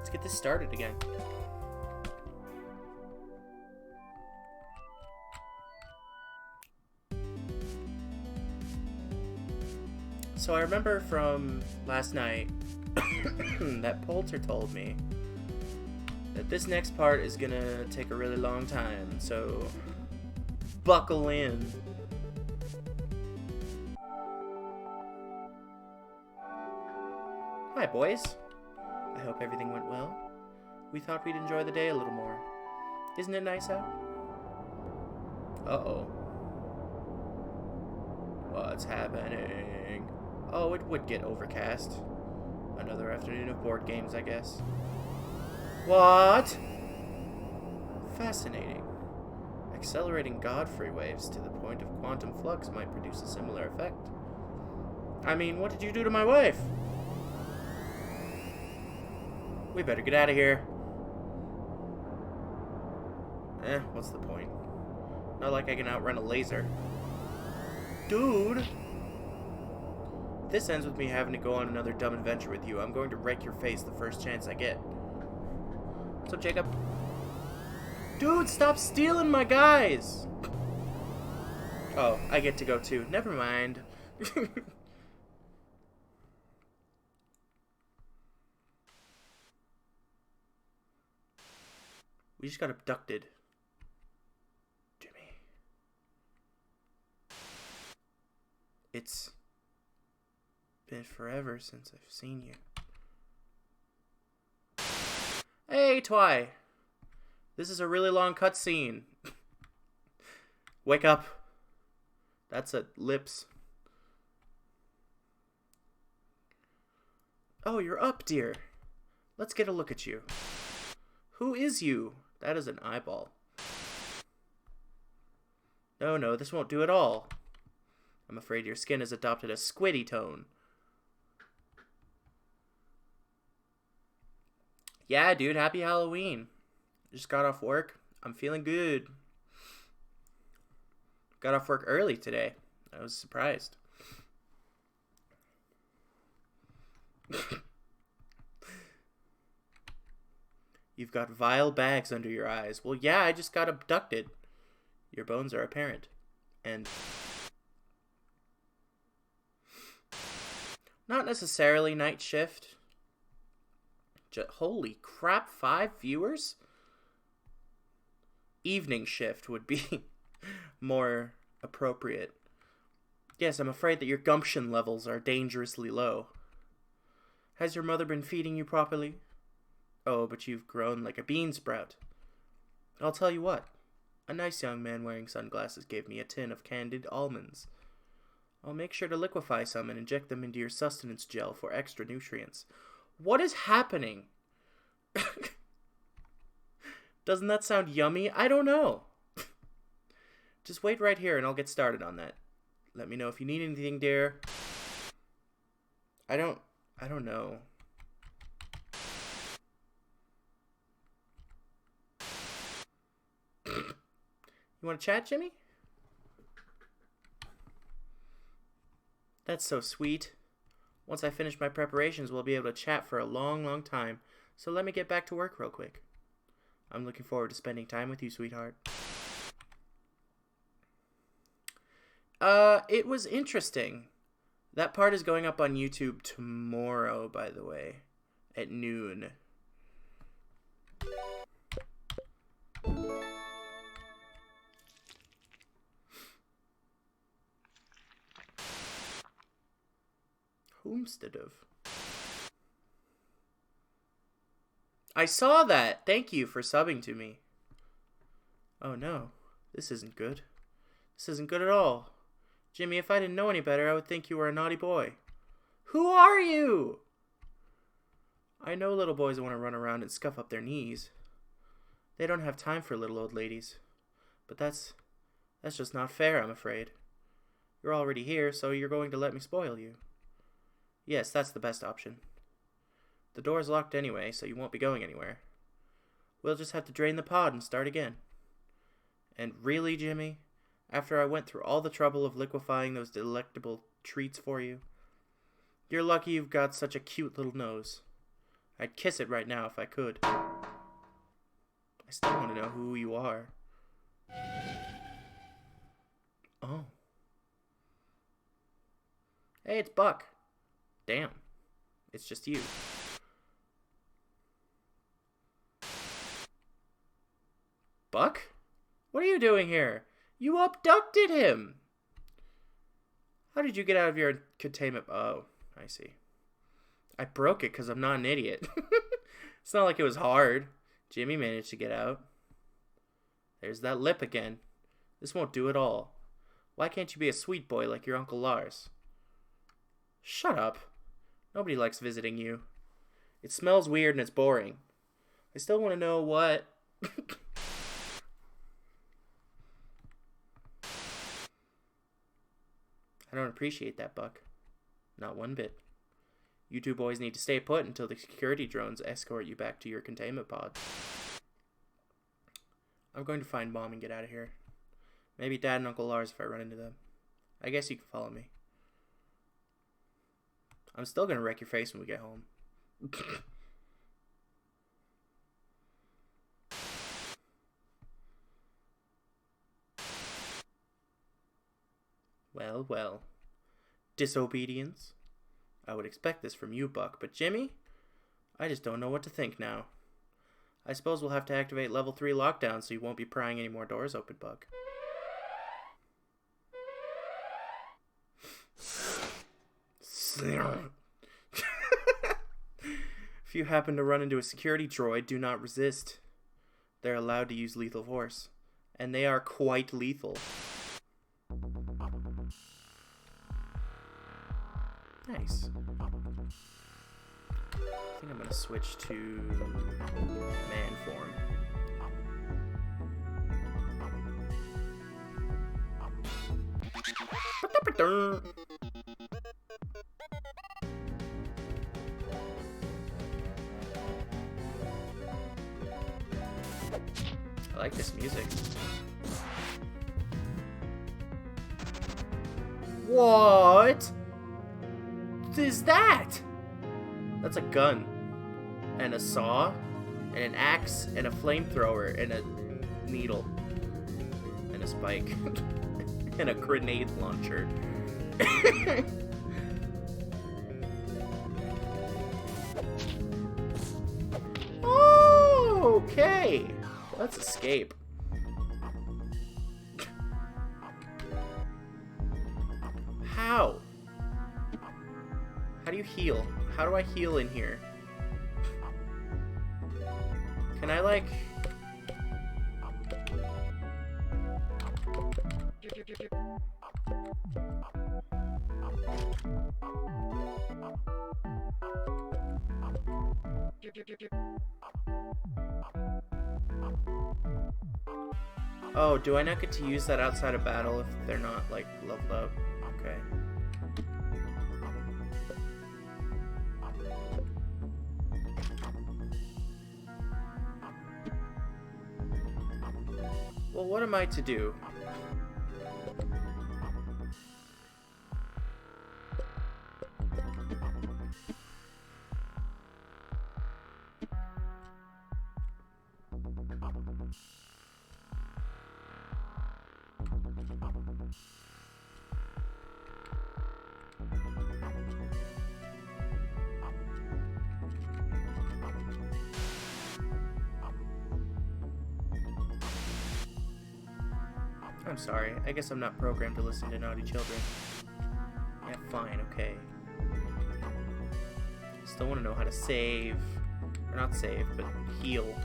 Let's get this started again. So I remember from last night that Poulter told me that this next part is gonna take a really long time, so buckle in. Hi boys, I hope everything went well. We thought we'd enjoy the day a little more. Isn't it nice out? Uh-oh. What's happening? Oh, it would get overcast. Another afternoon of board games, I guess. What? Fascinating. Accelerating Godfrey waves to the point of quantum flux might produce a similar effect. I mean, what did you do to my wife? We better get out of here. What's the point? Not like I can outrun a laser. Dude! This ends with me having to go on another dumb adventure with you. I'm going to wreck your face the first chance I get. What's up, Jacob? Dude, stop stealing my guys! Oh, I get to go too. Never mind. We just got abducted. Jimmy. It's been forever since I've seen you. Hey, Twy. This is a really long cutscene. Wake up. That's a lips. Oh, you're up, dear. Let's get a look at you. Who is you? That is an eyeball. No, this won't do at all. I'm afraid your skin has adopted a squiddy tone. Yeah, dude, happy Halloween. Just got off work. I'm feeling good. Got off work early today. I was surprised. You've got vile bags under your eyes. Well, yeah, I just got abducted. Your bones are apparent. And not necessarily night shift. Holy crap, 5 viewers? Evening shift would be more appropriate. Yes, I'm afraid that your gumption levels are dangerously low. Has your mother been feeding you properly? Oh, but you've grown like a bean sprout. I'll tell you what. A nice young man wearing sunglasses gave me a tin of candied almonds. I'll make sure to liquefy some and inject them into your sustenance gel for extra nutrients. What is happening? Doesn't that sound yummy? I don't know. Just wait right here and I'll get started on that. Let me know if you need anything, dear. I don't know. You want to chat, Jimmy? That's so sweet. Once I finish my preparations, we'll be able to chat for a long, long time. So let me get back to work real quick. I'm looking forward to spending time with you, sweetheart. It was interesting. That part is going up on YouTube tomorrow, by the way, at noon. Homestead of. I saw that. Thank you for subbing to me. Oh no, this isn't good. This isn't good at all. Jimmy, if I didn't know any better, I would think you were a naughty boy. Who are you? I know little boys want to run around and scuff up their knees. They don't have time for little old ladies. But that's just not fair, I'm afraid. You're already here, so you're going to let me spoil you. Yes, that's the best option. The door's locked anyway, so you won't be going anywhere. We'll just have to drain the pod and start again. And really, Jimmy, after I went through all the trouble of liquefying those delectable treats for you, you're lucky you've got such a cute little nose. I'd kiss it right now if I could. I still want to know who you are. Oh. Hey, it's Buck. Damn. It's just you. Buck? What are you doing here? You abducted him! How did you get out of your containment? Oh, I see. I broke it because I'm not an idiot. It's not like it was hard. Jimmy managed to get out. There's that lip again. This won't do at all. Why can't you be a sweet boy like your Uncle Lars? Shut up. Nobody likes visiting you. It smells weird and it's boring. I still want to know what... I don't appreciate that, Buck. Not one bit. You two boys need to stay put until the security drones escort you back to your containment pod. I'm going to find Mom and get out of here. Maybe Dad and Uncle Lars if I run into them. I guess you can follow me. I'm still going to wreck your face when we get home. Well, well. Disobedience? I would expect this from you, Buck, but Jimmy? I just don't know what to think now. I suppose we'll have to activate level 3 lockdown so you won't be prying any more doors open, Buck. If you happen to run into a security droid, do not resist. They're allowed to use lethal force. And they are quite lethal. Nice. I think I'm gonna switch to man form. I like this music. What is that? That's a gun, and a saw, and an axe, and a flamethrower, and a needle, and a spike, and a grenade launcher. Oh, okay. Let's escape. How? How do you heal? How do I heal in here? Can I, like... Oh, do I not get to use that outside of battle if they're not, like, leveled up? Okay. Well, what am I to do? I'm sorry. I guess I'm not programmed to listen to naughty children. Yeah, fine, okay. Still want to know how to save. Or not save, but heal.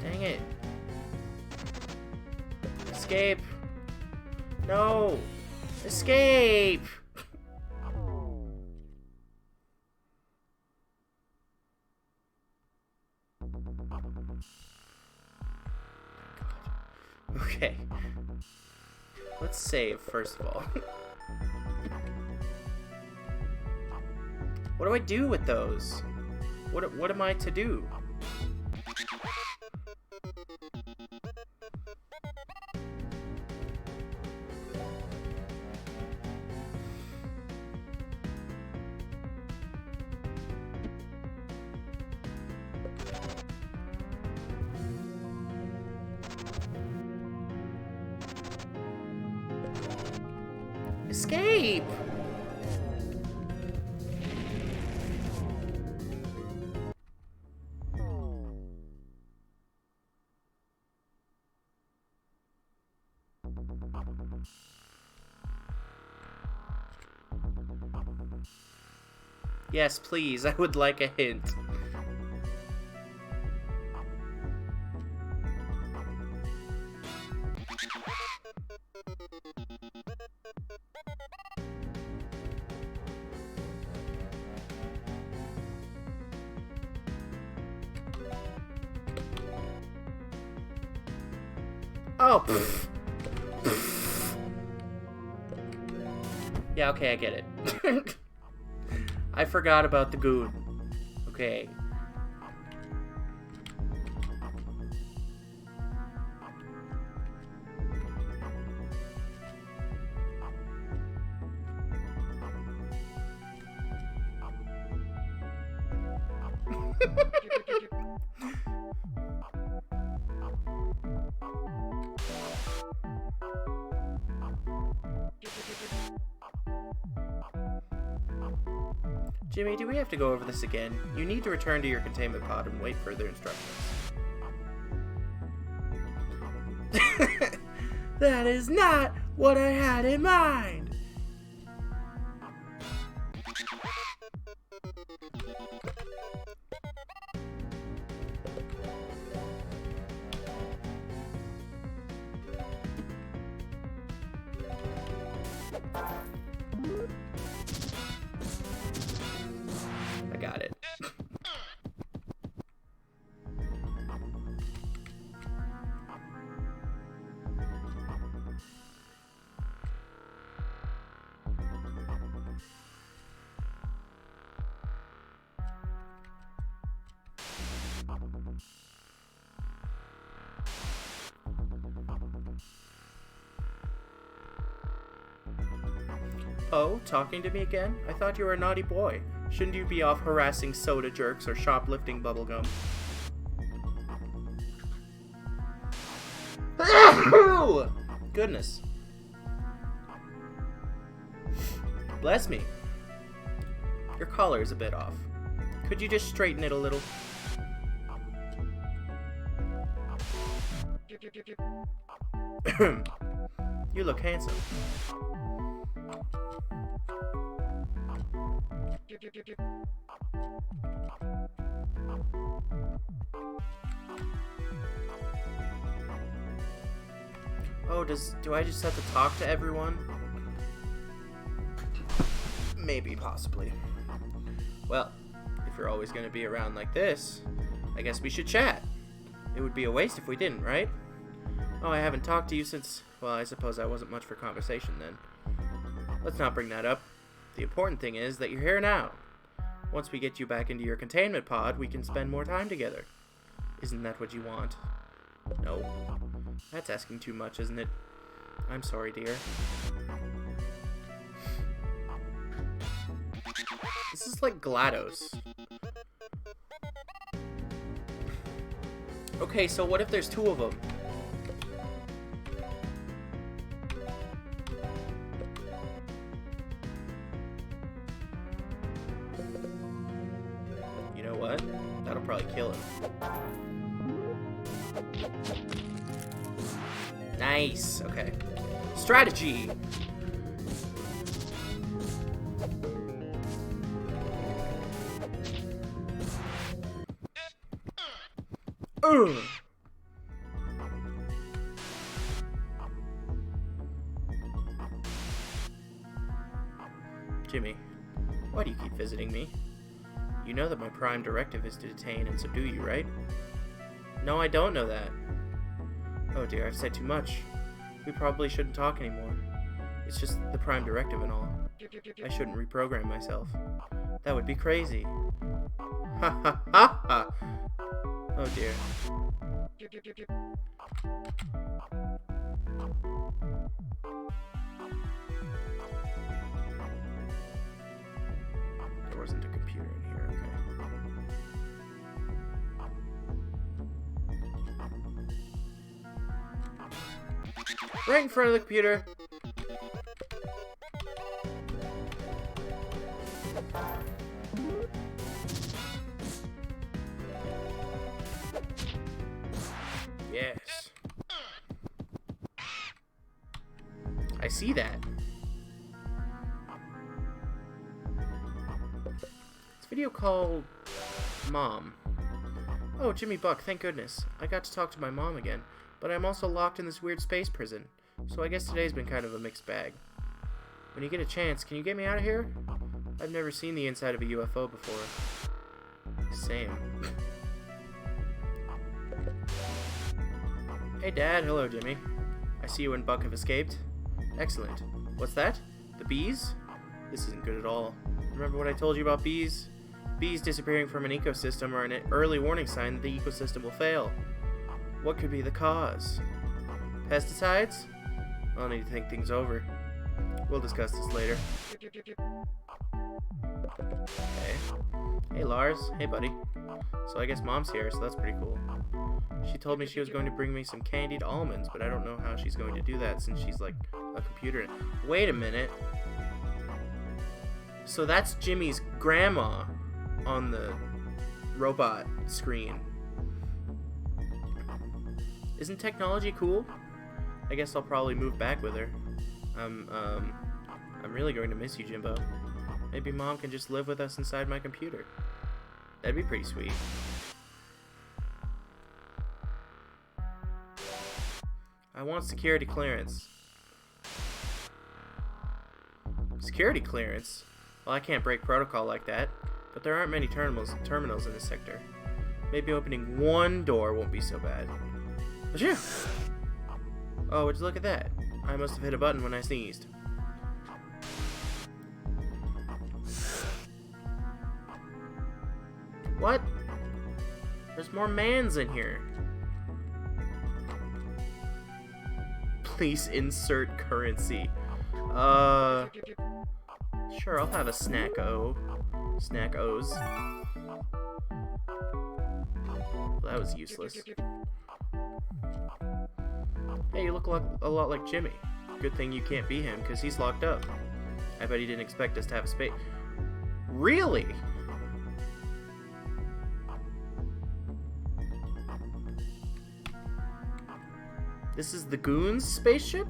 Dang it. Escape. No. Escape. Okay. Let's save, first of all. What do I do with those? What am I to do? sleep! Yes, please. I would like a hint. Oh, pfft. Yeah, okay, I get it. I forgot about the goon. Okay. Jimmy, do we have to go over this again? You need to return to your containment pod and wait further instructions. That is not what I had in mind! I got it. Oh, talking to me again? I thought you were a naughty boy. Shouldn't you be off harassing soda jerks or shoplifting bubblegum? Goodness. Bless me. Your collar is a bit off. Could you just straighten it a little? You look handsome. Oh, do I just have to talk to everyone? Maybe, possibly. Well, if you're always going to be around like this, I guess we should chat. It would be a waste if we didn't, right? Oh, I haven't talked to you since... Well, I suppose I wasn't much for conversation then. Let's not bring that up. The important thing is that you're here now. Once we get you back into your containment pod, we can spend more time together. Isn't that what you want? No. That's asking too much, isn't it? I'm sorry, dear. This is like GLaDOS. Okay, so what if there's two of them? You know what? That'll probably kill him. Nice. Okay. Strategy. Jimmy, why do you keep visiting me? You know that my prime directive is to detain and subdue you, right? No, I don't know that. Oh dear, I've said too much. We probably shouldn't talk anymore. It's just the prime directive and all. I shouldn't reprogram myself. That would be crazy. Ha ha ha ha! Oh dear. There wasn't a computer in here, okay. Right in front of the computer. see that? It's a video called Mom. Oh, Jimmy Buck, thank goodness. I got to talk to my mom again, but I'm also locked in this weird space prison, so I guess today's been kind of a mixed bag. When you get a chance, can you get me out of here? I've never seen the inside of a UFO before. Same. Hey Dad, hello Jimmy. I see you and Buck have escaped. Excellent. What's that? The bees? This isn't good at all. Remember what I told you about bees? Bees disappearing from an ecosystem are an early warning sign that the ecosystem will fail. What could be the cause? Pesticides? I'll need to think things over. We'll discuss this later. Hey Lars. Hey buddy. So I guess Mom's here, so that's pretty cool. She told me she was going to bring me some candied almonds, but I don't know how she's going to do that since she's like a computer. Wait a minute. So that's Jimmy's grandma on the robot screen. Isn't technology cool? I guess I'll probably move back with her. I'm really going to miss you, Jimbo. Maybe Mom can just live with us inside my computer. That'd be pretty sweet. I want security clearance. Security clearance? Well, I can't break protocol like that, but there aren't many terminals in this sector. Maybe opening one door won't be so bad. Achoo! Oh, would you look at that? I must have hit a button when I sneezed. What? There's more mans in here. Please insert currency. Sure, I'll have a snack-o. Snack-os. Well, that was useless. Hey, you look a lot like Jimmy. Good thing you can't be him, because he's locked up. I bet he didn't expect us to have a space. Really? This is the Goons spaceship?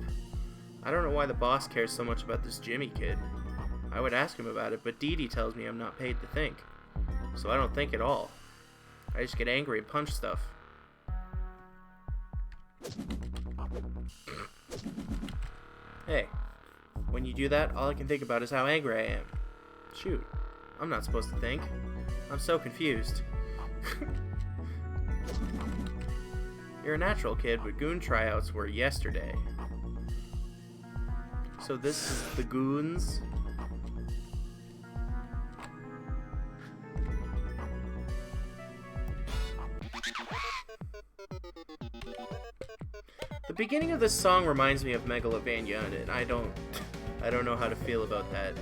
I don't know why the boss cares so much about this Jimmy kid. I would ask him about it, but Dee Dee tells me I'm not paid to think. So I don't think at all. I just get angry and punch stuff. Hey, when you do that, all I can think about is how angry I am. Shoot, I'm not supposed to think. I'm so confused. You're a natural kid, but Goon tryouts were yesterday. So this is the Goons. The beginning of this song reminds me of Megalovania, and I don't know how to feel about that.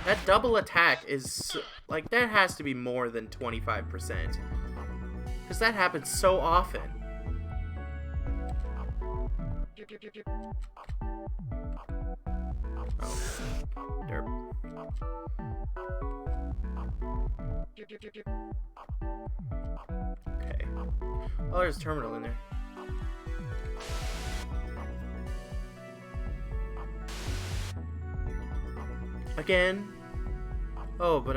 That double attack is, like, that has to be more than 25%. Because that happens so often. Oh. Derp. Okay. Oh, there's a terminal in there. Again? Oh, but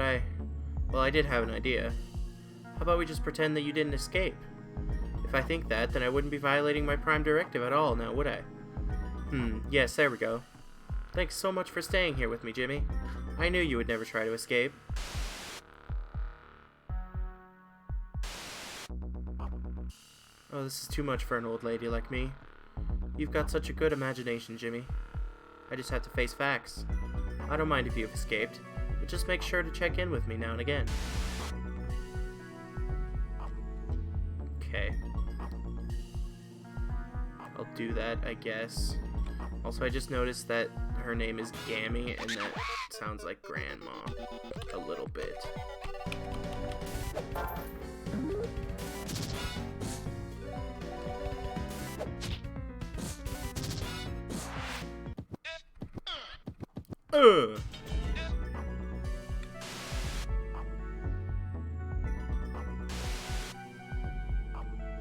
well, I did have an idea. How about we just pretend that you didn't escape? If I think that, then I wouldn't be violating my prime directive at all now, would I? Yes, there we go. Thanks so much for staying here with me, Jimmy. I knew you would never try to escape. Oh, this is too much for an old lady like me. You've got such a good imagination, Jimmy. I just have to face facts. I don't mind if you've escaped, but just make sure to check in with me now and again. Okay. I'll do that, I guess. Also, I just noticed that her name is Gammy, and that sounds like Grandma. A little bit.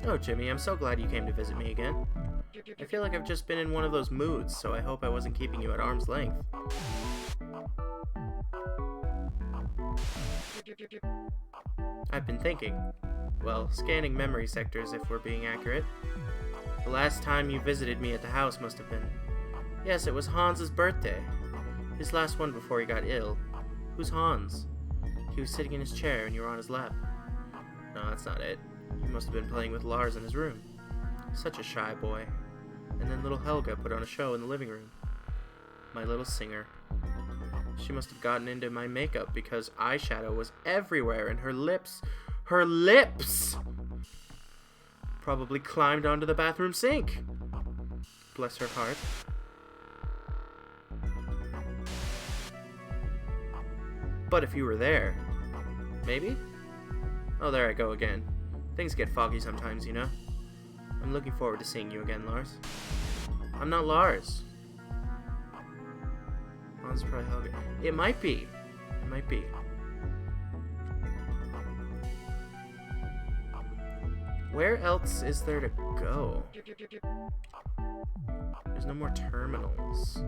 Oh, Jimmy, I'm so glad you came to visit me again. I feel like I've just been in one of those moods, so I hope I wasn't keeping you at arm's length. I've been thinking. Well, scanning memory sectors if we're being accurate. The last time you visited me at the house must have been... Yes, it was Hans's birthday. His last one before he got ill. Who's Hans? He was sitting in his chair and you were on his lap. No, that's not it. You must have been playing with Lars in his room. Such a shy boy. And then little Helga put on a show in the living room. My little singer. She must have gotten into my makeup because eyeshadow was everywhere and her lips... Her lips! Probably climbed onto the bathroom sink. Bless her heart. But if you were there... Maybe? Oh, there I go again. Things get foggy sometimes, you know? I'm looking forward to seeing you again, Lars. I'm not Lars. Hans probably Helga. It might be. It might be. Where else is there to go? There's no more terminals.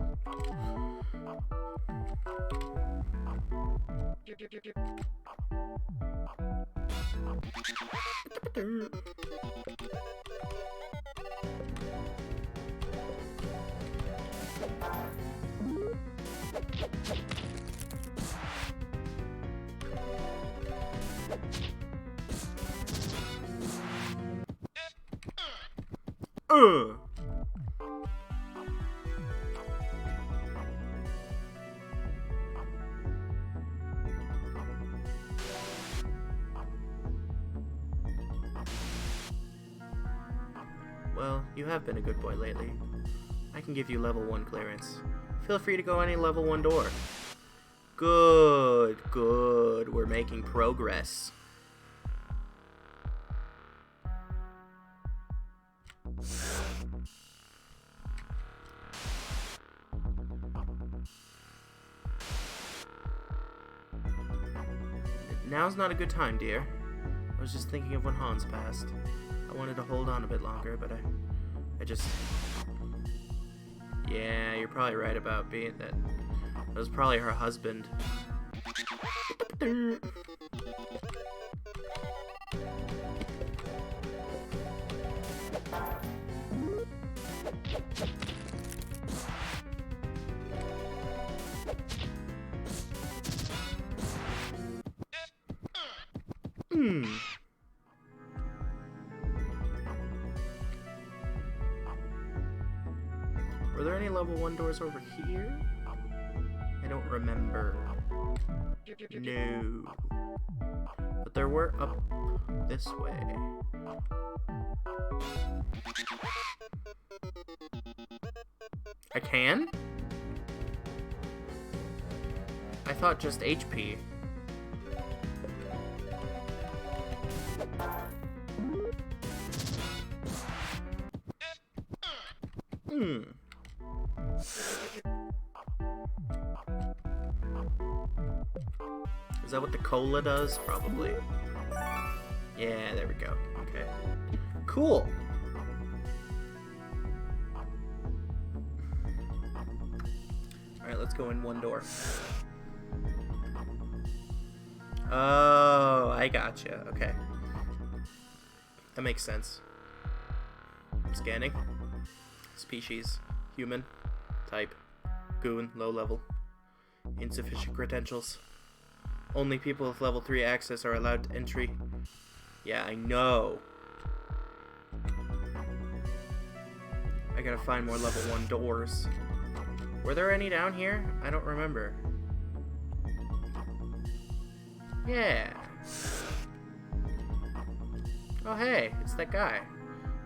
Well, you have been a good boy lately. I can give you level 1 clearance. Feel free to go any level 1 door. Good, good. We're making progress. Now's not a good time, dear. I was just thinking of when Hans passed. I wanted to hold on a bit longer, but I just... Yeah, you're probably right about being that. That was probably her husband. Were there any level 1 doors over here? I don't remember. No. But there were up this way. I can? I thought just HP. Is that what the cola does? Probably. Yeah, there we go. Okay. Cool. Alright, let's go in one door. Oh, I gotcha. Okay. That makes sense. Scanning. Species. Human. Type. Goon. Low level. Insufficient credentials. Only people with level 3 access are allowed entry. Yeah, I know. I gotta find more level 1 doors. Were there any down here? I don't remember. Yeah. Oh hey, it's that guy.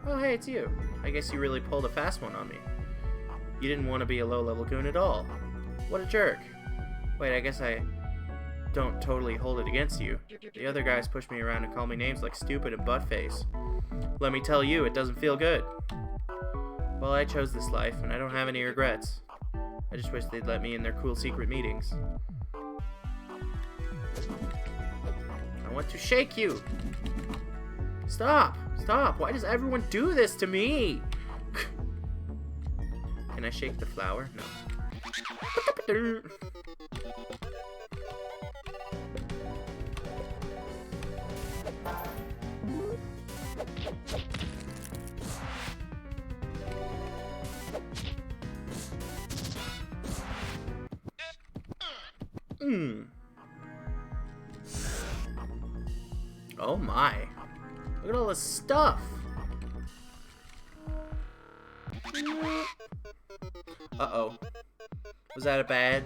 Oh hey, it's you. I guess you really pulled a fast one on me. You didn't want to be a low-level goon at all. What a jerk. Wait, I guess I don't totally hold it against you. The other guys push me around and call me names like stupid and buttface. Let me tell you, it doesn't feel good. Well, I chose this life, and I don't have any regrets. I just wish they'd let me in their cool secret meetings. I want to shake you! Stop! Stop! Why does everyone do this to me? Can I shake the flower? No. Oh my. Look at all this stuff. Uh-oh. Was that a bad?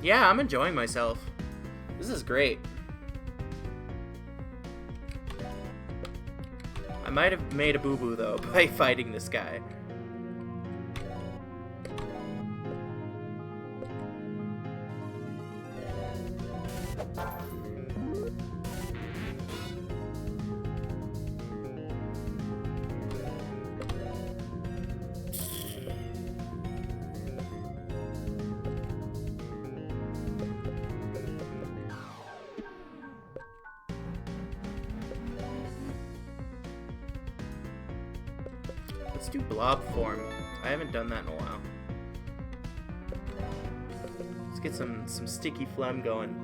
Yeah, I'm enjoying myself. This is great. I might have made a boo-boo though by fighting this guy. Let's do blob form. I haven't done that in a while. Let's get some sticky phlegm going.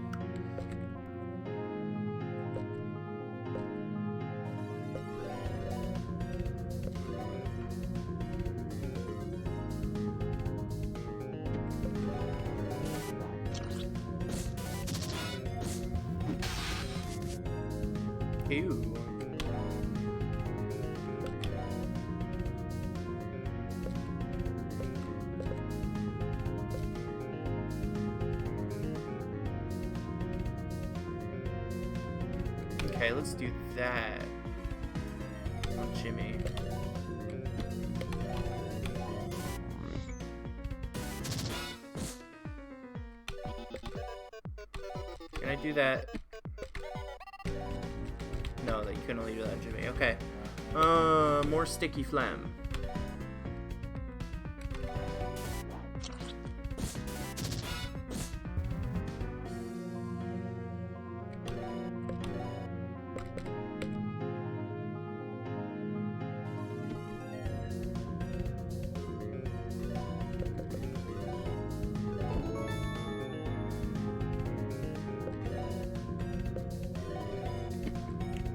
Ew. Okay, let's do that on Jimmy. Can I do that? No, that you can only do that on Jimmy. Okay. More sticky phlegm.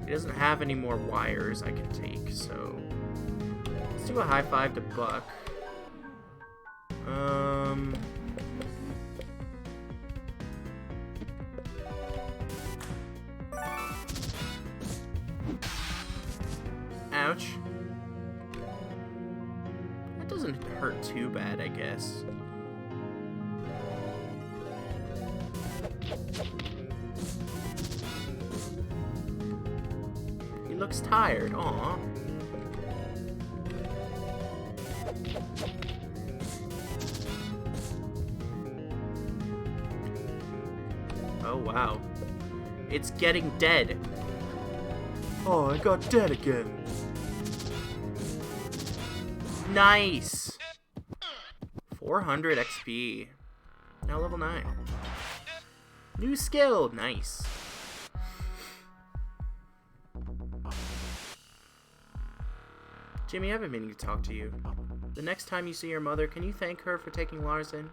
He doesn't have any more wires I can take, so let's do a high five to Buck. Ouch. That doesn't hurt too bad, I guess. He looks tired. Aw. Oh, wow. It's getting dead. Oh, I got dead again. Nice. 400 XP. Now level 9. New skill. Nice. Jimmy, I've been meaning to talk to you. The next time you see your mother, can you thank her for taking Lars in?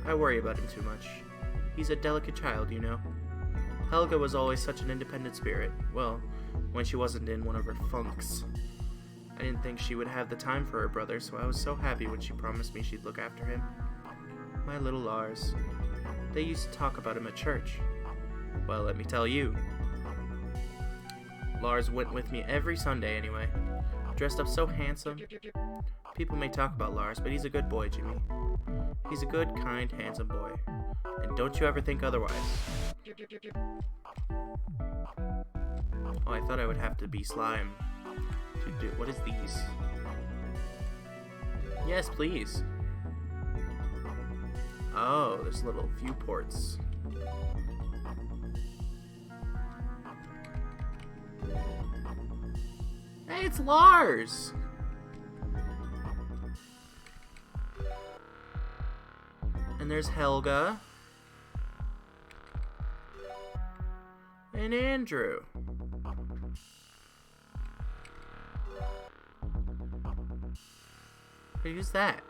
I worry about him too much. He's a delicate child, you know. Helga was always such an independent spirit. Well, when she wasn't in one of her funks. I didn't think she would have the time for her brother, so I was so happy when she promised me she'd look after him. My little Lars. They used to talk about him at church. Well, let me tell you. Lars went with me every Sunday anyway. Dressed up so handsome. People may talk about Lars, but he's a good boy, Jimmy. He's a good, kind, handsome boy. And don't you ever think otherwise. Oh, I thought I would have to be slime to do. What is these? Yes, please. Oh, there's little viewports. Hey, it's Lars! And there's Helga. And Andrew. Hey, who's that?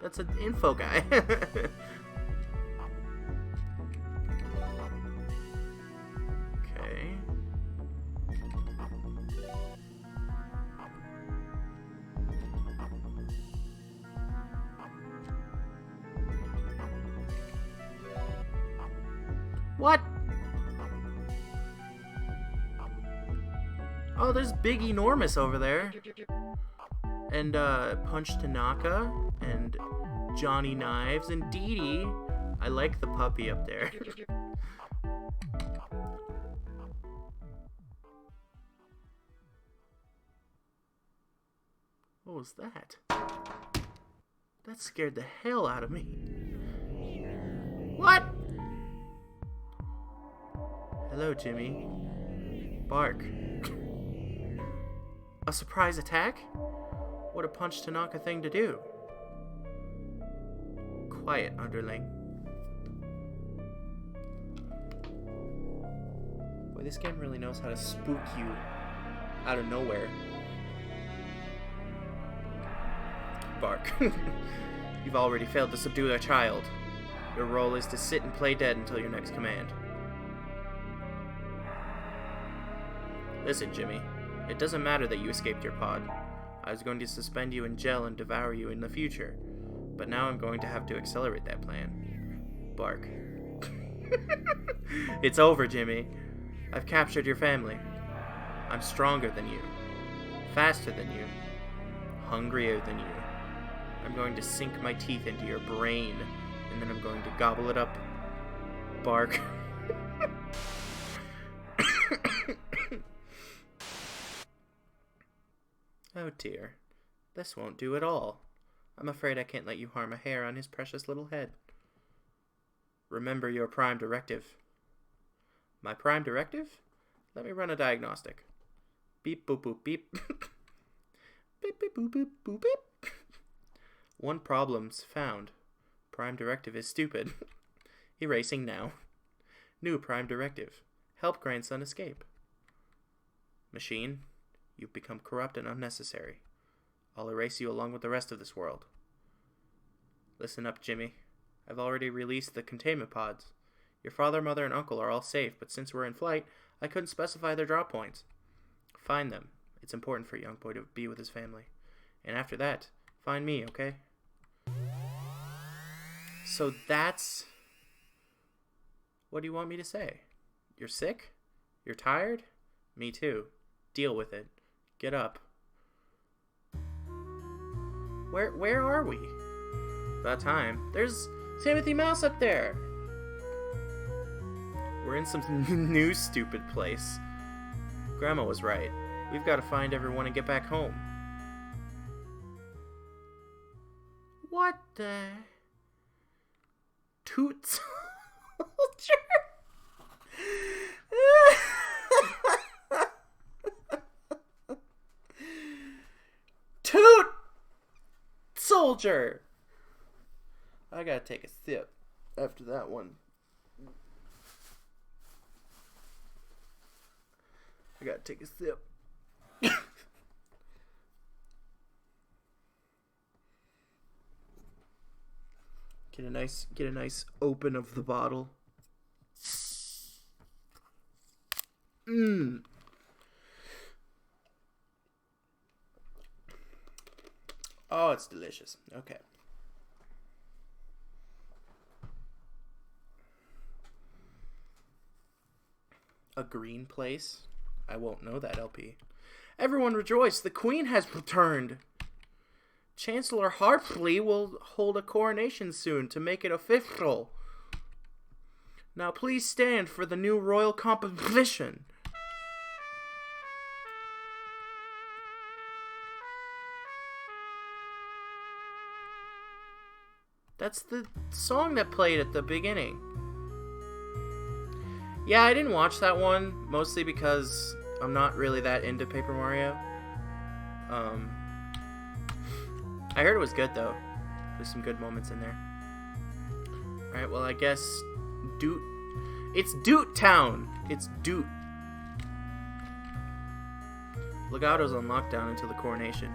That's an info guy. Okay. What? Oh, there's Big Enormous over there. And, Punch Tanaka. And Johnny Knives. And Dee Dee. I like the puppy up there. What was that? That scared the hell out of me. What? Hello, Jimmy. Bark. A surprise attack? What a Punch Tanaka thing to do. Quiet, underling. Boy, this game really knows how to spook you out of nowhere. Bark. You've already failed to subdue a child. Your role is to sit and play dead until your next command. Listen, Jimmy. It doesn't matter that you escaped your pod. I was going to suspend you in jail and devour you in the future. But now I'm going to have to accelerate that plan. Bark. It's over, Jimmy. I've captured your family. I'm stronger than you. Faster than you. Hungrier than you. I'm going to sink my teeth into your brain, and then I'm going to gobble it up. Bark. Oh dear. This won't do at all. I'm afraid I can't let you harm a hair on his precious little head. Remember your prime directive. My prime directive? Let me run a diagnostic. Beep boop boop beep. Beep beep boop boop boop beep. One problem's found. Prime directive is stupid. Erasing now. New prime directive. Help grandson escape. Machine, you've become corrupt and unnecessary. I'll erase you along with the rest of this world. Listen up, Jimmy. I've already released the containment pods. Your father, mother, and uncle are all safe, but since we're in flight, I couldn't specify their drop points. Find them. It's important for a young boy to be with his family. And after that, find me, okay? So that's... What do you want me to say? You're sick? You're tired? Me too. Deal with it. Get up. Where are we? About time. There's Timothy Mouse up there. We're in some new stupid place. Grandma was right. We've got to find everyone and get back home. What the... Toot Soldier? Toot Soldier! I gotta take a sip after that one. I gotta take a sip. Get a nice open of the bottle. Mmm. Oh, it's delicious. Okay. A green place? I won't know that, LP. Everyone rejoice! The Queen has returned! Chancellor Hartley will hold a coronation soon to make it official. Now please stand for the new royal composition. That's the song that played at the beginning. Yeah, I didn't watch that one, mostly because I'm not really that into Paper Mario. I heard it was good, though. There's some good moments in there. Alright, well, I guess... It's Doot Town! It's Doot. Legato's on lockdown until the coronation.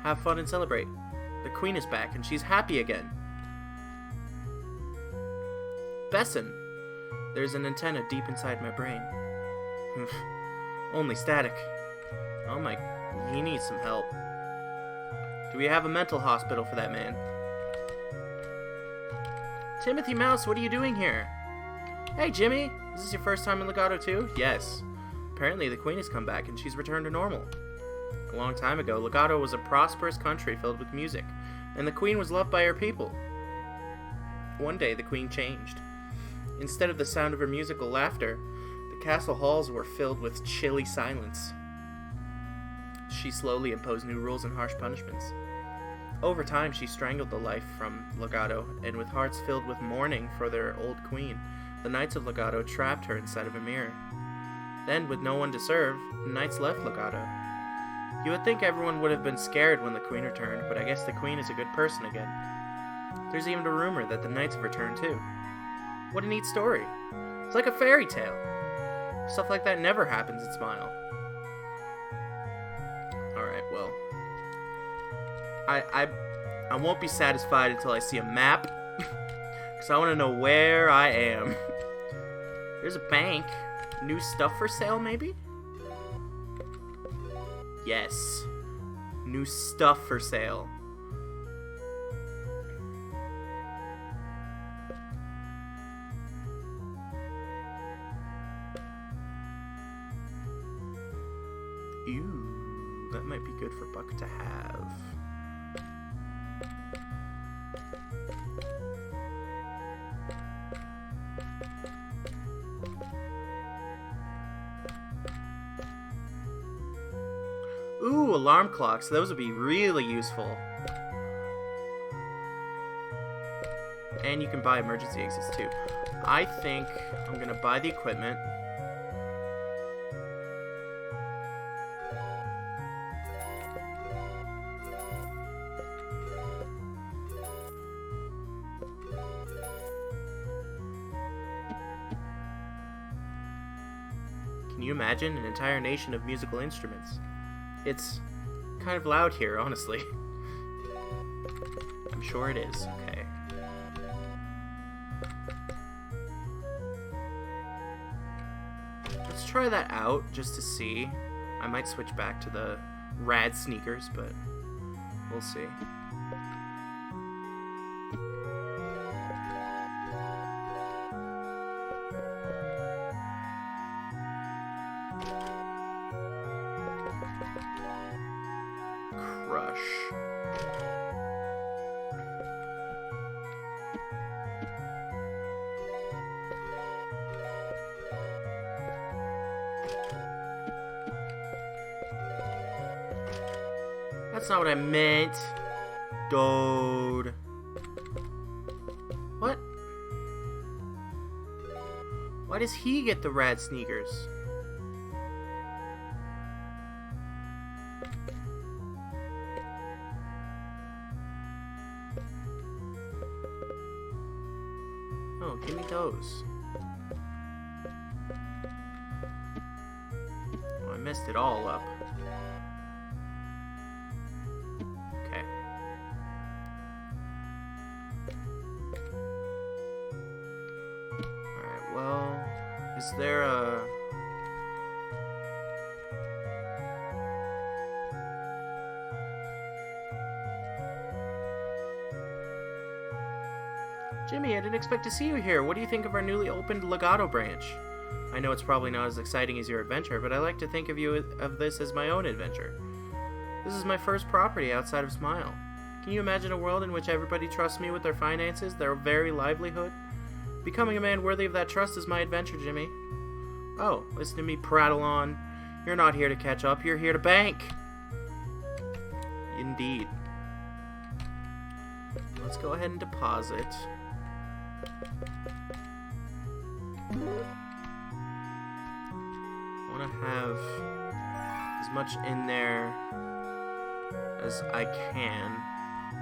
Have fun and celebrate. The queen is back and she's happy again. Besson. There's an antenna deep inside my brain. Only static. Oh my, he needs some help. Do we have a mental hospital for that man? Timothy Mouse, what are you doing here? Hey Jimmy, is this your first time in Legato too? Yes. Apparently the queen has come back and she's returned to normal. A long time ago, Legato was a prosperous country filled with music, and the queen was loved by her people. One day the queen changed. Instead of the sound of her musical laughter, the castle halls were filled with chilly silence. She slowly imposed new rules and harsh punishments. Over time, she strangled the life from Legato, and with hearts filled with mourning for their old queen, the knights of Legato trapped her inside of a mirror. Then, with no one to serve, the knights left Legato. You would think everyone would have been scared when the queen returned, but I guess the queen is a good person again. There's even a rumor that the knights have returned too. What a neat story. It's like a fairy tale. Stuff like that never happens at Smile. Alright, well. I won't be satisfied until I see a map. Because I want to know where I am. There's a bank. New stuff for sale, maybe? Yes. New stuff for sale. Ew, that might be good for Buck to have. Ooh, alarm clocks. Those would be really useful. And you can buy emergency exits too. I think I'm gonna buy the equipment. Can you imagine an entire nation of musical instruments? It's kind of loud here, honestly. I'm sure it is. Okay. Let's try that out just to see. I might switch back to the rad sneakers, but we'll see. Crush. That's not what I meant. Dude. What? Why does he get the rad sneakers? Oh, give me those. Oh, I messed it all up. Okay. Alright, well, is there a... Jimmy, I didn't expect to see you here. What do you think of our newly opened Legato branch? I know it's probably not as exciting as your adventure, but I like to think of this as my own adventure. This is my first property outside of Smile. Can you imagine a world in which everybody trusts me with their finances, their very livelihood? Becoming a man worthy of that trust is my adventure, Jimmy. Oh, listen to me prattle on. You're not here to catch up, you're here to bank. Indeed. Let's go ahead and deposit. I want to have as much in there as I can.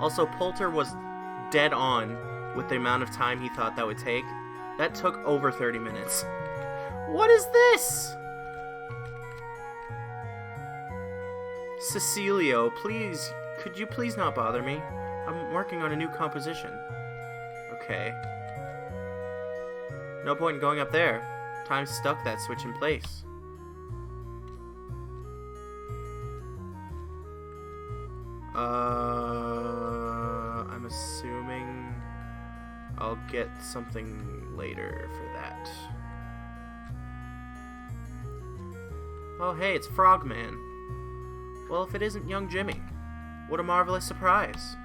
Also, Poulter was dead on with the amount of time he thought that would take. That took over 30 minutes. What is this? Cecilio, please, could you please not bother me? I'm working on a new composition. Okay. No point in going up there. Time stuck that switch in place. I'm assuming I'll get something later for that. Oh hey, it's Frogman. Well, if it isn't young Jimmy. What a marvelous surprise.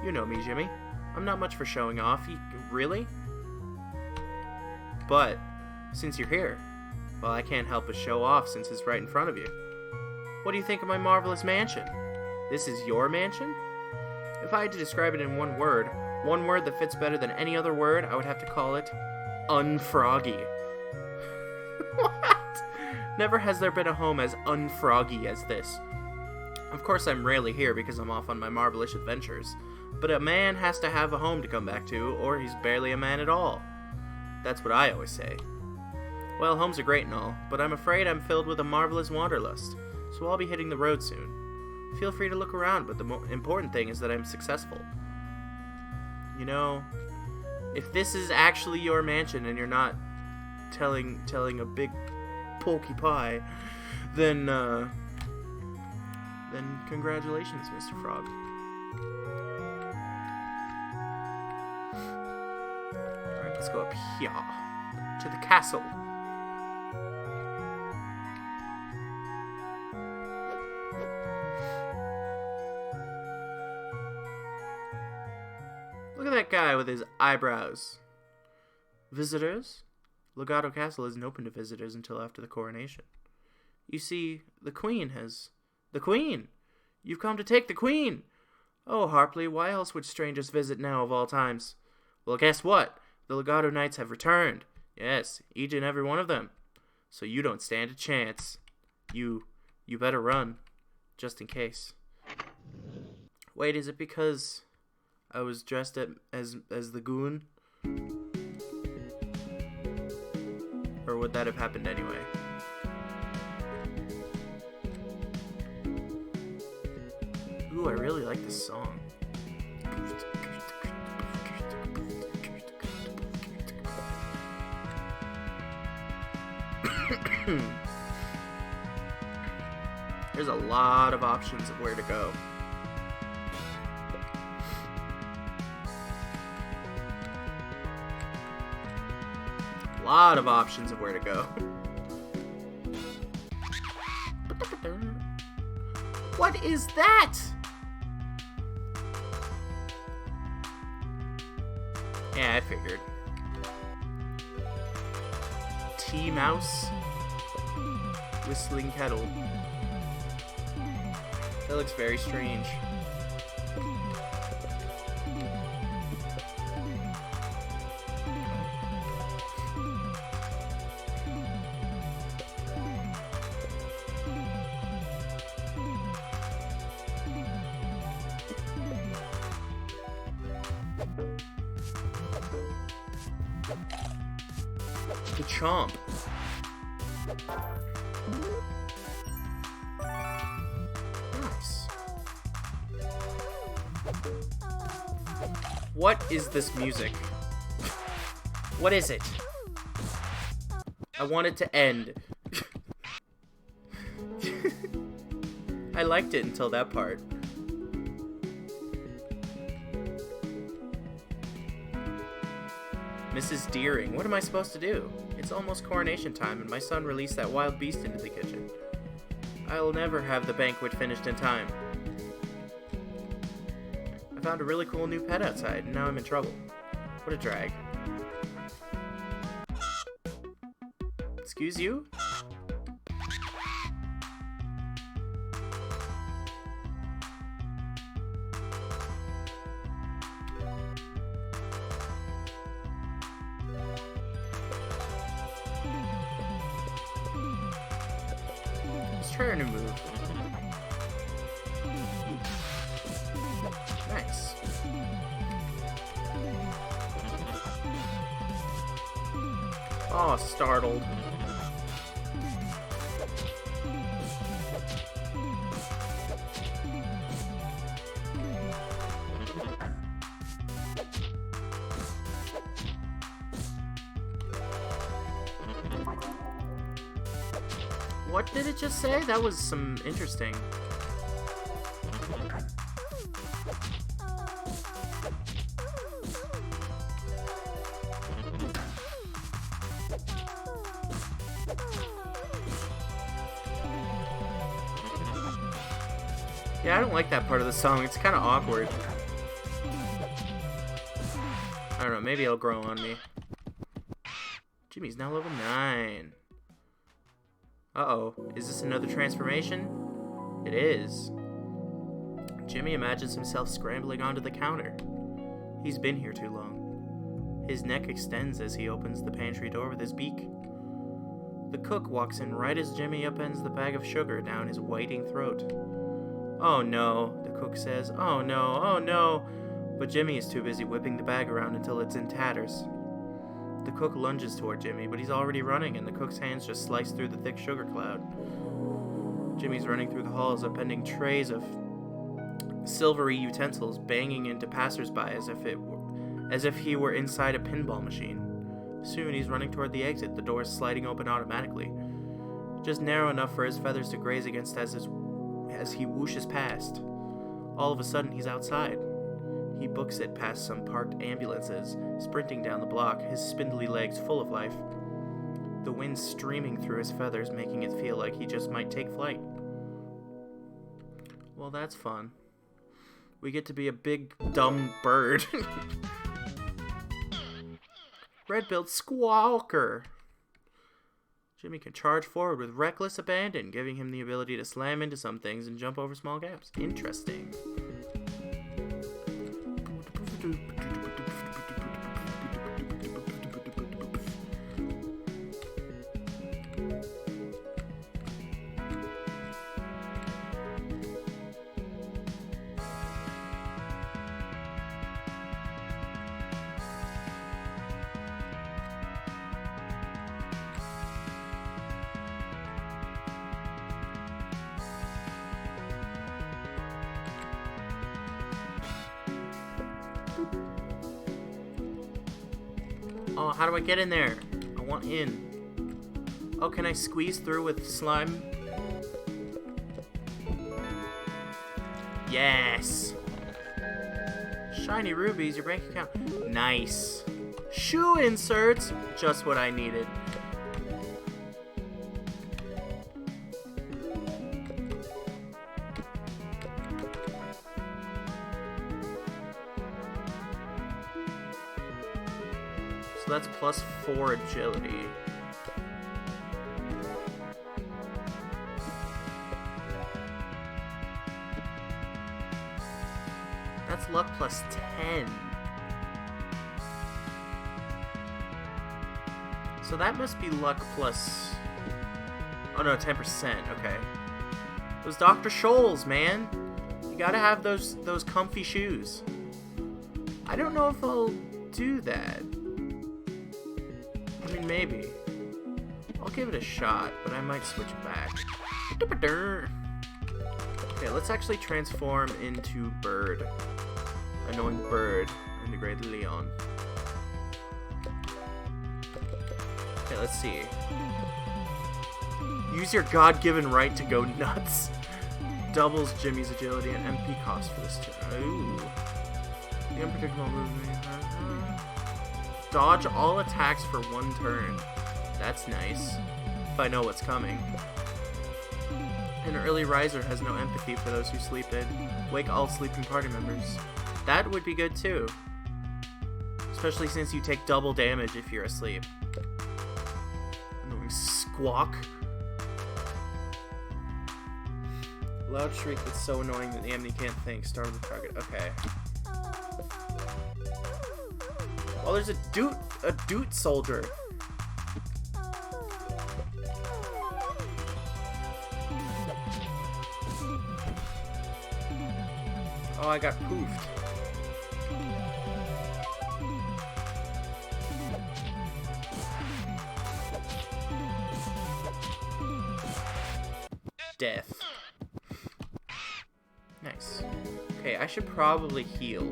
You know me, Jimmy. I'm not much for showing off. Really? But, since you're here, well, I can't help but show off since it's right in front of you. What do you think of my marvelous mansion? This is your mansion? If I had to describe it in one word that fits better than any other word, I would have to call it unfroggy. What? Never has there been a home as unfroggy as this. Of course, I'm rarely here because I'm off on my marvelous adventures, but a man has to have a home to come back to, or he's barely a man at all. That's what I always say. Well, homes are great and all, but I'm afraid I'm filled with a marvelous wanderlust, so I'll be hitting the road soon. Feel free to look around, but the important thing is that I'm successful. You know, if this is actually your mansion and you're not telling a big pokey pie, then congratulations, Mr. Frog. Alright, let's go up here to the castle. Look at that guy with his eyebrows. Visitors? Legato Castle isn't open to visitors until after the coronation. You see, the Queen has... The Queen! You've come to take the Queen! Oh, Harpley, why else would strangers visit now of all times? Well, guess what? The Legato Knights have returned. Yes, each and every one of them. So you don't stand a chance. You better run. Just in case. Wait, is it because I was dressed as the goon? Or would that have happened anyway? Ooh, I really like this song. There's a lot of options of where to go. A lot of options of where to go. What is that? Yeah, I figured. Tea mouse. Whistling kettle. That looks very strange. The chomp. Nice. What is this music? What is it? I want it to end. I liked it until that part. Mrs. Deering, what am I supposed to do? It's almost coronation time, and my son released that wild beast into the kitchen. I'll never have the banquet finished in time. I found a really cool new pet outside, and now I'm in trouble. What a drag. Excuse you? Try a new move. Nice. Oh, startled. What did it just say? That was some interesting. Yeah, I don't like that part of the song. It's kind of awkward. I don't know. Maybe it'll grow on me. Jimmy's now level 9. Uh-oh. Is this another transformation? It is. Jimmy imagines himself scrambling onto the counter. He's been here too long. His neck extends as he opens the pantry door with his beak. The cook walks in right as Jimmy upends the bag of sugar down his whiting throat. "Oh no," the cook says. "Oh no, oh no." But Jimmy is too busy whipping the bag around until it's in tatters. The cook lunges toward Jimmy, but he's already running, and the cook's hands just slice through the thick sugar cloud. Jimmy's running through the halls, upending trays of silvery utensils, banging into passersby as if he were inside a pinball machine. Soon he's running toward the exit, the doors sliding open automatically, just narrow enough for his feathers to graze against as he whooshes past. All of a sudden, he's outside. He books it past some parked ambulances, sprinting down the block, his spindly legs full of life. The wind streaming through his feathers, making it feel like he just might take flight. Well, that's fun. We get to be a big, dumb bird. Red-billed squawker. Jimmy can charge forward with reckless abandon, giving him the ability to slam into some things and jump over small gaps. Interesting. Oh, how do I get in there? I want in. Oh, can I squeeze through with slime? Yes! Shiny rubies, your bank account. Nice. Shoe inserts! Just what I needed. So that's +4 agility. That's luck +10. So that must be luck plus... Oh no, 10%, okay. Those Dr. Scholl's, man. You gotta have those comfy shoes. I don't know if I'll do that. I mean, maybe. I'll give it a shot, but I might switch back. Okay, let's actually transform into bird. Annoying bird. Integrated Leon. Okay, let's see. Use your God-given right to go nuts. Doubles Jimmy's agility and MP cost for this turn. Ooh. The unpredictable movement. Dodge all attacks for 1 turn. That's nice. If I know what's coming. An early riser has no empathy for those who sleep in. Wake all sleeping party members. That would be good too. Especially since you take double damage if you're asleep. Annoying squawk. Loud shriek that's so annoying that the enemy can't think. Start with the target. Okay. Oh, there's a doot soldier. Oh, I got poofed. nice. Okay, I should probably heal.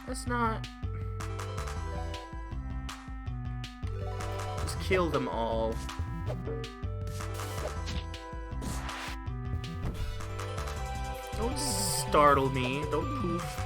Let's not... Just kill them all. Don't startle me. Don't poof.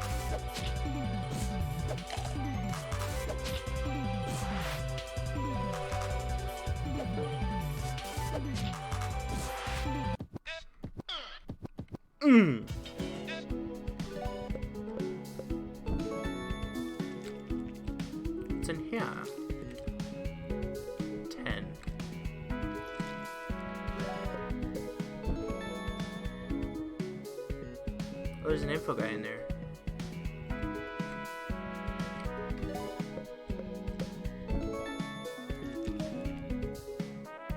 What's in here? 10. Oh, there's an info guy in there.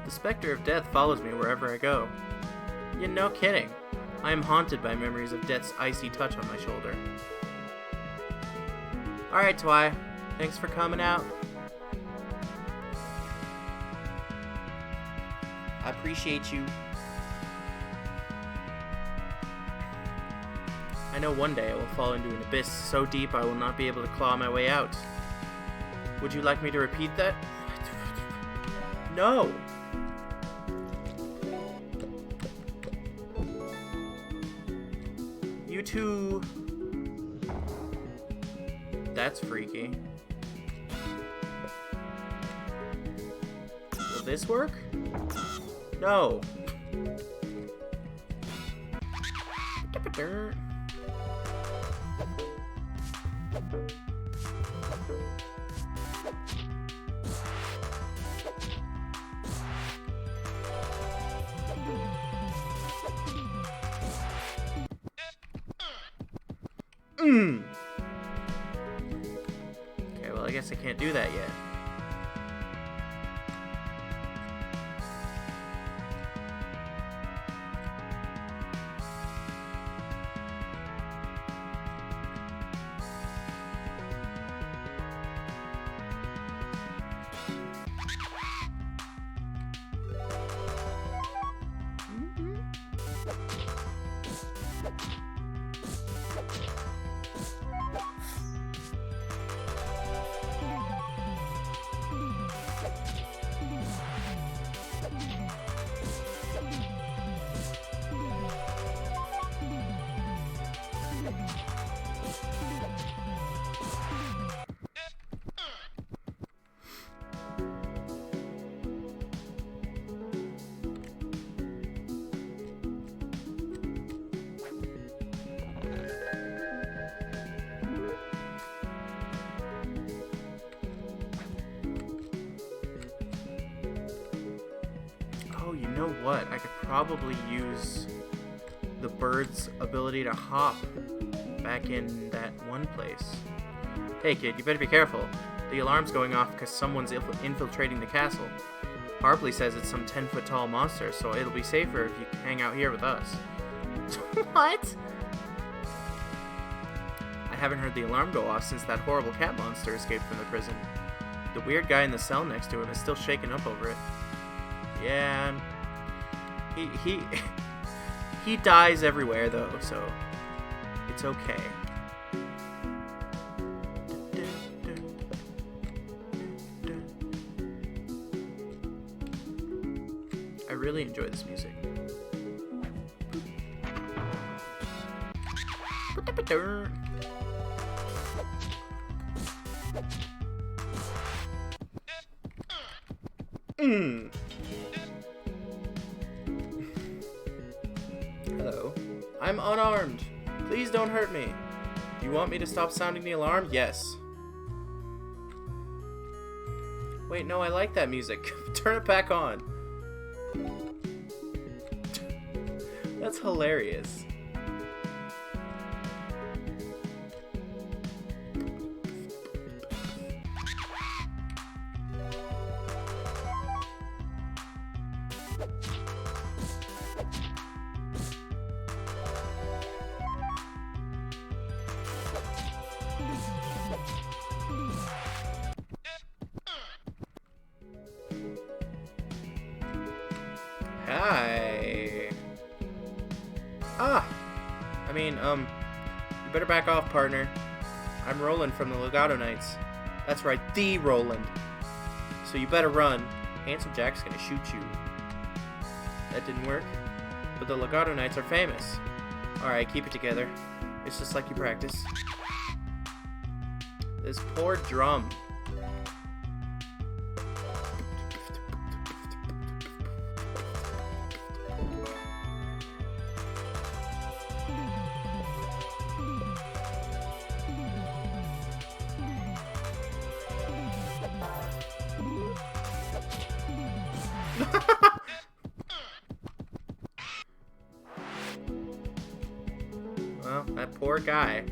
The specter of death follows me wherever I go. Yeah, no kidding. I am haunted by memories of death's icy touch on my shoulder. Alright, Twy. Thanks for coming out. I appreciate you. I know one day I will fall into an abyss so deep I will not be able to claw my way out. Would you like me to repeat that? No! You two... That's freaky. Will this work? No. Okay, well, I guess I can't do that yet. Oh, you know what? I could probably use the bird's ability to hop back in that one place. Hey kid, you better be careful. The alarm's going off because someone's infiltrating the castle. Harpley says it's some 10-foot tall monster, so it'll be safer if you hang out here with us. What? I haven't heard the alarm go off since that horrible cat monster escaped from the prison. The weird guy in the cell next to him is still shaken up over it. Yeah, he dies everywhere though, so it's okay. I really enjoy this music. Hello. I'm unarmed. Please don't hurt me. Do you want me to stop sounding the alarm? Yes. Wait, no, I like that music. Turn it back on. That's hilarious. you better back off, partner. I'm Roland from the Legato Knights. That's right, the Roland. So you better run. Handsome Jack's gonna shoot you. That didn't work. But the Legato Knights are famous. Alright, keep it together. It's just like you practice. This poor drum. Well, that poor guy.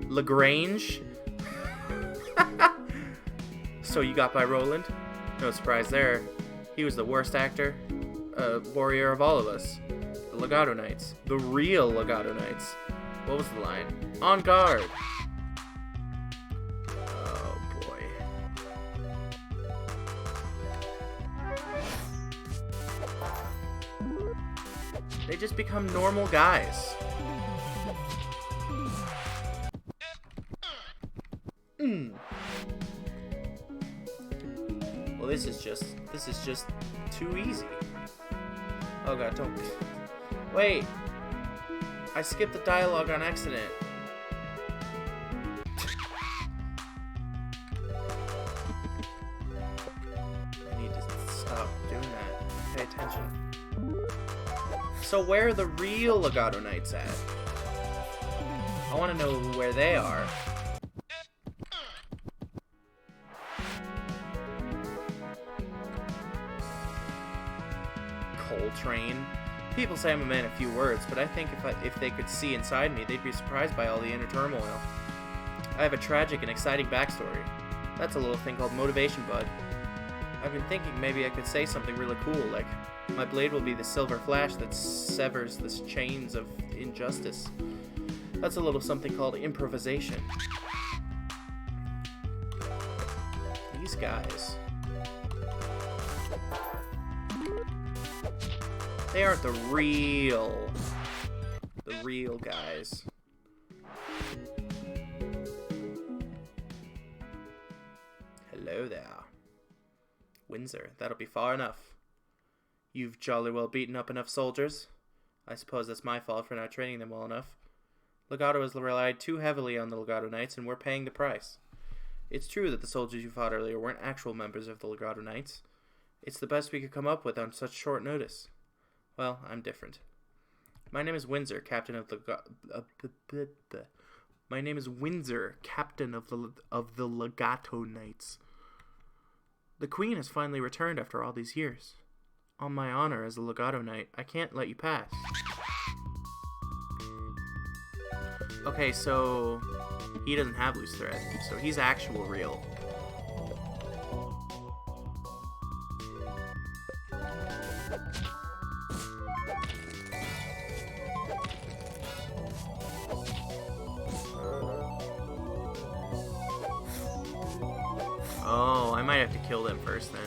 Lagrange? So you got by Roland? No surprise there. He was the worst actor, warrior of all of us. The Legato Knights. The real Legato Knights. What was the line? On guard! Oh boy. They just become normal guys. Well, this is just too easy. Oh god, don't. Wait. I skipped the dialogue on accident. I need to stop doing that. Pay attention. So where are the real Legato Knights at? I want to know where they are. Train. People say I'm a man of few words, but I think if they could see inside me, they'd be surprised by all the inner turmoil. I have a tragic and exciting backstory. That's a little thing called motivation, bud. I've been thinking maybe I could say something really cool, like, my blade will be the silver flash that severs the chains of injustice. That's a little something called improvisation. These guys. They aren't the real guys. Hello there. Windsor, that'll be far enough. You've jolly well beaten up enough soldiers. I suppose that's my fault for not training them well enough. Legato has relied too heavily on the Legato Knights, and we're paying the price. It's true that the soldiers you fought earlier weren't actual members of the Legato Knights. It's the best we could come up with on such short notice. Well, I'm different. My name is Windsor, captain of the Legato Knights. The Queen has finally returned after all these years. On my honor as a Legato Knight, I can't let you pass. Okay, so he doesn't have loose thread, so he's actual real. Oh, I might have to kill them first then.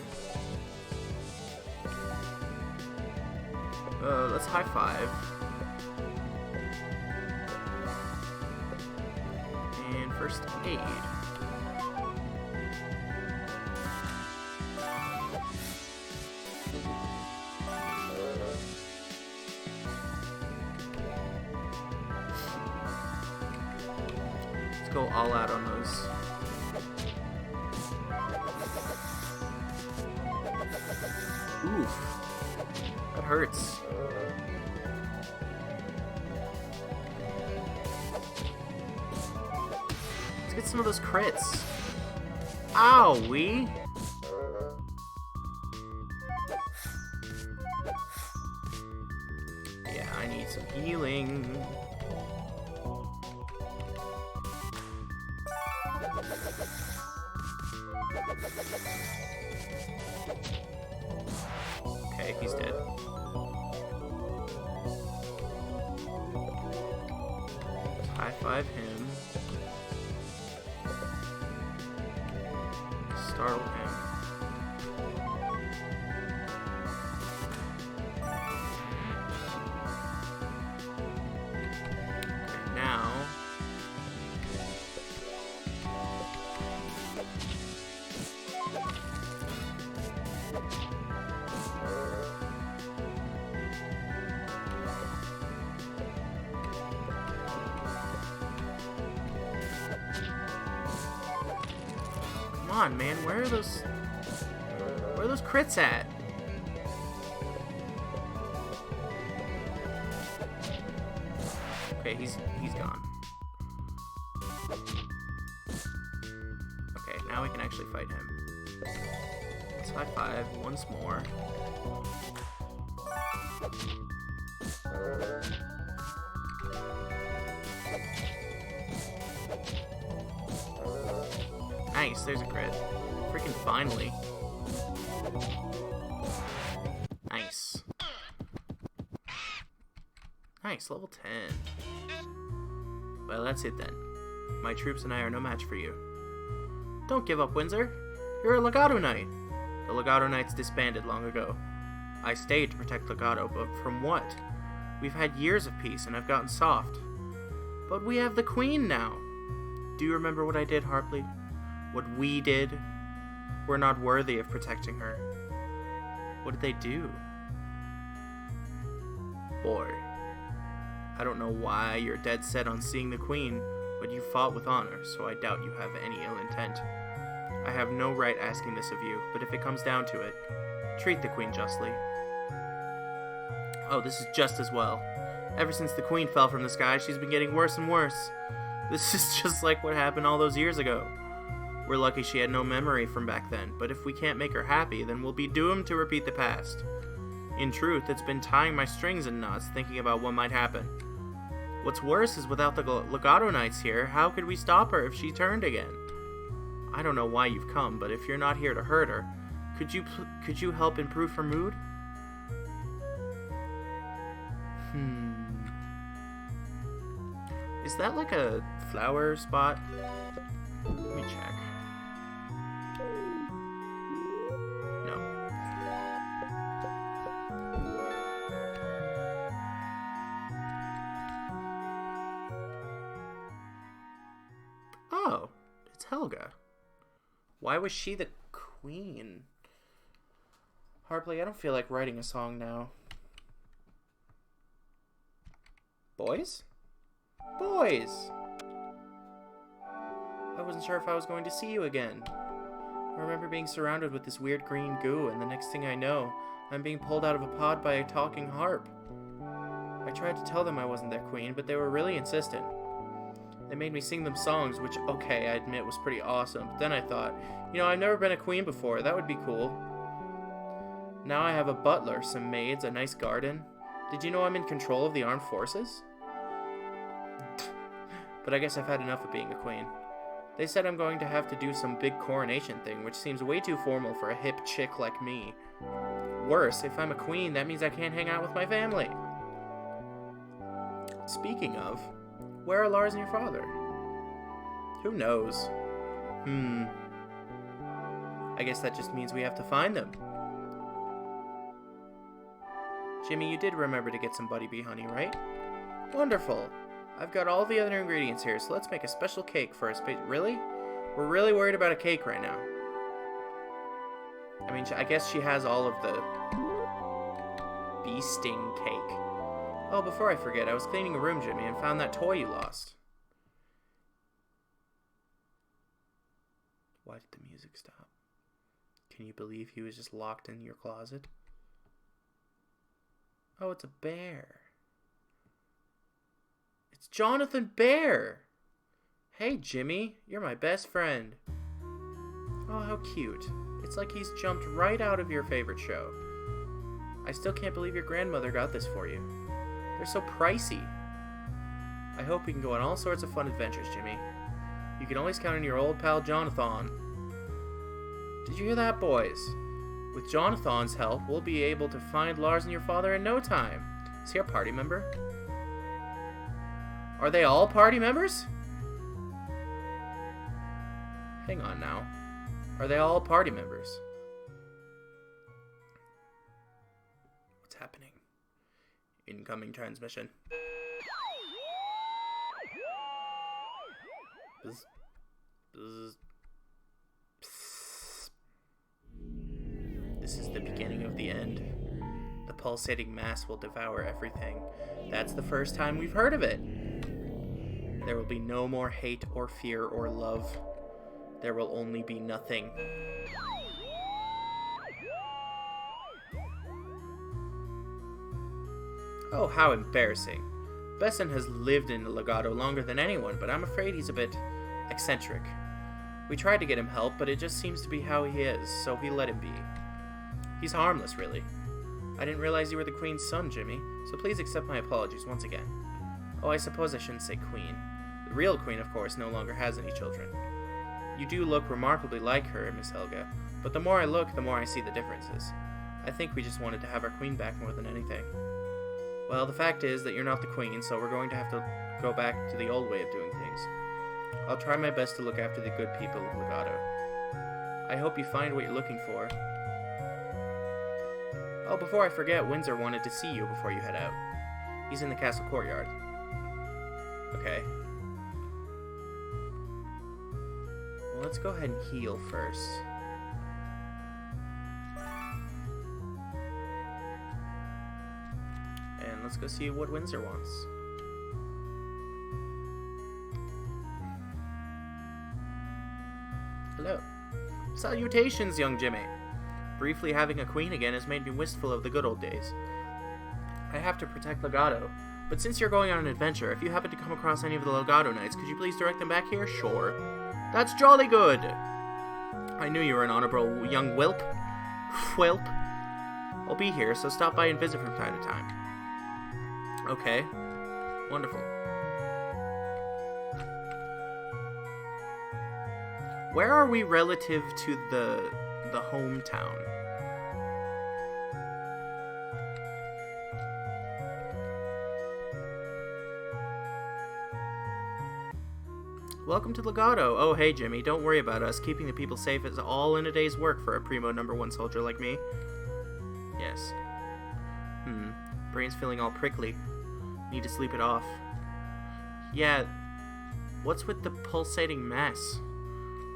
Let's high five. And first aid. Let's go all out on those. Oof. That hurts. Let's get some of those crits. Owie! Yeah, I need some healing. Okay, he's dead. Let's high five him. Startle him. on, man. Where are those crits at? Okay, he's gone. Okay, now we can actually fight him. Let's high five once more. Nice, there's a crit. Freaking finally. Nice. Nice, level 10. Well, that's it then. My troops and I are no match for you. Don't give up, Windsor. You're a Legato Knight. The Legato Knights disbanded long ago. I stayed to protect Legato, but from what? We've had years of peace, and I've gotten soft. But we have the Queen now. Do you remember what I did, Harpley? What we did? We're not worthy of protecting her. What did they do? Boy, I don't know why you're dead set on seeing the Queen, but you fought with honor, so I doubt you have any ill intent. I have no right asking this of you, but if it comes down to it, treat the Queen justly. Oh, this is just as well. Ever since the Queen fell from the sky, she's been getting worse and worse. This is just like what happened all those years ago. We're lucky she had no memory from back then, but if we can't make her happy, then we'll be doomed to repeat the past. In truth, it's been tying my strings in knots thinking about what might happen. What's worse is without the Legato Knights here, how could we stop her if she turned again? I don't know why you've come, but if you're not here to hurt her, could you help improve her mood? Is that like a flower spot? Let me check. No. Oh, it's Helga. Why was she the Queen? Harpley, I don't feel like writing a song now. Boys? Boys! I wasn't sure if I was going to see you again. I remember being surrounded with this weird green goo, and the next thing I know, I'm being pulled out of a pod by a talking harp. I tried to tell them I wasn't their queen, but they were really insistent. They made me sing them songs, which, okay, I admit was pretty awesome, but then I thought, you know, I've never been a queen before, that would be cool. Now I have a butler, some maids, a nice garden. Did you know I'm in control of the armed forces? But I guess I've had enough of being a queen. They said I'm going to have to do some big coronation thing, which seems way too formal for a hip chick like me. Worse, if I'm a queen, that means I can't hang out with my family. Speaking of, where are Lars and your father? Who knows? I guess that just means we have to find them. Jimmy, you did remember to get some Buddy Bee honey, right? Wonderful. I've got all the other ingredients here, so let's make a special cake for a space. Really? We're really worried about a cake right now. I mean, I guess she has all of the bee sting cake. Oh, before I forget, I was cleaning a room, Jimmy, and found that toy you lost. Why did the music stop? Can you believe he was just locked in your closet? Oh, it's a bear. It's Jonathan Bear! Hey, Jimmy, you're my best friend. Oh, how cute. It's like he's jumped right out of your favorite show. I still can't believe your grandmother got this for you. They're so pricey. I hope we can go on all sorts of fun adventures, Jimmy. You can always count on your old pal Jonathan. Did you hear that, boys? With Jonathan's help, we'll be able to find Lars and your father in no time. Is he a party member? Are they all party members? Hang on now. Are they all party members? What's happening? Incoming transmission. Bzz. Bzz. Psst. This is the beginning of the end. The pulsating mass will devour everything. That's the first time we've heard of it. There will be no more hate or fear or love. there will only be nothing. Oh, how embarrassing. Besson has lived in Legato longer than anyone, but I'm afraid he's a bit eccentric. We tried to get him help, but it just seems to be how he is, so we let him be. He's harmless, really. I didn't realize you were the Queen's son, Jimmy, so please accept my apologies once again. Oh, I suppose I shouldn't say Queen. The real Queen, of course, no longer has any children. You do look remarkably like her, Miss Helga, but the more I look, the more I see the differences. I think we just wanted to have our Queen back more than anything. Well, the fact is that you're not the Queen, so we're going to have to go back to the old way of doing things. I'll try my best to look after the good people of Legato. I hope you find what you're looking for. Oh, before I forget, Windsor wanted to see you before you head out. He's in the castle courtyard. Okay. Well, let's go ahead and heal first. And let's go see what Windsor wants. Hello. Salutations, young Jimmy. Briefly having a queen again has made me wistful of the good old days. I have to protect Legato, but since you're going on an adventure, if you happen to come across any of the Legato Knights, could you please direct them back here? Sure. That's jolly good! I knew you were an honorable young whelp. I'll be here, so stop by and visit from time to time. Okay. Wonderful. Where are we relative to the hometown? Welcome to Legato. Oh, hey, Jimmy. Don't worry about us. Keeping the people safe is all in a day's work for a primo #1 soldier like me. Yes. Brain's feeling all prickly. Need to sleep it off. Yeah. What's with the pulsating mass?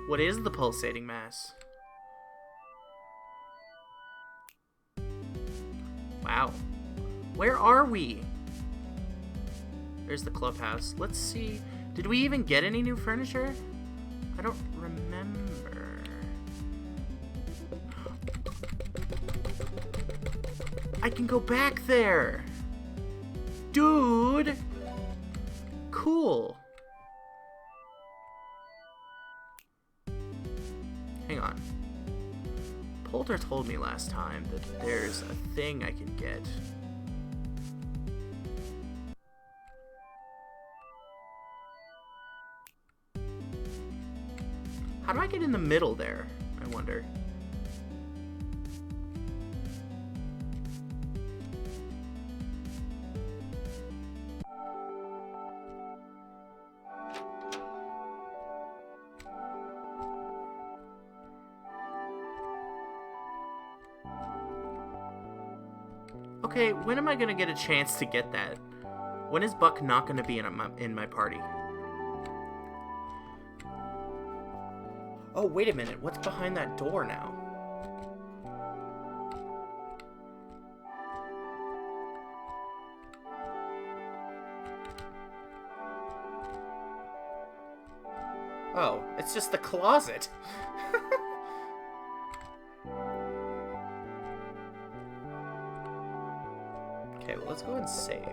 What is the pulsating mass? Wow. Where are we? There's the clubhouse. Let's see. Did we even get any new furniture? I don't remember. I can go back there! Dude! Cool. Hang on. Poulter told me last time that there's a thing I can get. How do I get in the middle there, I wonder? Okay, when am I gonna get a chance to get that? When is Buck not gonna be in my party? Oh, wait a minute. What's behind that door now? Oh, it's just the closet. Okay, well, let's go ahead and save.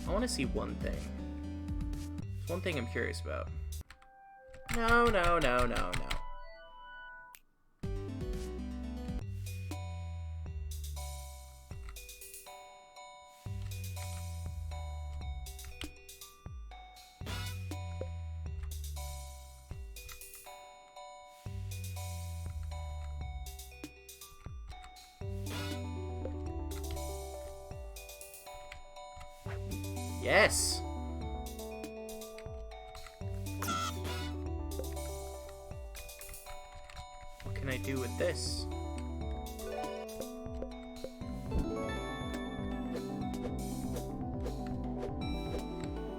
I want to see one thing. There's one thing I'm curious about. No. Yes! What can I do with this?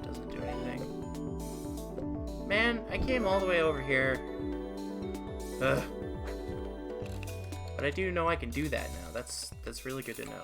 Doesn't do anything. Man, I came all the way over here. Ugh. But I do know I can do that now. That's really good to know.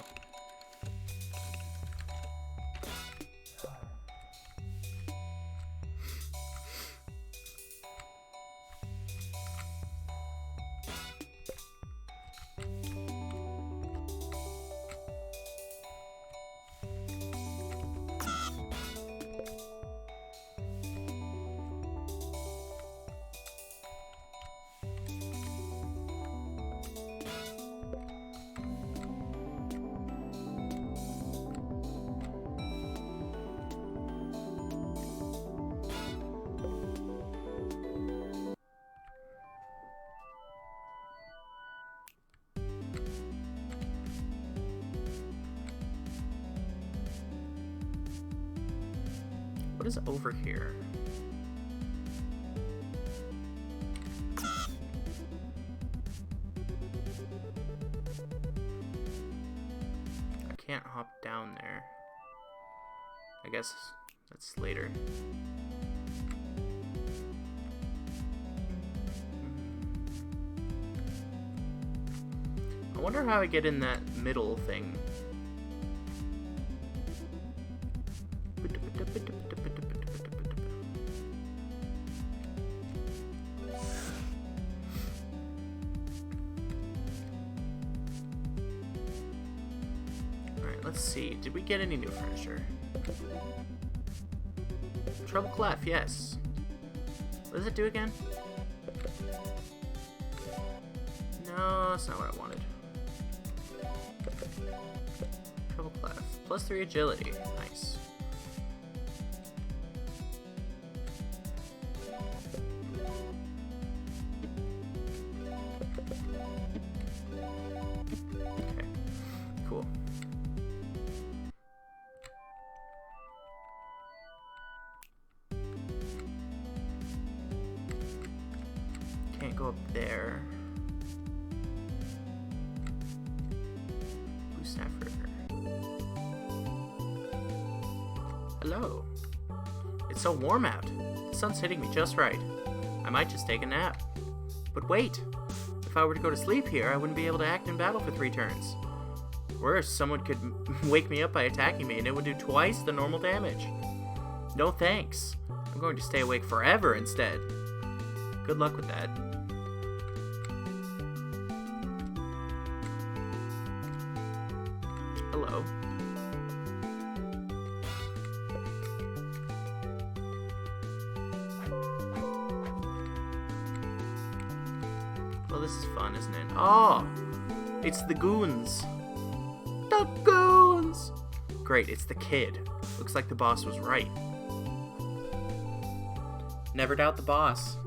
What is over here? I can't hop down there. I guess that's later. I wonder how I get in that middle thing. Let's see, did we get any new furniture? Treble clef, yes. What does it do again? No, that's not what I wanted. Treble clef. +3 agility. Nice. Okay, cool. Can't go up there. Blue Staff River. Hello. It's so warm out. The sun's hitting me just right. I might just take a nap. But wait! If I were to go to sleep here, I wouldn't be able to act in battle for 3 turns. Worse, someone could wake me up by attacking me and it would do twice the normal damage. No thanks. I'm going to stay awake forever instead. Good luck with that. Hello. Well, this is fun, isn't it? Oh! It's the goons! The goons! Great, it's the kid. Looks like the boss was right. Never doubt the boss.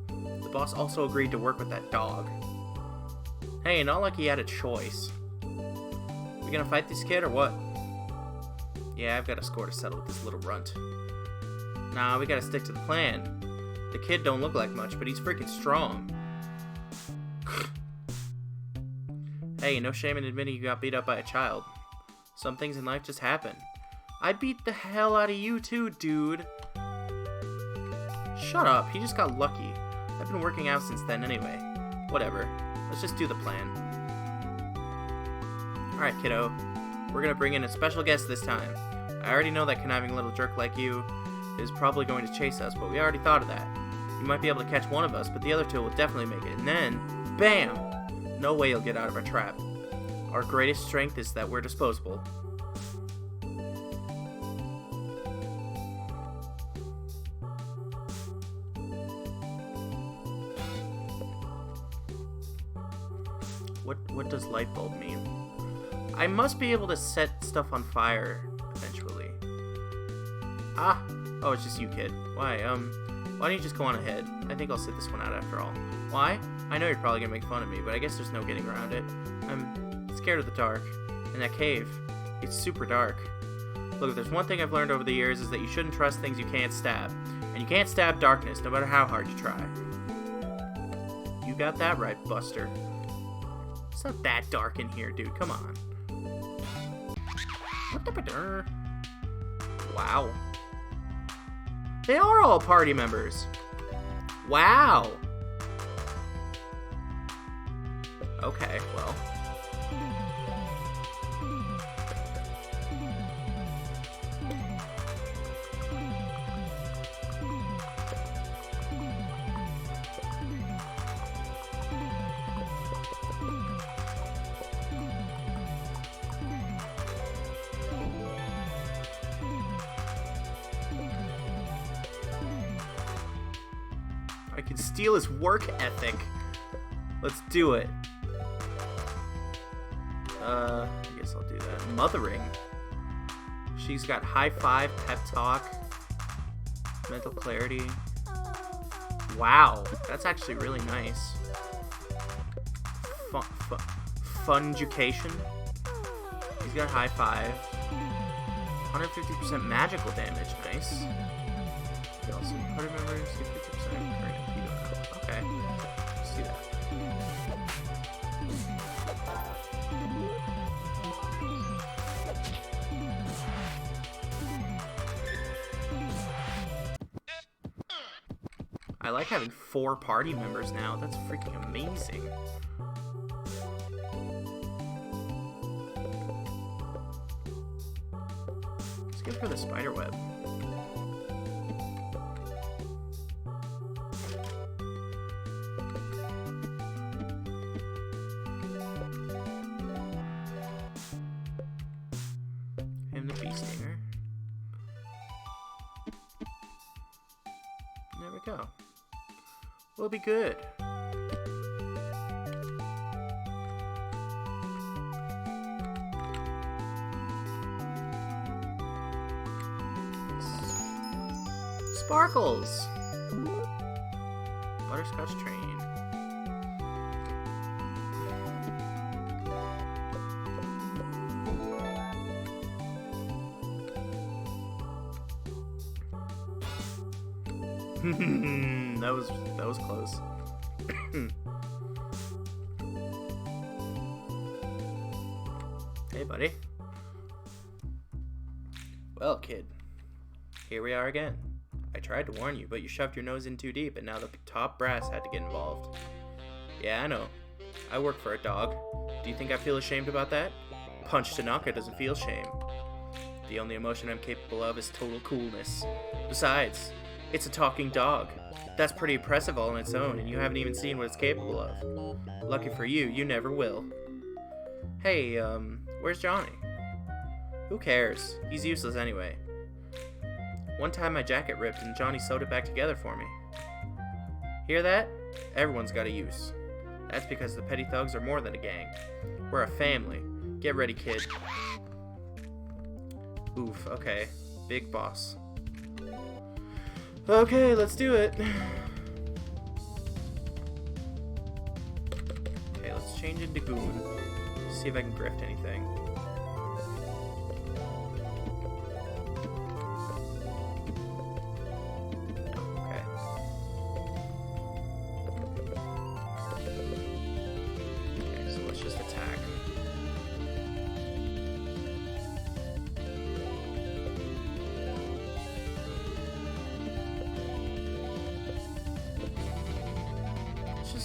The boss also agreed to work with that dog. Hey, not like he had a choice. We gonna fight this kid or what? Yeah, I've got a score to settle with this little runt. Nah, we gotta stick to the plan. The kid don't look like much, but he's freaking strong. Hey, no shame in admitting you got beat up by a child. Some things in life just happen. I beat the hell out of you too, dude. Shut up, he just got lucky. I've been working out since then anyway. Whatever, let's just do the plan. Alright, kiddo. We're gonna bring in a special guest this time. I already know that conniving little jerk like you is probably going to chase us, but we already thought of that. You might be able to catch one of us, but the other two will definitely make it. And then, BAM! No way you'll get out of our trap. Our greatest strength is that we're disposable. What does light bulb mean? I must be able to set stuff on fire eventually. Ah! Oh, it's just you, kid. Why don't you just go on ahead? I think I'll sit this one out after all. Why? I know you're probably gonna make fun of me, but I guess there's no getting around it. I'm scared of the dark. And that cave, it's super dark. Look, if there's one thing I've learned over the years is that you shouldn't trust things you can't stab. And you can't stab darkness, no matter how hard you try. You got that right, Buster. It's not that dark in here, dude. Come on. Wow. They are all party members. Wow. Okay, well. I can steal his work ethic. Let's do it. I guess I'll do that. Mothering. She's got high five, pep talk, mental clarity. Wow, that's actually really nice. Funjucation. He's got high five. 150% magical damage. Nice. He also party members get 50% current MP. Okay, let's do that. I like having 4 party members now. That's freaking amazing. Let's give her the spider web. And the bee stinger. There we go. We'll be good. Sparkles! Butterscotch train. that was close. Hey, buddy. Well, kid, here we are again. I tried to warn you, but you shoved your nose in too deep, and now the top brass had to get involved. Yeah, I know. I work for a dog. Do you think I feel ashamed about that? Punch Tanaka doesn't feel shame. The only emotion I'm capable of is total coolness. Besides, it's a talking dog. That's pretty impressive all on its own, and you haven't even seen what it's capable of. Lucky for you, you never will. Hey, where's Johnny? Who cares? He's useless anyway. One time my jacket ripped and Johnny sewed it back together for me. Hear that? Everyone's got a use. That's because the petty thugs are more than a gang. We're a family. Get ready, kid. Oof, okay. Big boss. Okay, let's do it. Okay, let's change into Goon. See if I can grift anything. Okay. Okay, so let's just attack.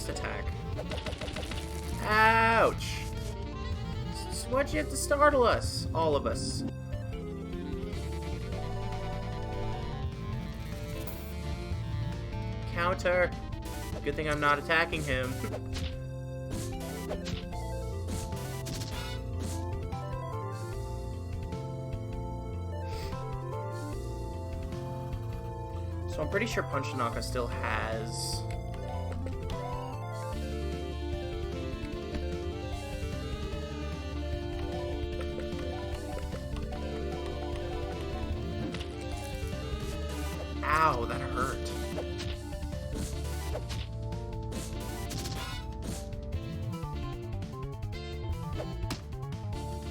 Attack. Ouch! So why'd you have to startle us? All of us. Counter. Good thing I'm not attacking him. So I'm pretty sure Punch Tanaka still has... Ow, that hurt.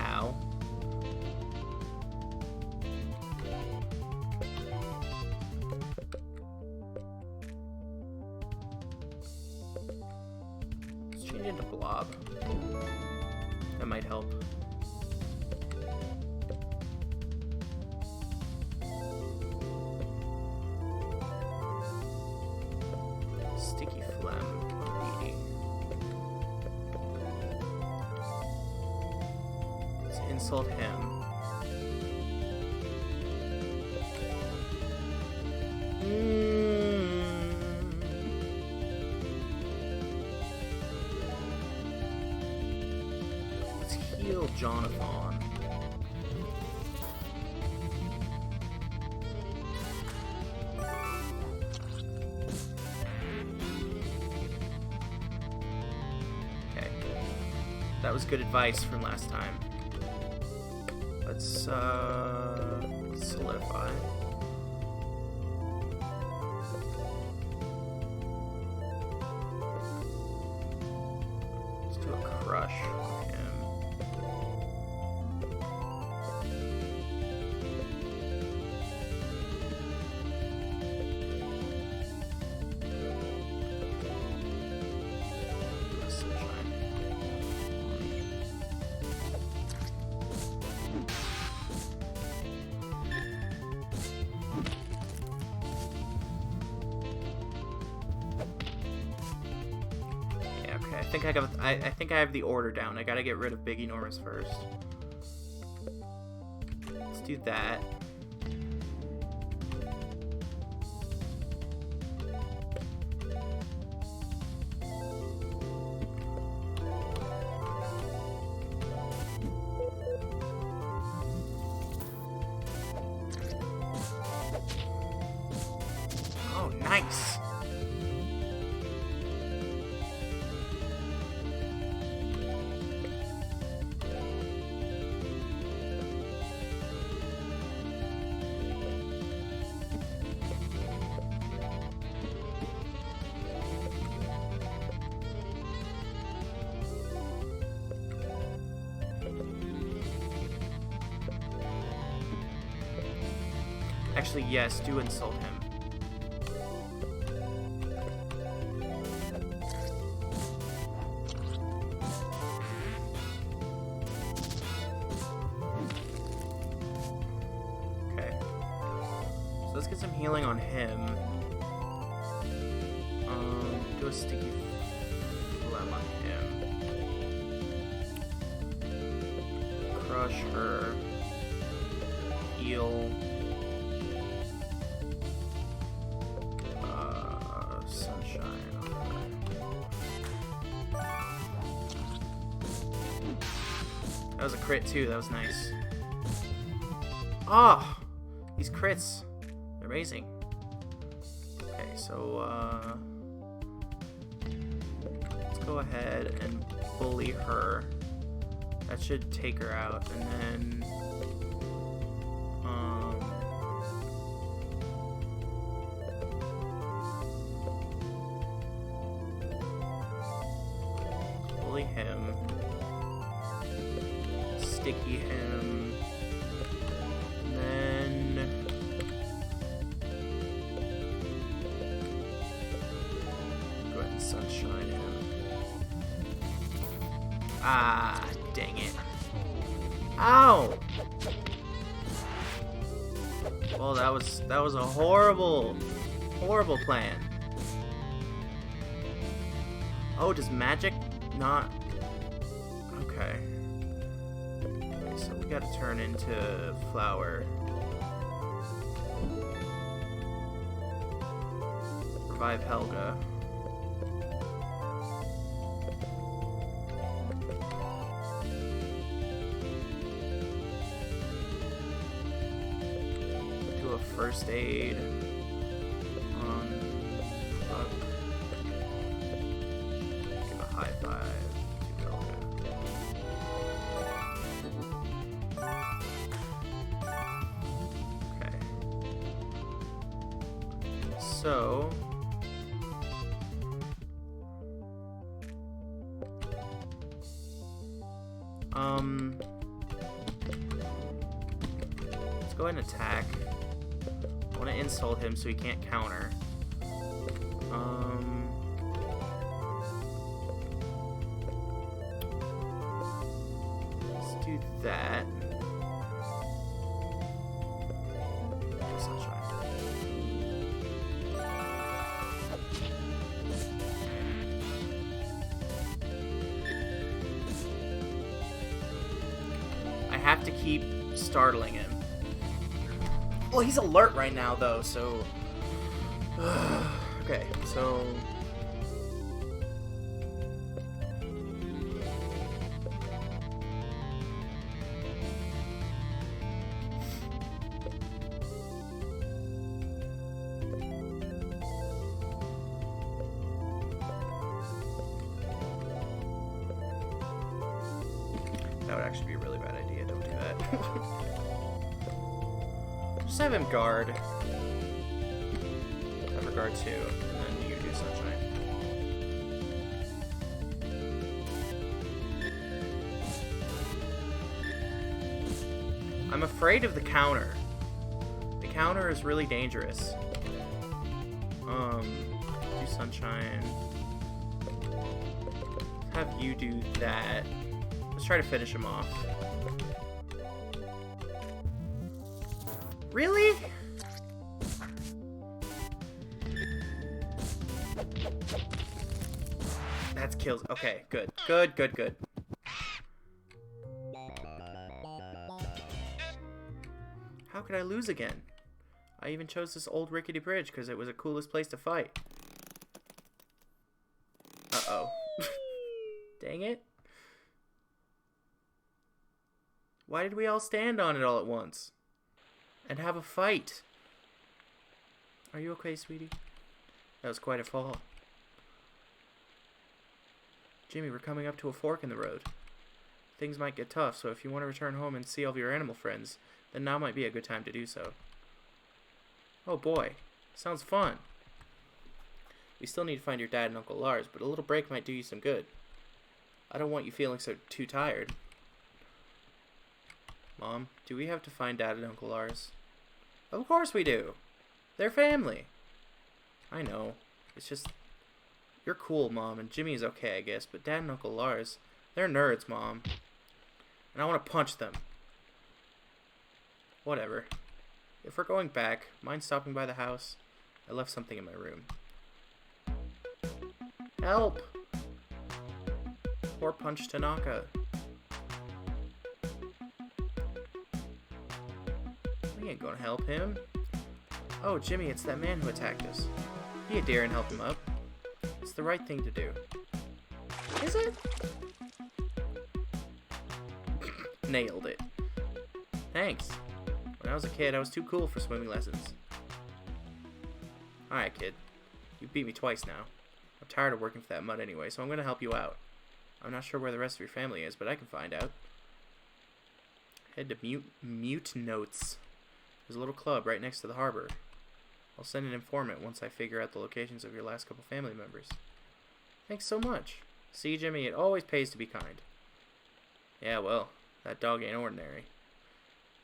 Ow. Let's change into Blob. That might help. Sticky phlegm. insult him. Let's heal Jonathan. Okay. That was good advice from last time. Let's solidify. Let's do a crush on him. I think I have the order down. I gotta get rid of Big Enormous first. Let's do that. Oh, nice. Actually, yes, do insult him. Okay. So let's get some healing on him. Do a sticky phlegm on him. Crush her. Heal. That was a crit too, that was nice. Ah! Oh, these crits. They're amazing. Okay, so let's go ahead and bully her. That should take her out, and then bully him. Sticky him, and then go ahead and sunshine him. Ah, dang it. Ow! Well, that was a horrible plan. Oh, does magic not? Okay. So we gotta turn into flower. Revive Helga. Do a first aid on Buck. Give a high five to Helga. So, let's go ahead and attack. I want to insult him so he can't counter. Let's do that. have to keep startling him. Well, he's alert right now, though, so... okay, so... That would actually be a really bad idea. Don't do that. Just have him guard. Have her guard too, and then you do sunshine. I'm afraid of the counter. The counter is really dangerous. Do sunshine. Have you do that. Let's try to finish him off. Really? That's kills. Okay, good. Good, good, good. How could I lose again? I even chose this old rickety bridge because it was the coolest place to fight. Uh-oh. Dang it. Why did we all stand on it all at once? And have a fight? Are you okay, sweetie? That was quite a fall. Jimmy, we're coming up to a fork in the road. Things might get tough, so if you want to return home and see all of your animal friends, then now might be a good time to do so. Oh boy, sounds fun. We still need to find your dad and Uncle Lars, but a little break might do you some good. I don't want you feeling too tired. Mom, do we have to find Dad and Uncle Lars? Of course we do. They're family. I know. It's just... You're cool, Mom, and Jimmy is okay, I guess, but Dad and Uncle Lars, they're nerds, Mom. And I want to punch them. Whatever. If we're going back, mind stopping by the house? I left something in my room. Help! Poor Punch Tanaka. We ain't gonna help him. Oh, Jimmy, it's that man who attacked us. Be a dear and help him up. It's the right thing to do. Is it? Nailed it. Thanks. When I was a kid, I was too cool for swimming lessons. Alright, kid. You beat me twice now. I'm tired of working for that mud anyway, so I'm gonna help you out. I'm not sure where the rest of your family is, but I can find out. Head to Mute Notes. There's a little club right next to the harbor. I'll send an informant once I figure out the locations of your last couple family members. Thanks so much. See, Jimmy, it always pays to be kind. Yeah, well, that dog ain't ordinary.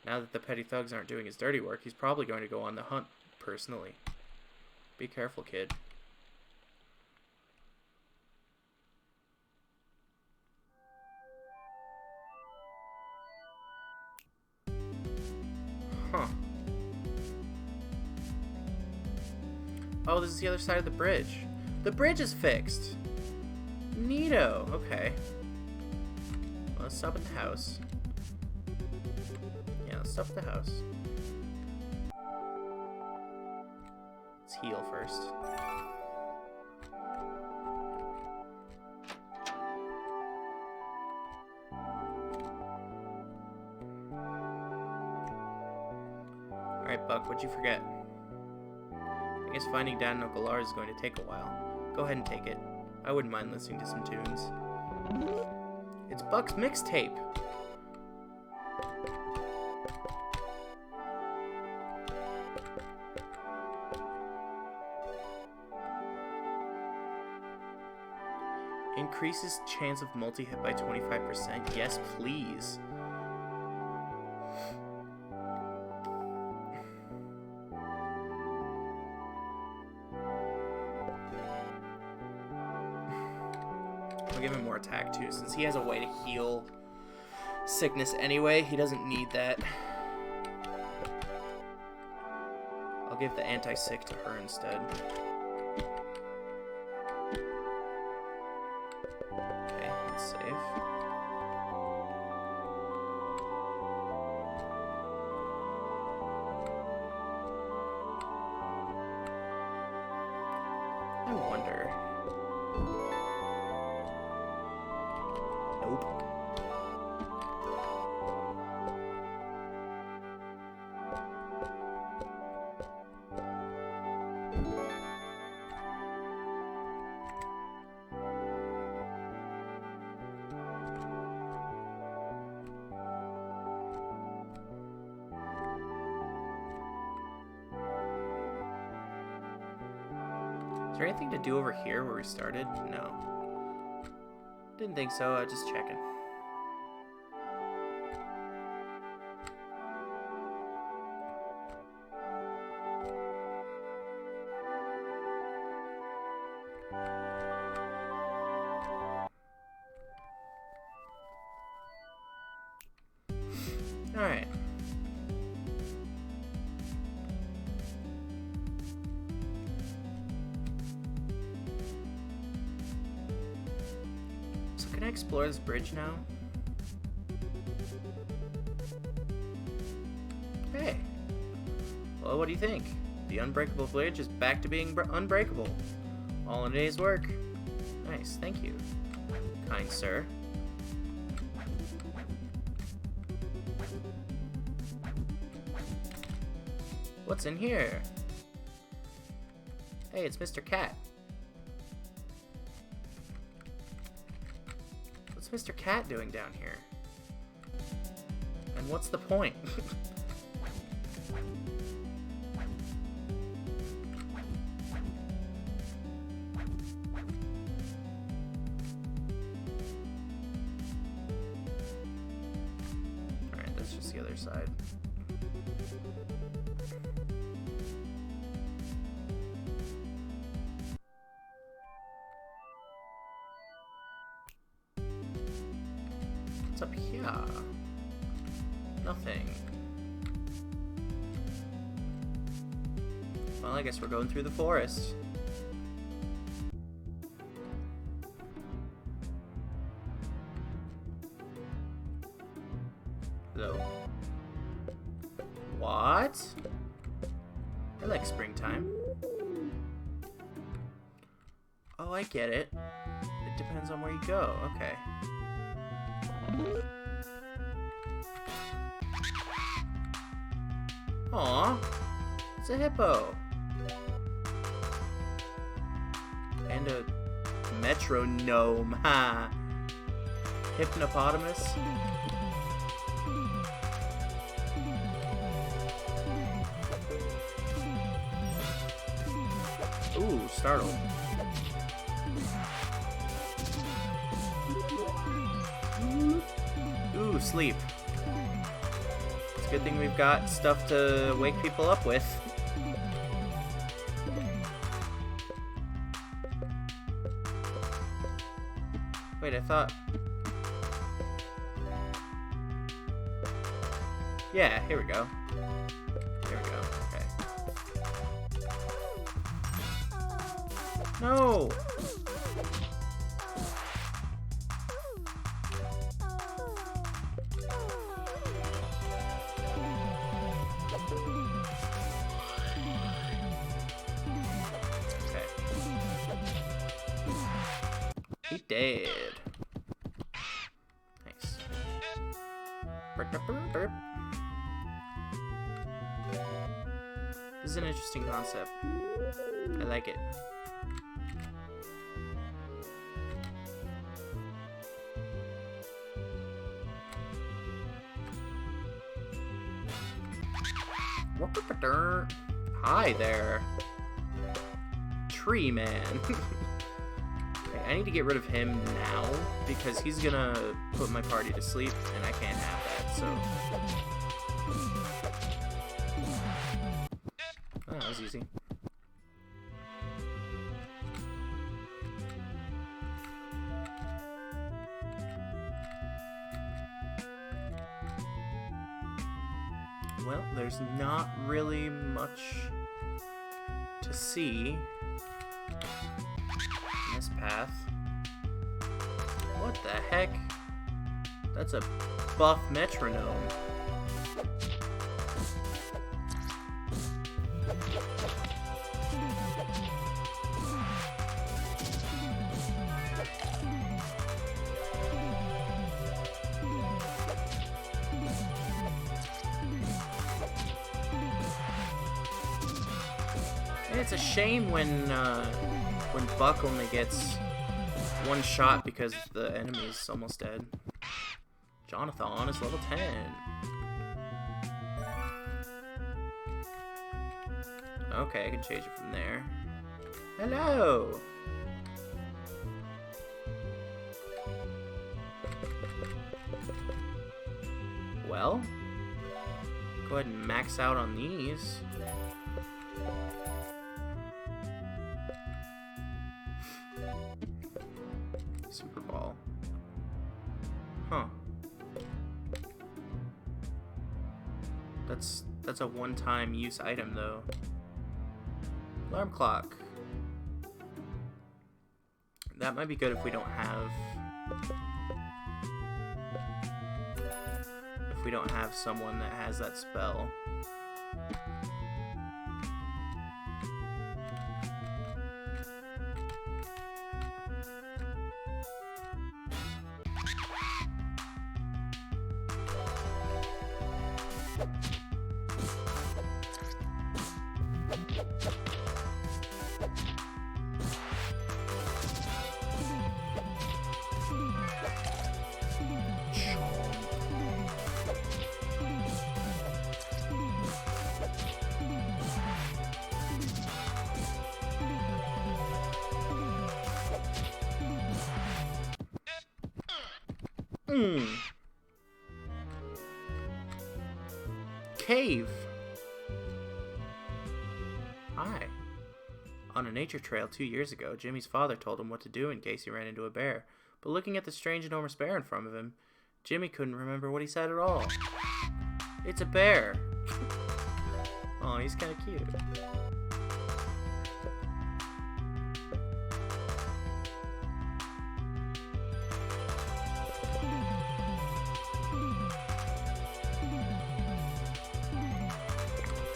Now that the petty thugs aren't doing his dirty work, he's probably going to go on the hunt personally. Be careful, kid. Huh. Oh, this is the other side of the bridge. The bridge is fixed. Neato. Okay. Well, let's stop at the house. Yeah, let's stop at the house. Let's heal first. Alright, Buck, what'd you forget? I guess finding Dad and Uncle Lars is going to take a while. Go ahead and take it. I wouldn't mind listening to some tunes. It's Buck's mixtape! Increases chance of multi-hit by 25%. Yes, please. I'll give him more attack too, since he has a way to heal sickness anyway. He doesn't need that. I'll give the anti-sick to her instead. Okay, let's save. there anything to do over here where we started? No. Didn't think so, just checking. Alright. So can I explore this bridge now? Hey. Well, what do you think? The unbreakable bridge is back to being unbreakable. All in a day's work. Nice, thank you, kind sir. What's in here? Hey, it's Mr. Cat. What's Mr. Cat doing down here? And what's the point? Alright, that's just the other side. What's up here? Nothing. Well, I guess we're going through the forest. Hello. What? I like springtime. Oh, I get it. It depends on where you go. Okay. Aw, it's a hippo. And a metronome, ha! Hypnopotamus. Ooh, startled. Ooh, sleep. It's a good thing we've got stuff to wake people up with. Wait, I thought... Yeah, here we go. Here we go, okay. No! He dead. Nice. Burp, burp, burp, burp. This is an interesting concept. I like it. Hi there. Tree man. I need to get rid of him now, because he's gonna put my party to sleep, and I can't have that, so... Oh, that was easy. Well, there's not really much to see in this path. What the heck? That's a buff metronome. And it's a shame when Buck only gets one shot because the enemy is almost dead. Jonathan is level 10. Okay, I can change it from there. Hello. Well, go ahead and max out on these. Super ball. Huh. That's a one-time use item though. Alarm clock. That might be good if we don't have someone that has that spell. Cave. Hi. On a nature trail 2 years ago, Jimmy's father told him what to do in case he ran into a bear. But looking at the strange enormous bear in front of him, Jimmy couldn't remember what he said at all. It's a bear. Oh, he's kind of cute.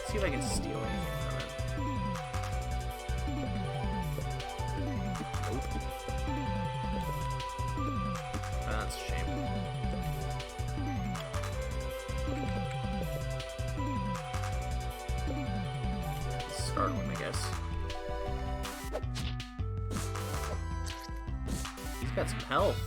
See if I can steal anything from it. Nope. Oh, that's a shame. Start one, I guess. He's got some health.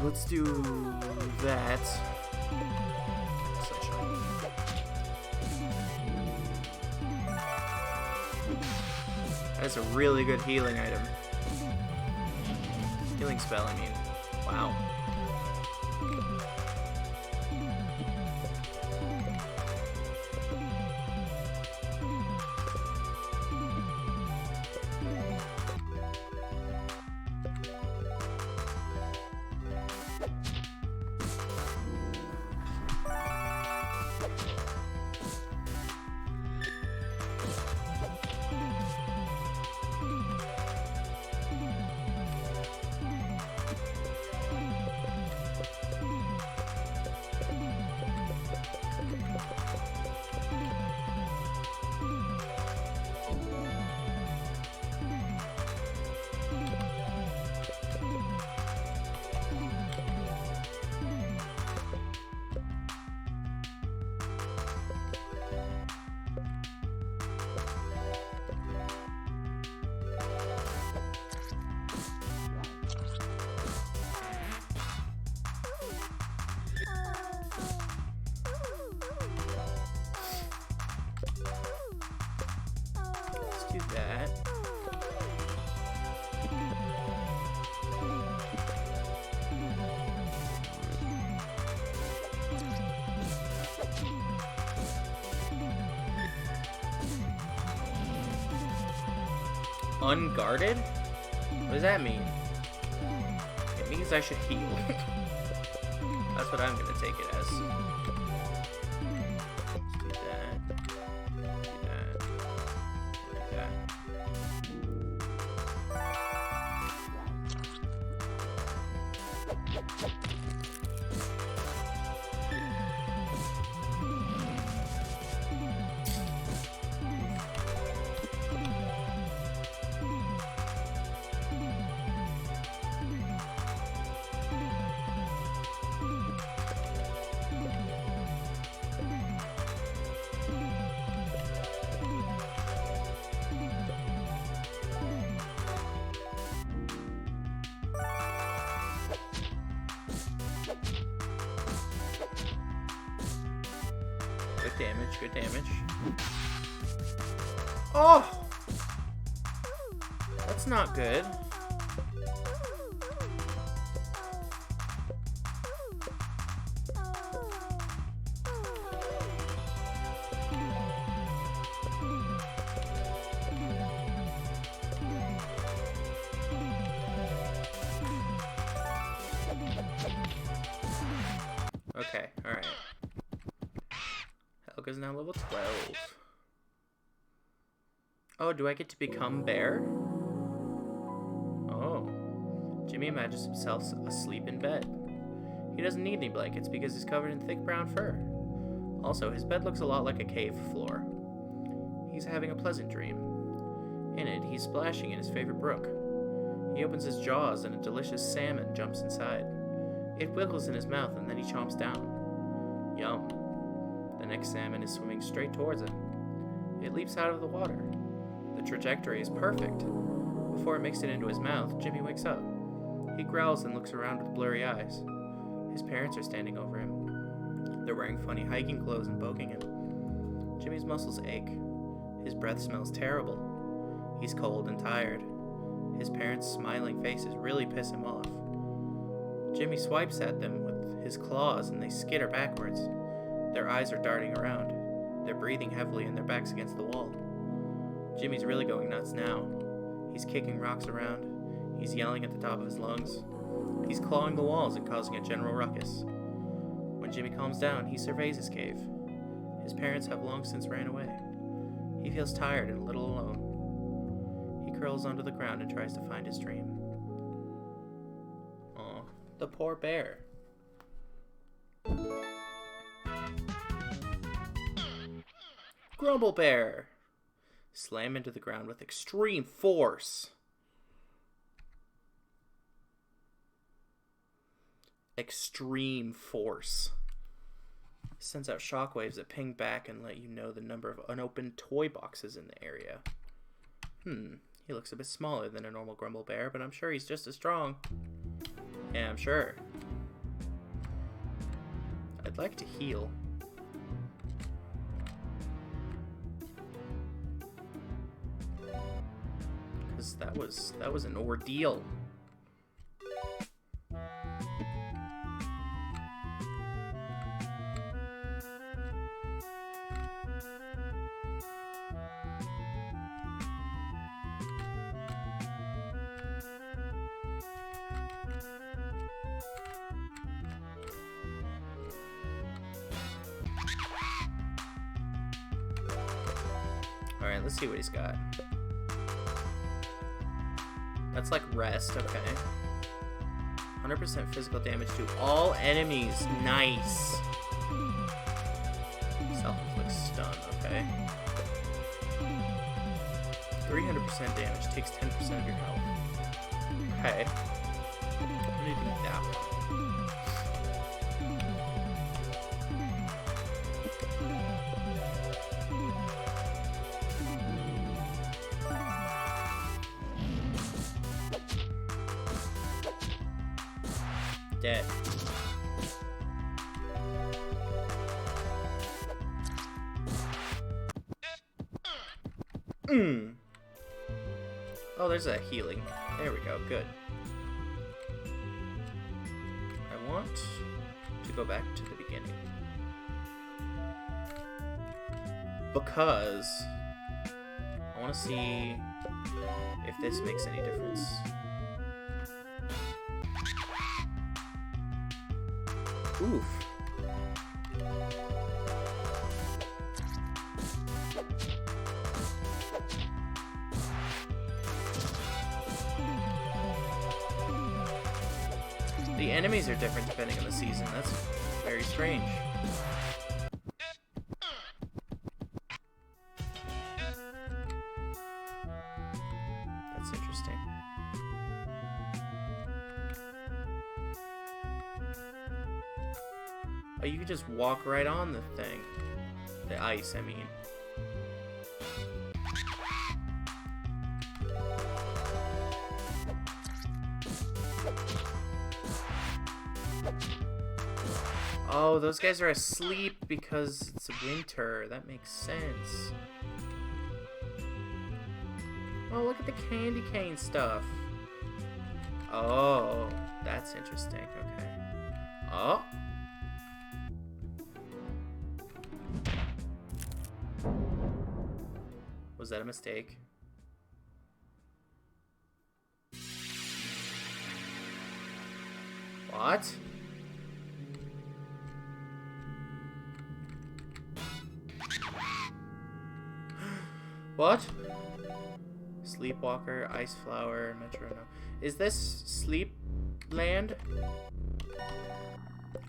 Let's do that. That's a really good healing item. Healing spell, I mean. Wow. Do that. Unguarded? What does that mean? It means I should heal. That's what I'm gonna take it as. Let's do that. Do that. Do that. Good damage, good damage. Oh! That's not good. Okay, alright. Helga's now level 12. Oh, do I get to become Bear? Oh. Jimmy imagines himself asleep in bed. He doesn't need any blankets because he's covered in thick brown fur. Also, his bed looks a lot like a cave floor. He's having a pleasant dream. In it, he's splashing in his favorite brook. He opens his jaws and a delicious salmon jumps inside. It wiggles in his mouth and then he chomps down. Yum. The next salmon is swimming straight towards him. It leaps out of the water. The trajectory is perfect. Before it makes it into his mouth, Jimmy wakes up. He growls and looks around with blurry eyes. His parents are standing over him. They're wearing funny hiking clothes and poking him. Jimmy's muscles ache. His breath smells terrible. He's cold and tired. His parents' smiling faces really piss him off. Jimmy swipes at them with his claws and they skitter backwards. Their eyes are darting around. They're breathing heavily and their backs against the wall. Jimmy's really going nuts now. He's kicking rocks around. He's yelling at the top of his lungs. He's clawing the walls and causing a general ruckus. When Jimmy calms down, he surveys his cave. His parents have long since ran away. He feels tired and a little alone. He curls onto the ground and tries to find his dream. Aw, the poor bear. Grumble Bear! Slam into the ground with extreme force. Extreme force. Sends out shockwaves that ping back and let you know the number of unopened toy boxes in the area. He looks a bit smaller than a normal Grumble Bear, but I'm sure he's just as strong. Yeah, I'm sure. I'd like to heal. Because that was an ordeal. Alright, let's see what he's got. That's like rest, okay. 100% physical damage to all enemies. Nice. Self-inflict stun, okay. 300% damage takes 10% of your health. Okay. I'm gonna do that one. Dead. Oh, there's a healing. There we go. Good. I want to go back to the beginning. Because I want to see if this makes any difference. Oof. The enemies are different depending on the season. That's very strange. That's interesting. Oh, you can just walk right on the thing. The ice, I mean. Oh, those guys are asleep because it's winter. That makes sense. Oh, look at the candy cane stuff. Oh, that's interesting. Okay. Oh. Was that a mistake? What? What? Sleepwalker, Ice Flower, Metronome. Is this Sleep Land?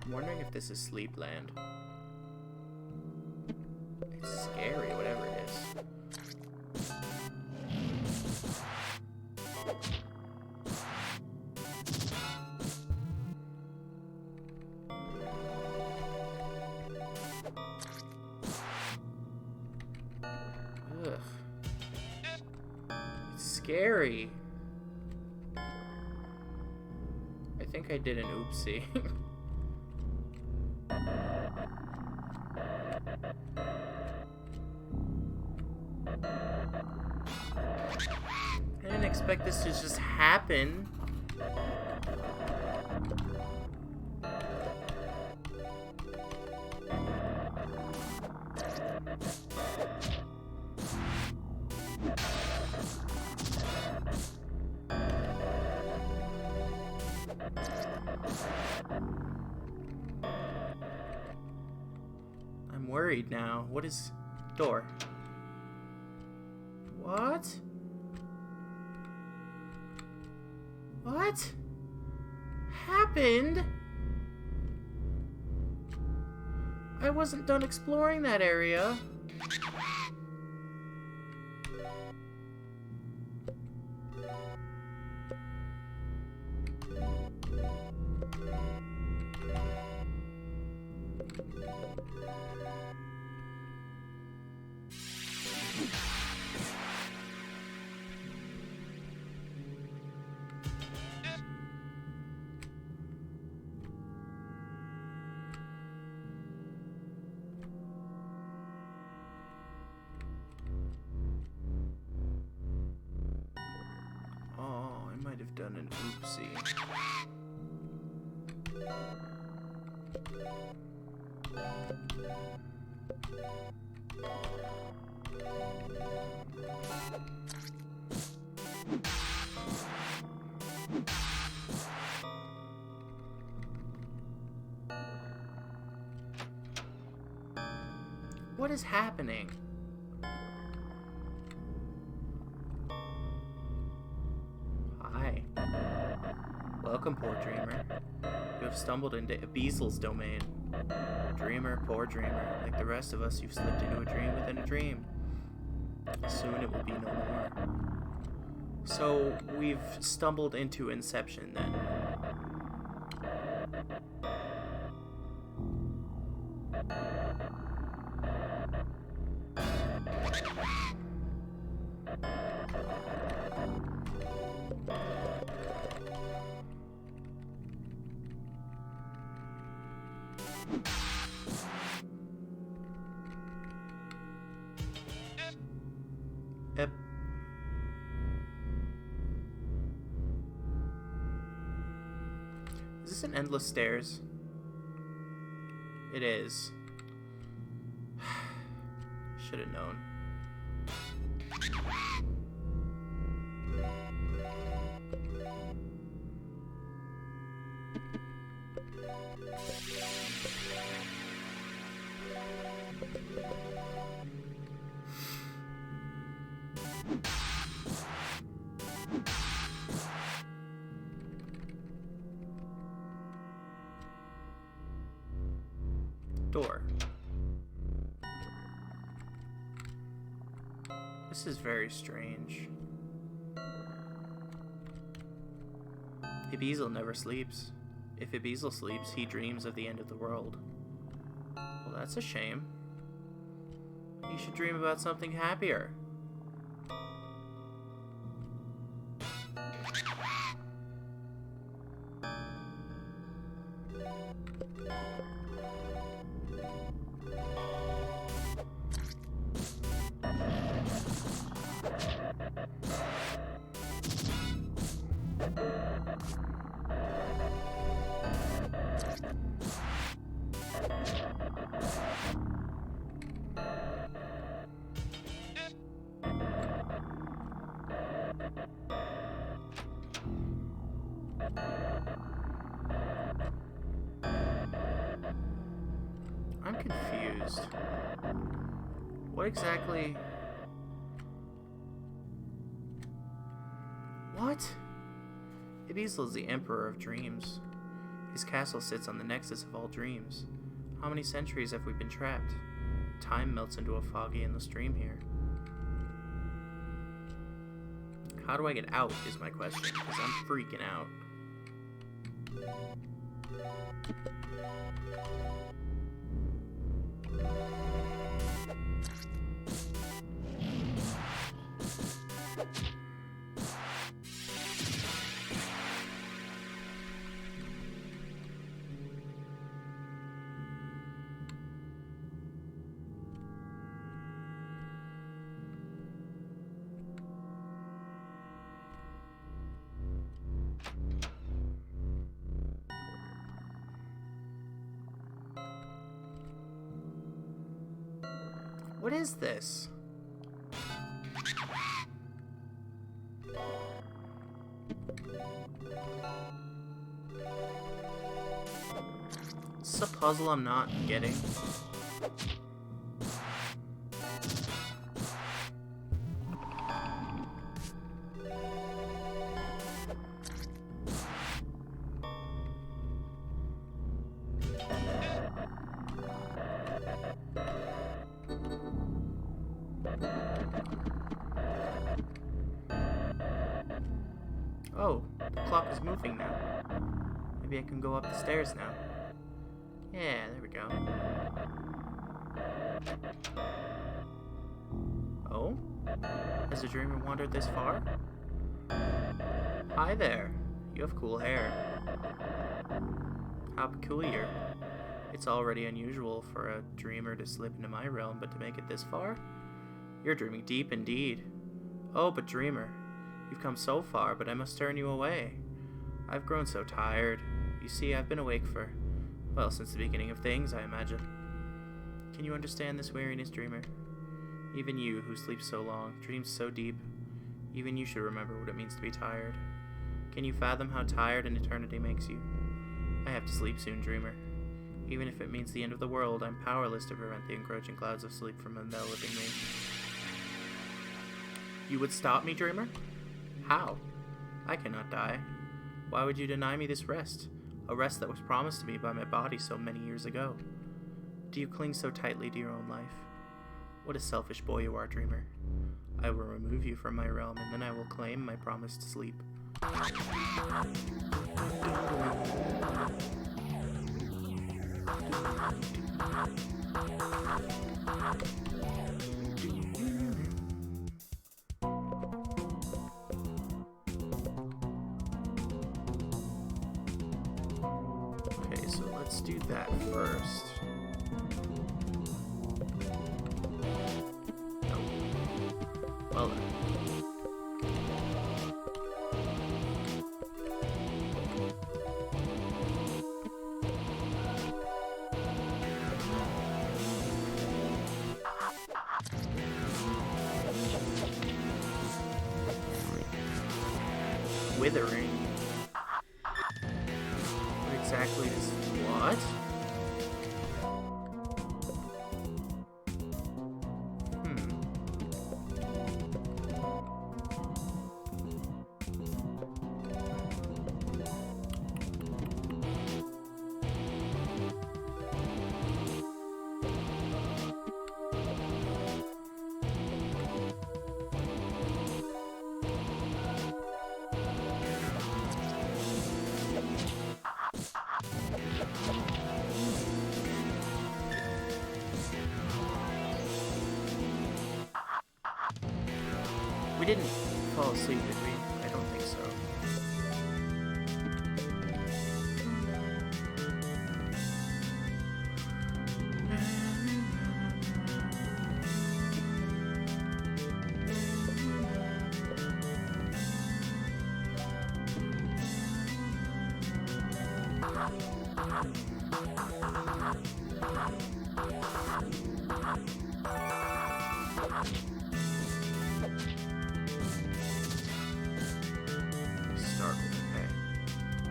I'm wondering if this is Sleep Land. It's scary, whatever it is. Ugh. It's scary. I think I did an oopsie. I didn't expect this to just happen. I'm worried now. What is... door? What? What happened? I wasn't done exploring that area. Oh, I might have done an oopsie. What is happening? Hi. Welcome, poor dreamer. You have stumbled into Beasel's domain. Dreamer, poor dreamer. Like the rest of us, you've slipped into a dream within a dream. Soon it will be no more. So, we've stumbled into Inception, then. Yep. Is this an endless stairs? It is. Should have known. Door. This is very strange. Ibizel never sleeps. If Ibizel sleeps, he dreams of the end of the world. Well, that's a shame. He should dream about something happier. I'm confused. What exactly... What? Ibizel is the Emperor of Dreams. His castle sits on the nexus of all dreams. How many centuries have we been trapped? Time melts into a foggy endless dream here. How do I get out is my question, because I'm freaking out. What is this? It's a puzzle I'm not getting. Oh, the clock is moving now. Maybe I can go up the stairs now. Yeah, there we go. Oh? Has the dreamer wandered this far? Hi there. You have cool hair. How peculiar. It's already unusual for a dreamer to slip into my realm, but to make it this far? You're dreaming deep indeed. Oh, but dreamer, you've come so far, but I must turn you away. I've grown so tired. You see, I've been awake for, well, since the beginning of things, I imagine. Can you understand this weariness, dreamer? Even you, who sleeps so long, dreams so deep, even you should remember what it means to be tired. Can you fathom how tired an eternity makes you? I have to sleep soon, dreamer. Even if it means the end of the world, I'm powerless to prevent the encroaching clouds of sleep from enveloping me. You would stop me, dreamer? How? I cannot die. Why would you deny me this rest? A rest that was promised to me by my body so many years ago. Do you cling so tightly to your own life? What a selfish boy you are, dreamer. I will remove you from my realm, and then I will claim my promised sleep. Okay, so let's do that first. Nope. Well then. Withering. What exactly is what? We didn't fall asleep, did we? I don't think so.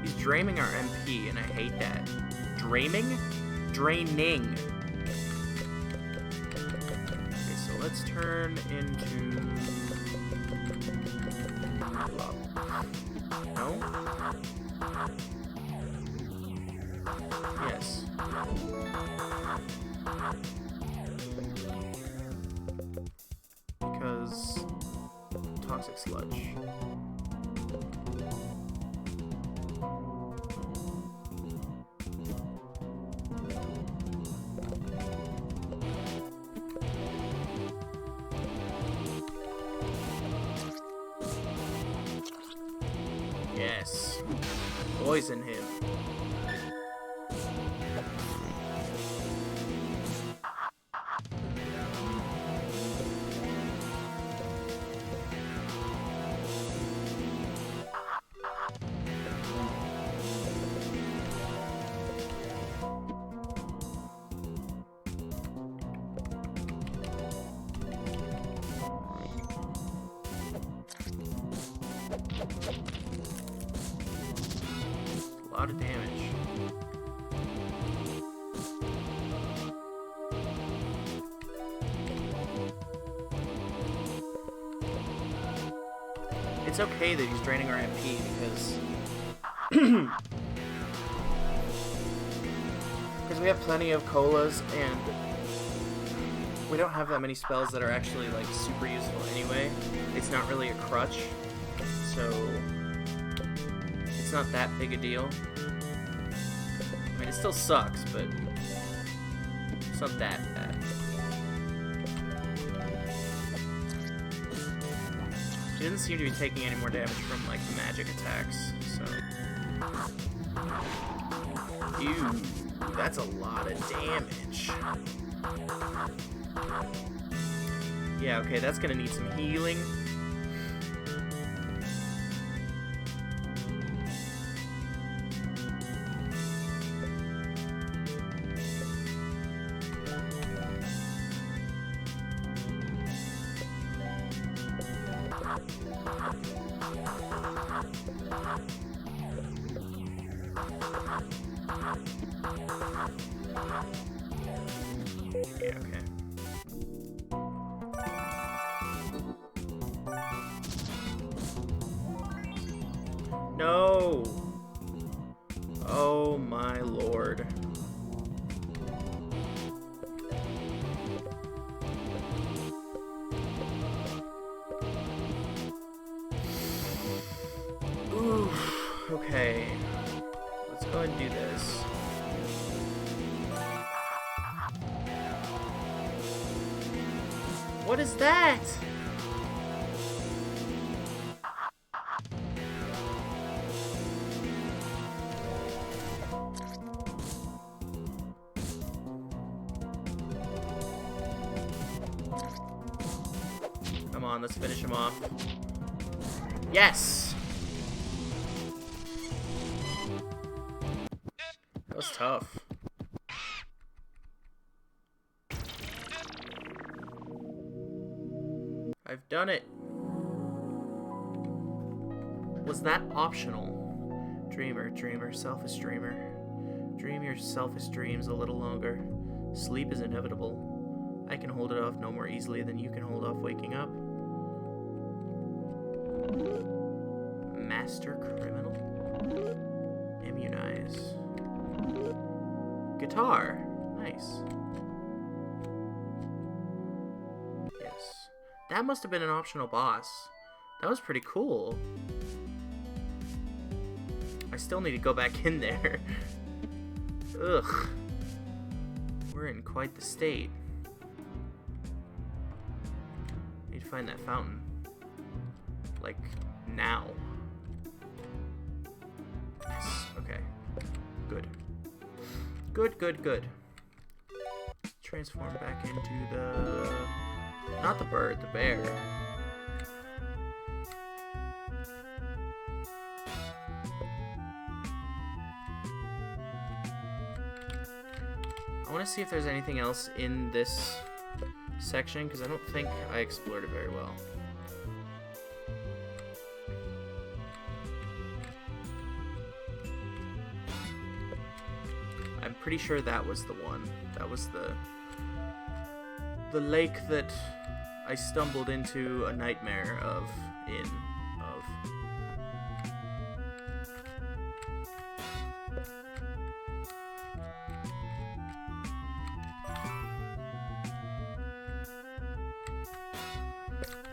He's dreaming our MP, and I hate that. Dreaming? Draining. let's turn into... No? Yes. Because... toxic sludge. Yes. Poison him. A lot of damage. It's okay that he's draining our MP because we have plenty of colas and we don't have that many spells that are actually like super useful anyway. It's not really a crutch, so it's not that big a deal. I mean, it still sucks, but it's not that bad. He doesn't seem to be taking any more damage from, like, magic attacks, so... Ew, that's a lot of damage. Yeah, okay, that's gonna need some healing. Yeah, okay. No! Oh my lord. Oof. Okay. Let's go ahead and do this. What is that? Come on, let's finish him off. Yes! That was tough. I've done it. Was that optional? Dreamer, dreamer, selfish dreamer. Dream your selfish dreams a little longer. Sleep is inevitable. I can hold it off no more easily than you can hold off waking up. Master criminal. Immunize. Guitar. Nice. Yes. That must have been an optional boss. That was pretty cool. I still need to go back in there. Ugh. We're in quite the state. Need to find that fountain. Like, now. Yes. Okay. Good. Good, good, good. Transform back into the... Not the bird, the bear. I want to see if there's anything else in this section, because I don't think I explored it very well. I'm pretty sure that was the one. That was the lake that I stumbled into a nightmare of.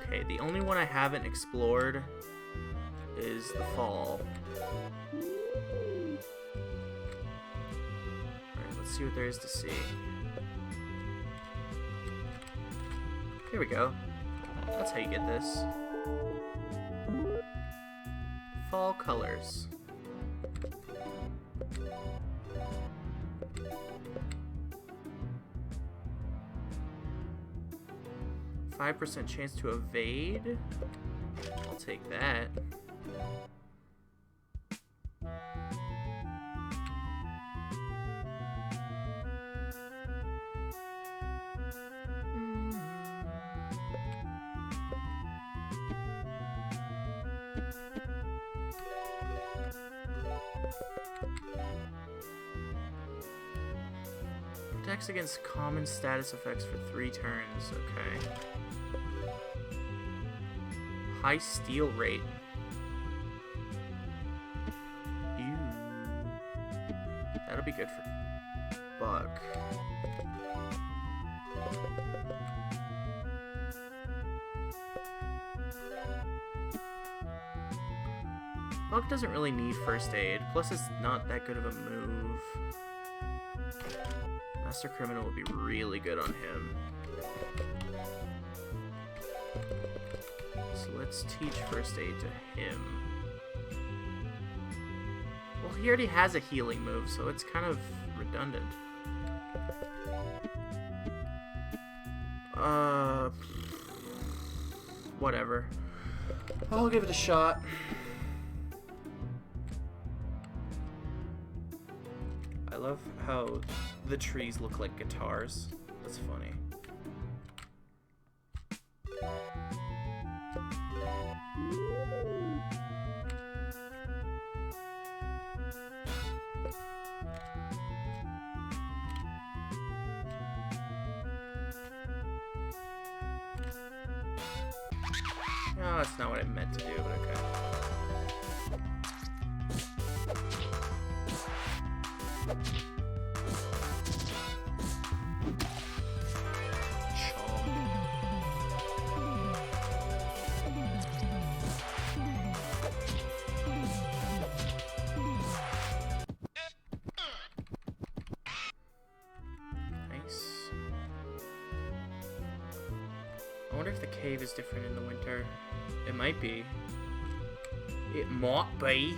Okay, the only one I haven't explored is the fall. Alright, let's see what there is to see. Here we go. That's how you get this. Fall colors. %5 chance to evade. I'll take that. Protects against common status effects for 3 turns. Okay. High steal rate. Ew. That'll be good for Buck. Buck doesn't really need first aid, plus it's not that good of a move. Master Criminal would be really good on him. So let's teach first aid to him. Well, he already has a healing move, so it's kind of redundant. Whatever. I'll give it a shot. I love how the trees look like guitars. That's funny. No, that's not what I meant to do, but okay. I wonder if the cave is different in the winter. It might be. It might be.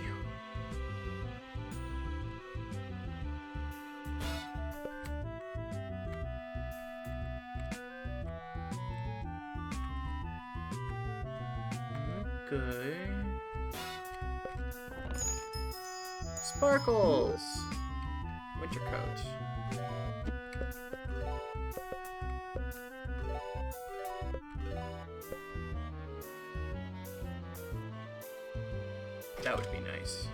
Good. Sparkles! Winter coat. That would be nice.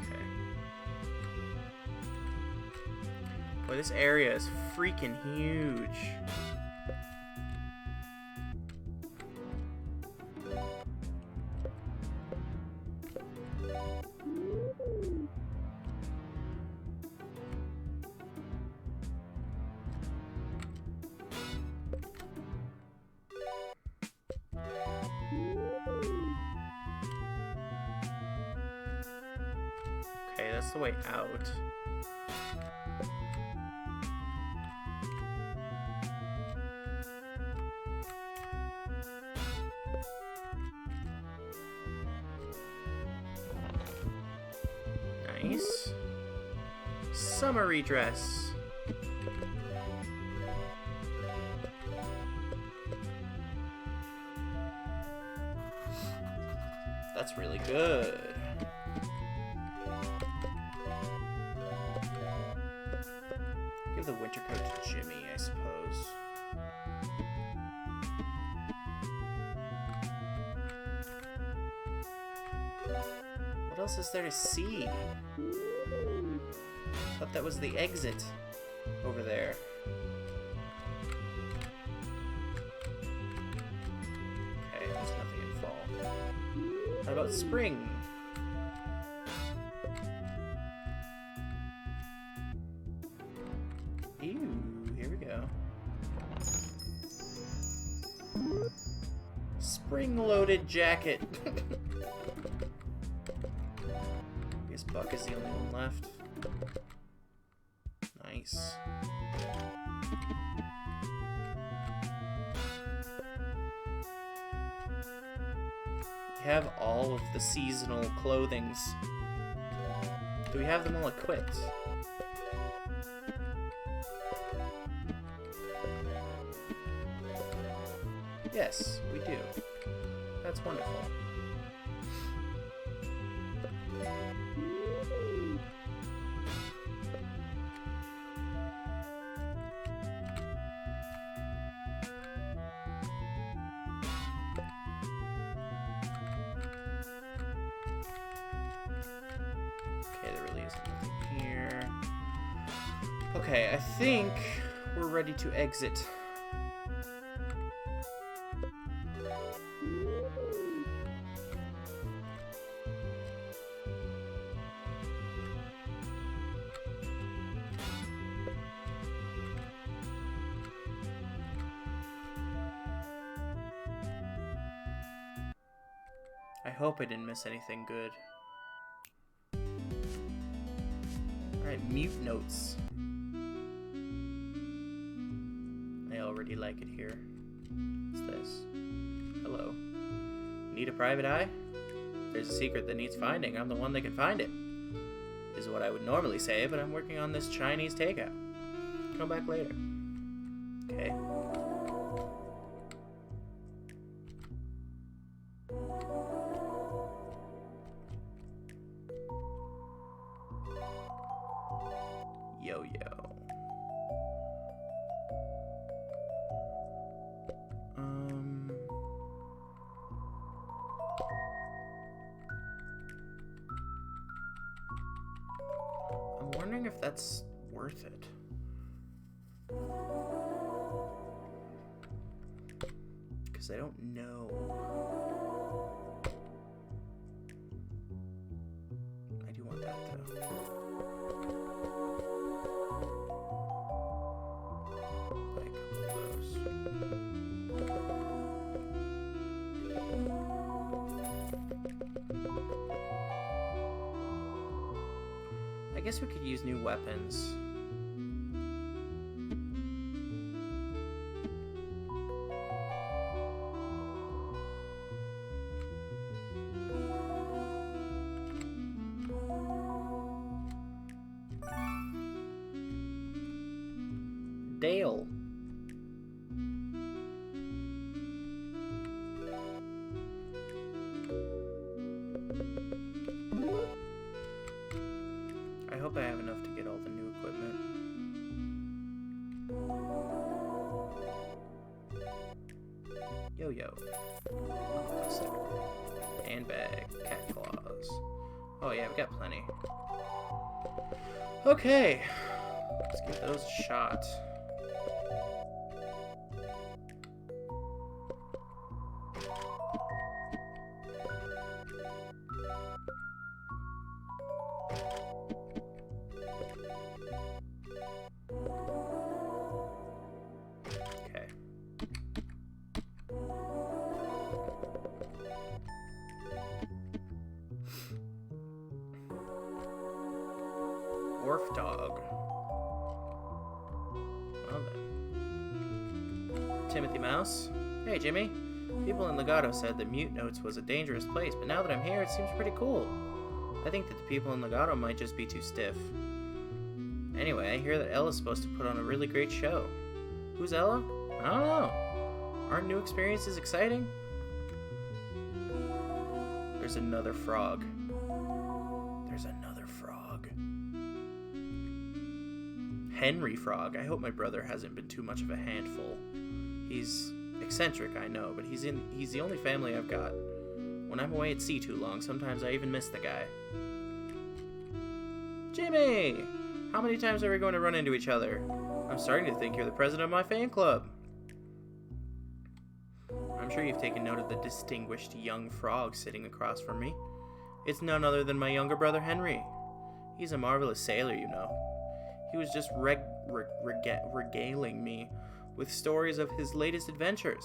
Okay. Boy, this area is freaking huge. Okay, that's the way out. Nice. Summery dress. That's really good. Give the winter coat to Jimmy, I suppose. What else is there to see? Thought that was the exit over there. about spring? Ew, here we go. Spring-loaded jacket. Guess Buck is the only one left. Nice. We have all of the seasonal clothings. Do we have them all equipped? Yes, we do. That's wonderful. Okay, there really isn't anything here. Okay, I think we're ready to exit. I hope I didn't miss anything good. Alright, mute notes. I already like it here. What's this? Hello. Need a private eye? There's a secret that needs finding. I'm the one that can find it. Is what I would normally say, but I'm working on this Chinese takeout. Come back later. Okay. Yo-yo. I'm wondering if that's worth it. Because I don't know. I do want that though. I guess we could use new weapons. Dale. I hope I have enough to get all the new equipment. Yo-yo. Handbag. Cat claws. Oh yeah, we got plenty. Okay. Let's give those a shot. Dwarf dog. Well then. Timothy Mouse. Hey Jimmy. People in Legato said that Mute Notes was a dangerous place, but now that I'm here, it seems pretty cool. I think that the people in Legato might just be too stiff. Anyway, I hear that Ella's supposed to put on a really great show. Who's Ella? I don't know. Aren't new experiences exciting? There's another frog. There's another frog. Henry Frog. I hope my brother hasn't been too much of a handful. He's eccentric, I know, but he's the only family I've got. When I'm away at sea too long, sometimes I even miss the guy. Jimmy! How many times are we going to run into each other? I'm starting to think you're the president of my fan club. I'm I'm sure you've taken note of the distinguished young frog sitting across from me. It's none other than my younger brother Henry. He's a marvelous sailor, you know. He was just regaling me with stories of his latest adventures.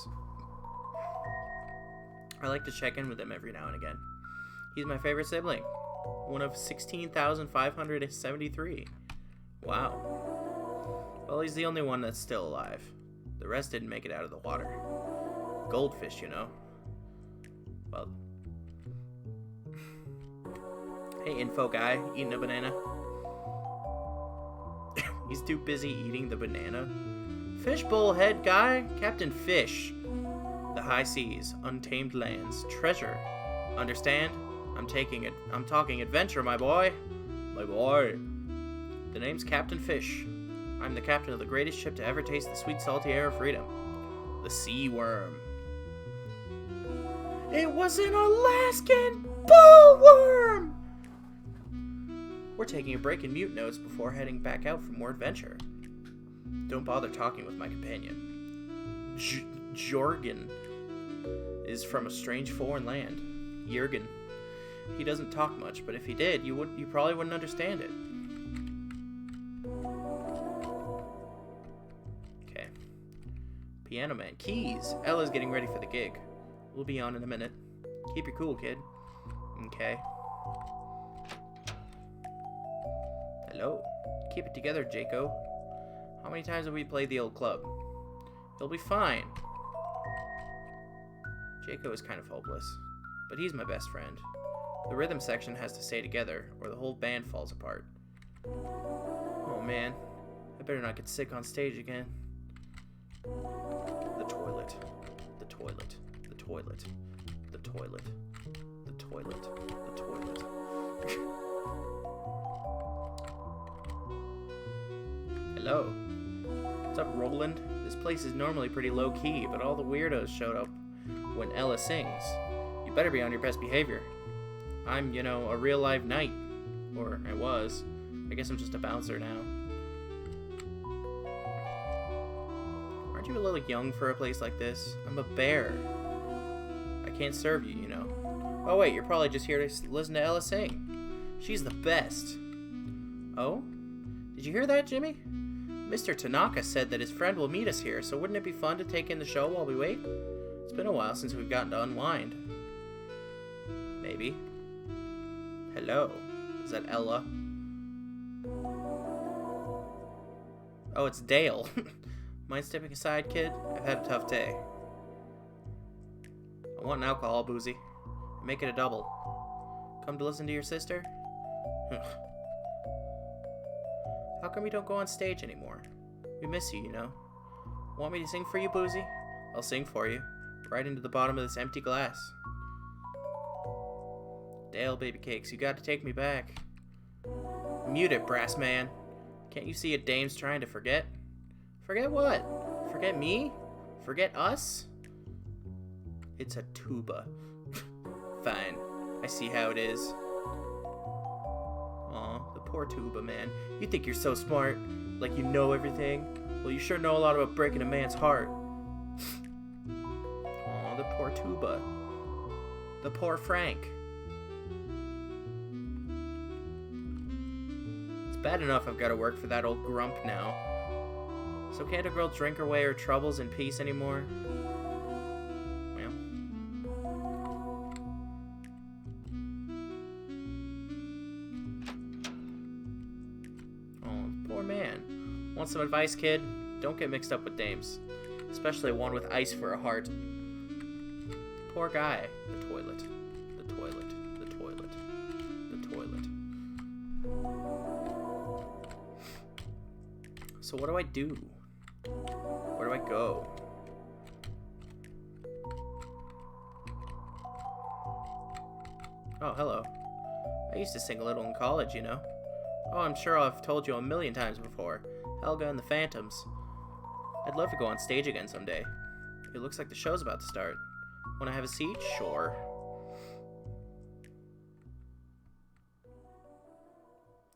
I like to check in with him every now and again. He's my favorite sibling, one of 16,573. Wow. Well, he's the only one that's still alive. The rest didn't make it out of the water. Goldfish, you know. Well. Hey, info guy, eating a banana. He's too busy eating the banana. Fishbowl head guy, Captain Fish. The high seas, untamed lands, treasure. Understand? I'm talking adventure, my boy. My boy. The name's Captain Fish. I'm the captain of the greatest ship to ever taste the sweet salty air of freedom. The Sea Worm. It was an Alaskan bullworm! We're taking a break in mute notes before heading back out for more adventure. Don't bother talking with my companion. Jorgen is from a strange foreign land. Jurgen. He doesn't talk much, but if he did, you probably wouldn't understand it. Okay. Piano Man. Keys. Ella's getting ready for the gig. We'll be on in a minute. Keep your cool, kid. Okay. Hello. Keep it together, Jaco. How many times have we played the old club? He'll be fine. Jaco is kind of hopeless, but he's my best friend. The rhythm section has to stay together, or the whole band falls apart. Oh man, I better not get sick on stage again. The toilet. The toilet. The toilet. The toilet. The toilet. The toilet. Hello. What's up, Roland? This place is normally pretty low-key, but all the weirdos showed up when Ella sings. You better be on your best behavior. I'm, you know, a real-life knight. Or I was. I guess I'm just a bouncer now. Aren't you a little young for a place like this? I'm a bear. I can't serve you, you know. Oh wait, you're probably just here to listen to Ella sing. She's the best. Oh? Did you hear that, Jimmy? Mr. Tanaka said that his friend will meet us here, so wouldn't it be fun to take in the show while we wait? It's been a while since we've gotten to unwind. Maybe. Hello. Is that Ella? Oh, it's Dale. Mind stepping aside, kid? I've had a tough day. I want an alcohol, Boozy. Make it a double. Come to listen to your sister? How come you don't go on stage anymore? We miss you, you know. Want me to sing for you, Boozy? I'll sing for you. Right into the bottom of this empty glass. Dale, baby cakes, you got to take me back. Mute it, brass man. Can't you see a dame's trying to forget? Forget what? Forget me? Forget us? It's a tuba. Fine. I see how it is. Aw, the poor tuba, man. You think you're so smart, like you know everything? Well, you sure know a lot about breaking a man's heart. Aw, the poor tuba. The poor Frank. It's bad enough I've got to work for that old grump now. So can't a girl drink away her troubles in peace anymore? Well. Oh, poor man. Want some advice, kid? Don't get mixed up with dames. Especially one with ice for a heart. Poor guy. The toilet. The toilet. The toilet. The toilet. So what do I do? Where do I go? Oh, hello. I used to sing a little in college, you know. Oh, I'm sure I've told you a million times before. Helga and the Phantoms. I'd love to go on stage again someday. It looks like the show's about to start. Want to have a seat? Sure.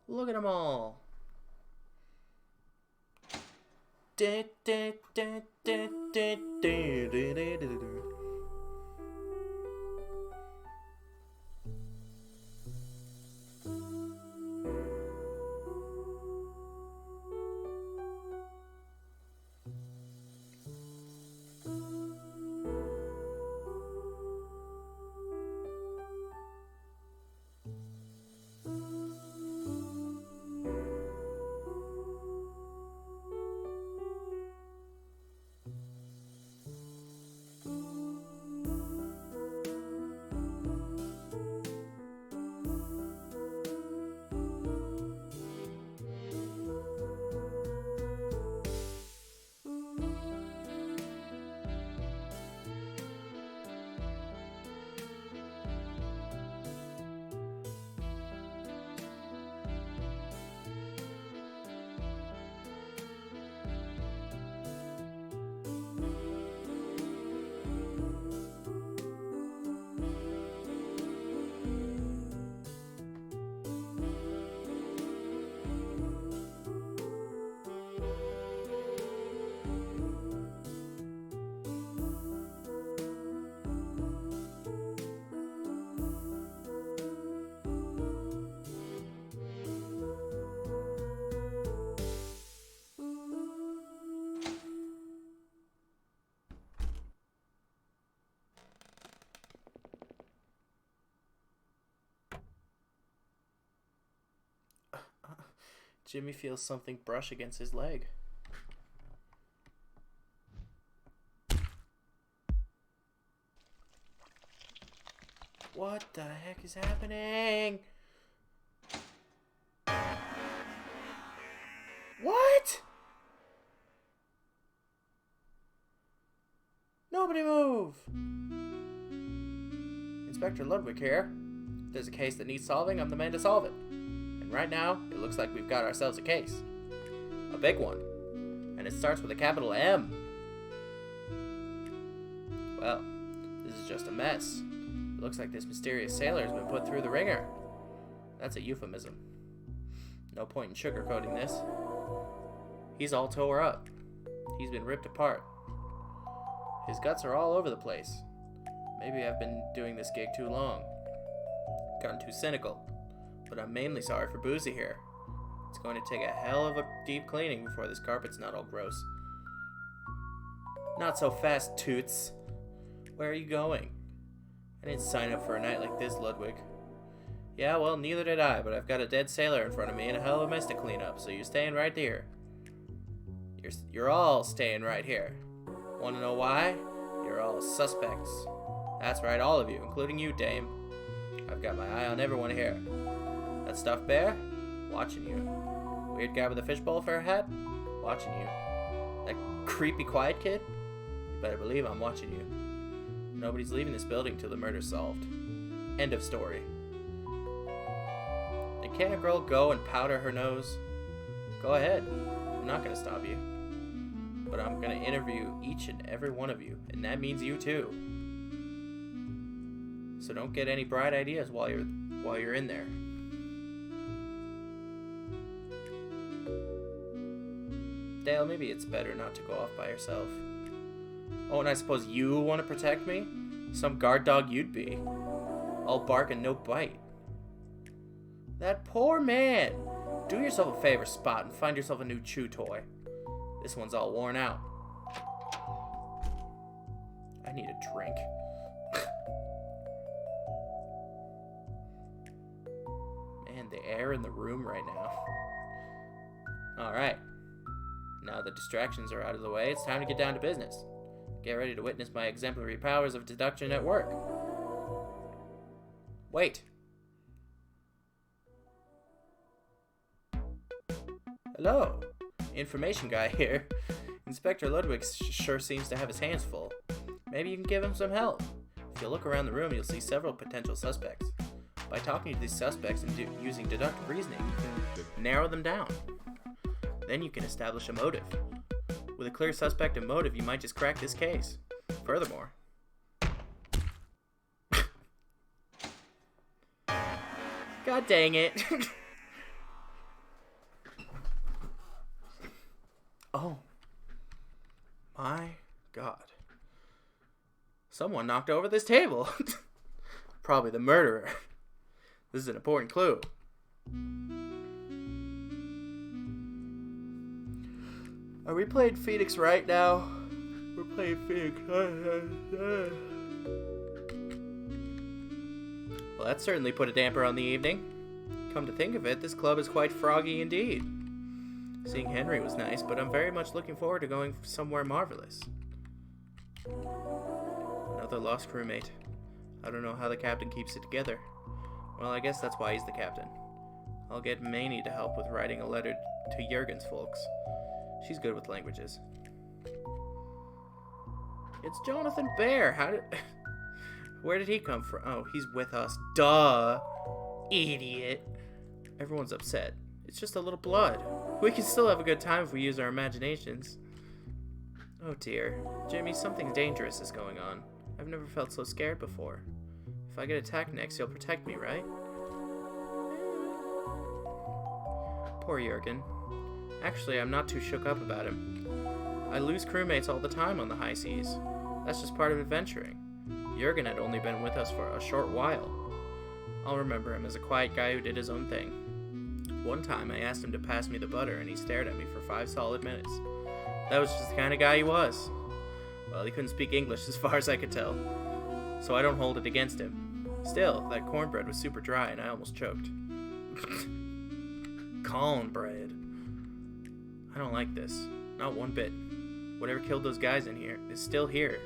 Look at them all. Jimmy feels something brush against his leg. What the heck is happening? What? Nobody move! Inspector Ludwig here. If there's a case that needs solving, I'm the man to solve it. And right now, it looks like we've got ourselves a case. A big one. And it starts with a capital M. Well, this is just a mess. It looks like this mysterious sailor has been put through the ringer. That's a euphemism. No point in sugarcoating this. He's all tore up. He's been ripped apart. His guts are all over the place. Maybe I've been doing this gig too long. Gotten too cynical. But I'm mainly sorry for Boozy here. It's going to take a hell of a deep cleaning before this carpet's not all gross. Not so fast, Toots. Where are you going? I didn't sign up for a night like this, Ludwig. Yeah, well, neither did I, but I've got a dead sailor in front of me and a hell of a mess to clean up, so you're staying right here. You're all staying right here. Want to know why? You're all suspects. That's right, all of you, including you, Dame. I've got my eye on everyone here. That stuffed bear? Watching you. Weird guy with a fishbowl for a hat? Watching you. That creepy quiet kid? You better believe I'm watching you. Nobody's leaving this building till the murder's solved. End of story. And can a girl go and powder her nose? Go ahead. I'm not going to stop you. But I'm going to interview each and every one of you, and that means you too. So don't get any bright ideas while you're in there. Dale, maybe it's better not to go off by yourself. Oh, and I suppose you want to protect me? Some guard dog you'd be. All bark and no bite. That poor man! Do yourself a favor, Spot, and find yourself a new chew toy. This one's all worn out. I need a drink. Man, the air in the room right now. Alright. Now the distractions are out of the way, it's time to get down to business. Get ready to witness my exemplary powers of deduction at work. Wait. Hello. Information guy here. Inspector Ludwig sure seems to have his hands full. Maybe you can give him some help. If you look around the room, you'll see several potential suspects. By talking to these suspects and using deductive reasoning, you can narrow them down. Then you can establish a motive. With a clear suspect and motive, you might just crack this case. Furthermore, God dang it. Oh my God. Someone knocked over this table. Probably the murderer. This is an important clue. Are we playing Phoenix right now? We're playing Phoenix. Well, that certainly put a damper on the evening. Come to think of it, this club is quite froggy indeed. Seeing Henry was nice, but I'm very much looking forward to going somewhere marvelous. Another lost crewmate. I don't know how the captain keeps it together. Well, I guess that's why he's the captain. I'll get Maney to help with writing a letter to Jurgen's folks. She's good with languages. It's Jonathan Bear. Where did he come from? Oh, he's with us. Duh. Idiot. Everyone's upset. It's just a little blood. We can still have a good time if we use our imaginations. Oh dear. Jimmy, something dangerous is going on. I've never felt so scared before. If I get attacked next, you'll protect me, right? Poor Jurgen. Actually, I'm not too shook up about him. I lose crewmates all the time on the high seas. That's just part of adventuring. Jurgen had only been with us for a short while. I'll remember him as a quiet guy who did his own thing. One time, I asked him to pass me the butter, and he stared at me for 5 solid minutes. That was just the kind of guy he was. Well, he couldn't speak English as far as I could tell, so I don't hold it against him. Still, that cornbread was super dry, and I almost choked. Colin bread. I don't like this. Not one bit. Whatever killed those guys in here is still here.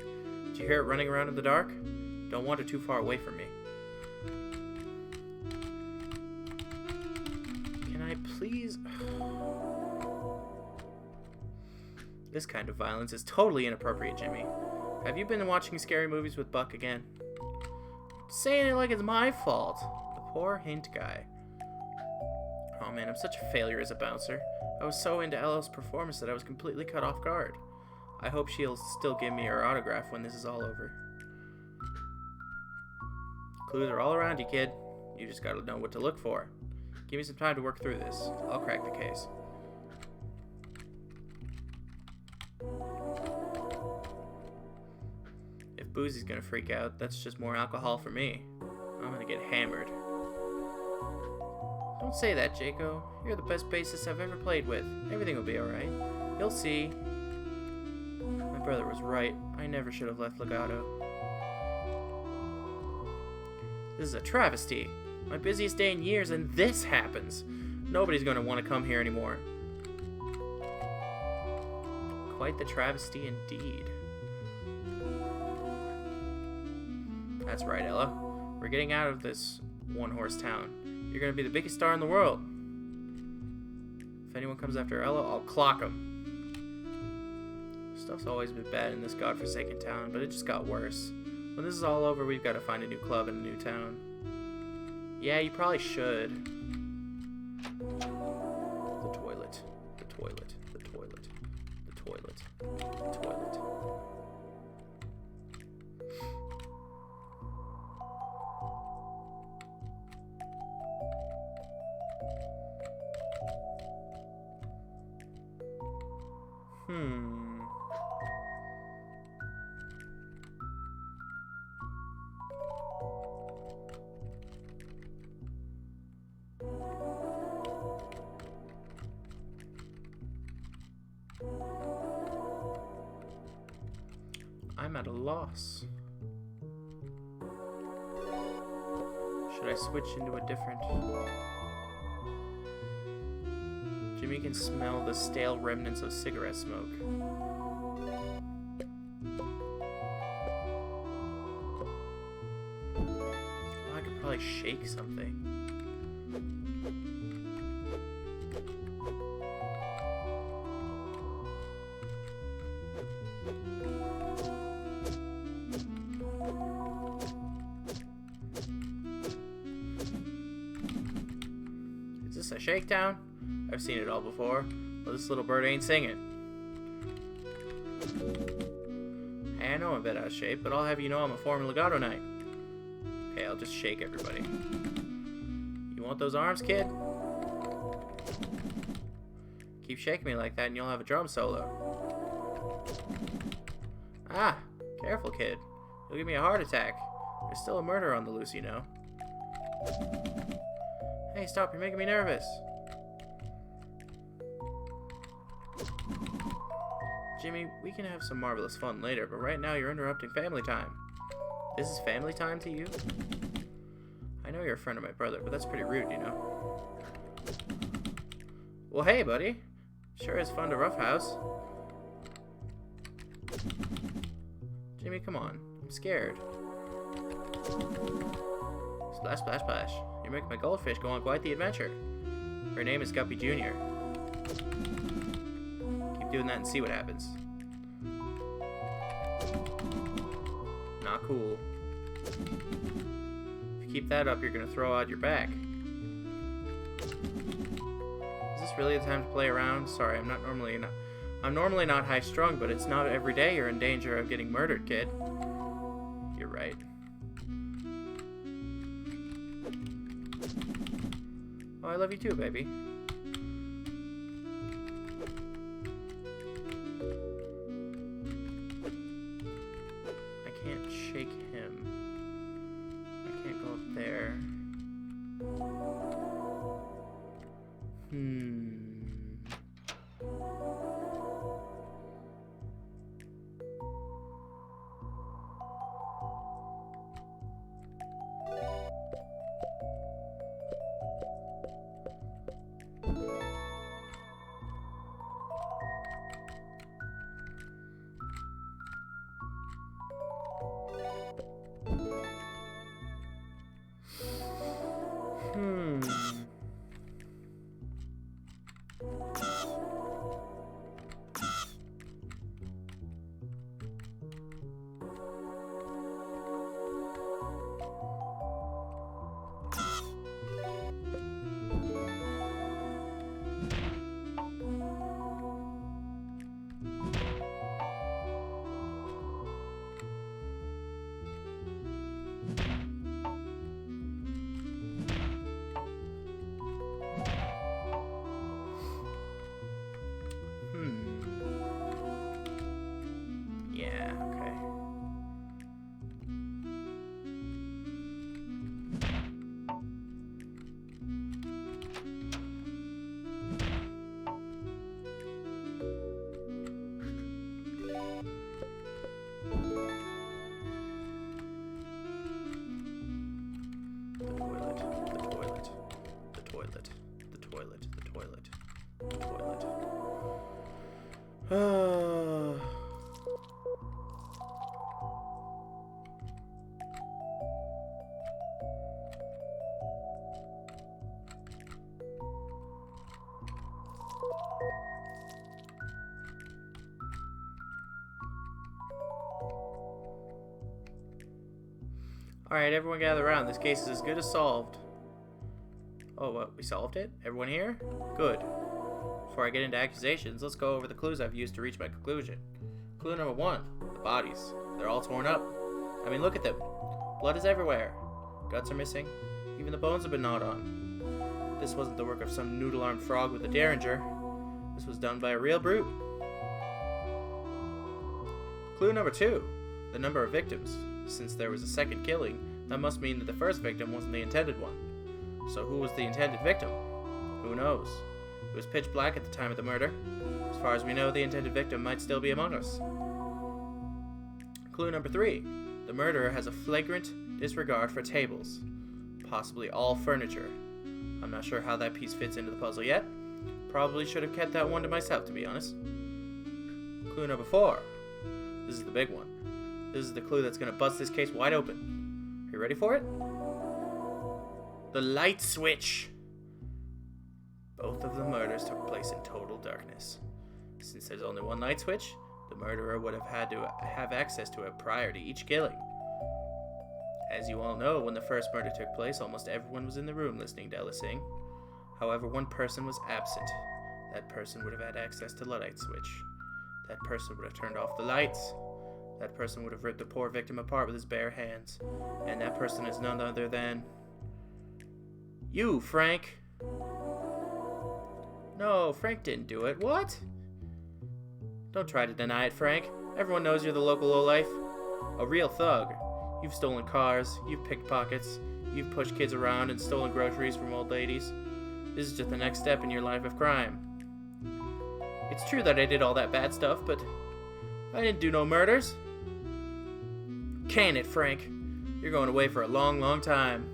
Did you hear it running around in the dark? Don't wander too far away from me. Can I please... This kind of violence is totally inappropriate, Jimmy. Have you been watching scary movies with Buck again? Saying it like it's my fault. The poor hint guy. Oh man, I'm such a failure as a bouncer. I was so into Ella's performance that I was completely cut off guard. I hope she'll still give me her autograph when this is all over. Clues are all around you, kid. You just gotta know what to look for. Give me some time to work through this. I'll crack the case. If Boozy's gonna freak out, that's just more alcohol for me. I'm gonna get hammered. Don't say that, Jaco. You're the best bassist I've ever played with. Everything will be alright. You'll see. My brother was right. I never should have left Legato. This is a travesty. My busiest day in years, and this happens. Nobody's going to want to come here anymore. Quite the travesty indeed. That's right, Ella. We're getting out of this one-horse town. You're going to be the biggest star in the world. If anyone comes after Ella, I'll clock them. Stuff's always been bad in this godforsaken town, but it just got worse. When this is all over, we've got to find a new club in a new town. Yeah, you probably should. The toilet. The toilet. The toilet. The toilet. The toilet. I'm at a loss. Should I switch into a different... Jimmy can smell the stale remnants of cigarette smoke. Oh, I could probably shake something. Is this a shakedown? I've seen it all before. Well, this little bird ain't singing. Hey, I know I'm a bit out of shape, but I'll have you know I'm a former legato knight. Okay, I'll just shake everybody. You want those arms, kid? Keep shaking me like that and you'll have a drum solo. Ah, careful, kid. You'll give me a heart attack. There's still a murder on the loose, you know. Hey, stop, you're making me nervous. Jimmy, we can have some marvelous fun later, but right now you're interrupting family time. This is family time to you? I know you're a friend of my brother, but that's pretty rude, you know. Well, hey, buddy. Sure is fun to roughhouse. Jimmy, come on. I'm scared. Splash, splash, splash. You're making my goldfish go on quite the adventure. Her name is Guppy Jr. Keep doing that and see what happens. Not cool. If you keep that up, you're gonna throw out your back. Is this really the time to play around? Sorry, I'm normally not high-strung, but it's not every day you're in danger of getting murdered, kid. You're right. Oh, I love you too, baby. I can't shake him. I can't go up there. Yeah, okay. The toilet. Alright, everyone gather around. This case is as good as solved. Oh, what? We solved it? Everyone here? Good. Before I get into accusations, let's go over the clues I've used to reach my conclusion. Clue number 1. The bodies. They're all torn up. I mean, look at them. Blood is everywhere. Guts are missing. Even the bones have been gnawed on. This wasn't the work of some noodle-armed frog with a derringer. This was done by a real brute. Clue number 2. The number of victims. Since there was a second killing, that must mean that the first victim wasn't the intended one. So who was the intended victim? Who knows? It was pitch black at the time of the murder. As far as we know, the intended victim might still be among us. Clue number 3. The murderer has a flagrant disregard for tables. Possibly all furniture. I'm not sure how that piece fits into the puzzle yet. Probably should have kept that one to myself, to be honest. Clue number 4. This is the big one. This is the clue that's going to bust this case wide open. Are you ready for it? The light switch. Both of the murders took place in total darkness. Since there's only one light switch, the murderer would have had to have access to it prior to each killing. As you all know, when the first murder took place, almost everyone was in the room listening to Ella sing. However, one person was absent. That person would have had access to the light switch. That person would have turned off the lights. That person would have ripped the poor victim apart with his bare hands. And that person is none other than... you, Frank. No, Frank didn't do it. What? Don't try to deny it, Frank. Everyone knows you're the local lowlife. A real thug. You've stolen cars, you've picked pockets, you've pushed kids around and stolen groceries from old ladies. This is just the next step in your life of crime. It's true that I did all that bad stuff, but I didn't do no murders. Can it, Frank? You're going away for a long, long time.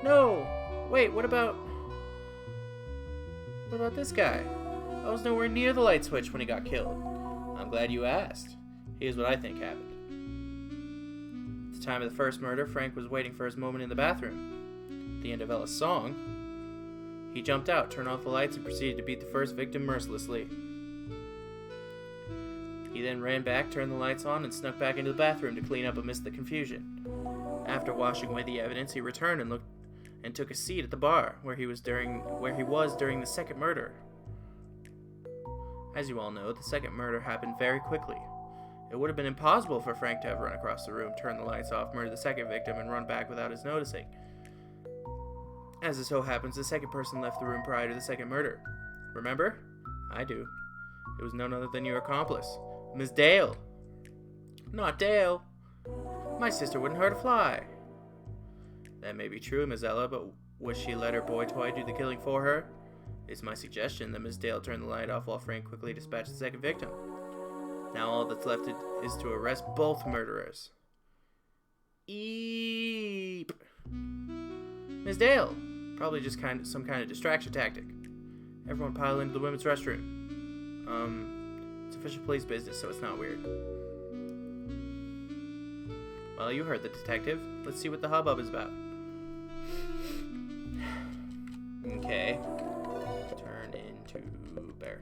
No! Wait, what about this guy? I was nowhere near the light switch when he got killed. I'm glad you asked. Here's what I think happened. At the time of the first murder, Frank was waiting for his moment in the bathroom. At the end of Ella's song, he jumped out, turned off the lights, and proceeded to beat the first victim mercilessly. He then ran back, turned the lights on, and snuck back into the bathroom to clean up amidst the confusion. After washing away the evidence, he returned and took a seat at the bar where he was during the second murder. As you all know, the second murder happened very quickly. It would have been impossible for Frank to have run across the room, turned the lights off, murdered the second victim, and run back without us noticing. As it so happens, the second person left the room prior to the second murder. Remember? I do. It was none other than your accomplice, Miss Dale. Not Dale. My sister wouldn't hurt a fly. That may be true, Miss Ella, but would she let her boy toy do the killing for her? It's my suggestion that Miss Dale turn the light off while Frank quickly dispatched the second victim. Now all that's left is to arrest both murderers. Eep. Miss Dale. Probably just some kind of distraction tactic. Everyone pile into the women's restroom. It's official police business, so it's not weird. Well, you heard the detective. Let's see what the hubbub is about. Okay. Turn into to bear.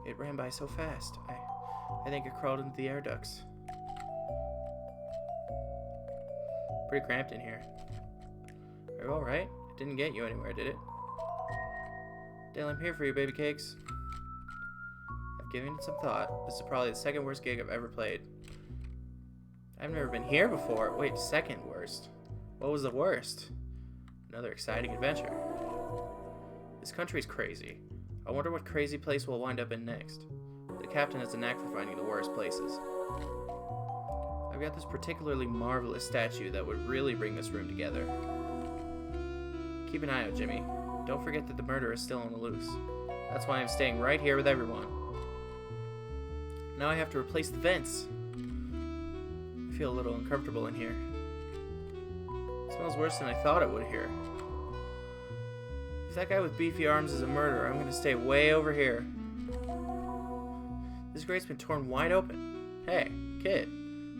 It ran by so fast. I think it crawled into the air ducts. Pretty cramped in here. Are you alright? It didn't get you anywhere, did it? Dale, I'm here for you, baby cakes. I've given it some thought. This is probably the second worst gig I've ever played. I've never been here before. Wait, second worst? What was the worst? Another exciting adventure. This country's crazy. I wonder what crazy place we'll wind up in next. The captain has a knack for finding the worst places. I've got this particularly marvelous statue that would really bring this room together. Keep an eye out, Jimmy. Don't forget that the murderer is still on the loose. That's why I'm staying right here with everyone. Now I have to replace the vents. I feel a little uncomfortable in here. It smells worse than I thought it would here. If that guy with beefy arms is a murderer, I'm going to stay way over here. This grate's been torn wide open. Hey, kid.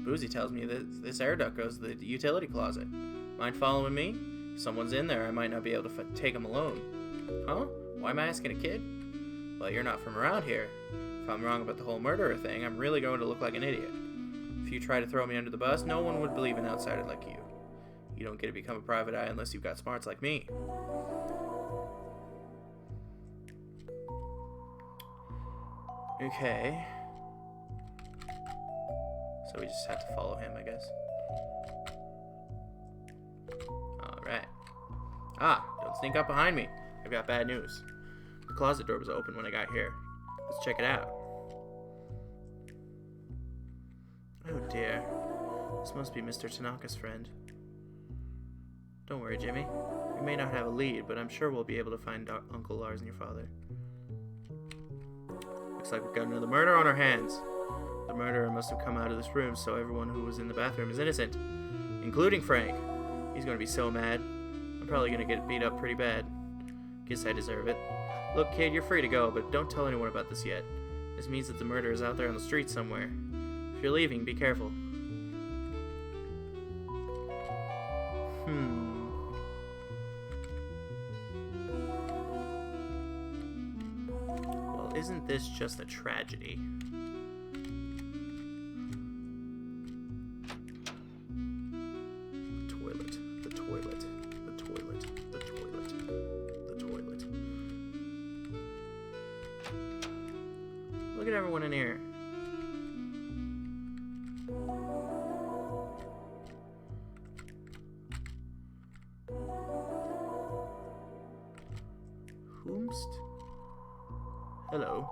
Boozy tells me that this air duct goes to the utility closet. Mind following me? If someone's in there, I might not be able to take them alone. Huh? Why am I asking a kid? Well, you're not from around here. If I'm wrong about the whole murderer thing, I'm really going to look like an idiot. If you try to throw me under the bus, no one would believe an outsider like you. You don't get to become a private eye unless you've got smarts like me. Okay. So we just have to follow him, I guess. Alright. Ah, don't sneak up behind me. I've got bad news. The closet door was open when I got here. Let's check it out. Oh dear. This must be Mr. Tanaka's friend. Don't worry, Jimmy. We may not have a lead, but I'm sure we'll be able to find Uncle Lars and your father. Looks like we've got another murder on our hands. The murderer must have come out of this room, so everyone who was in the bathroom is innocent, including Frank. He's gonna be so mad. I'm probably gonna get beat up pretty bad. Guess I deserve it. Look, kid, you're free to go, but don't tell anyone about this yet. This means that the murderer is out there on the street somewhere. If you're leaving, be careful. Well, isn't this just a tragedy? Look at everyone in here. Whomst? Hello.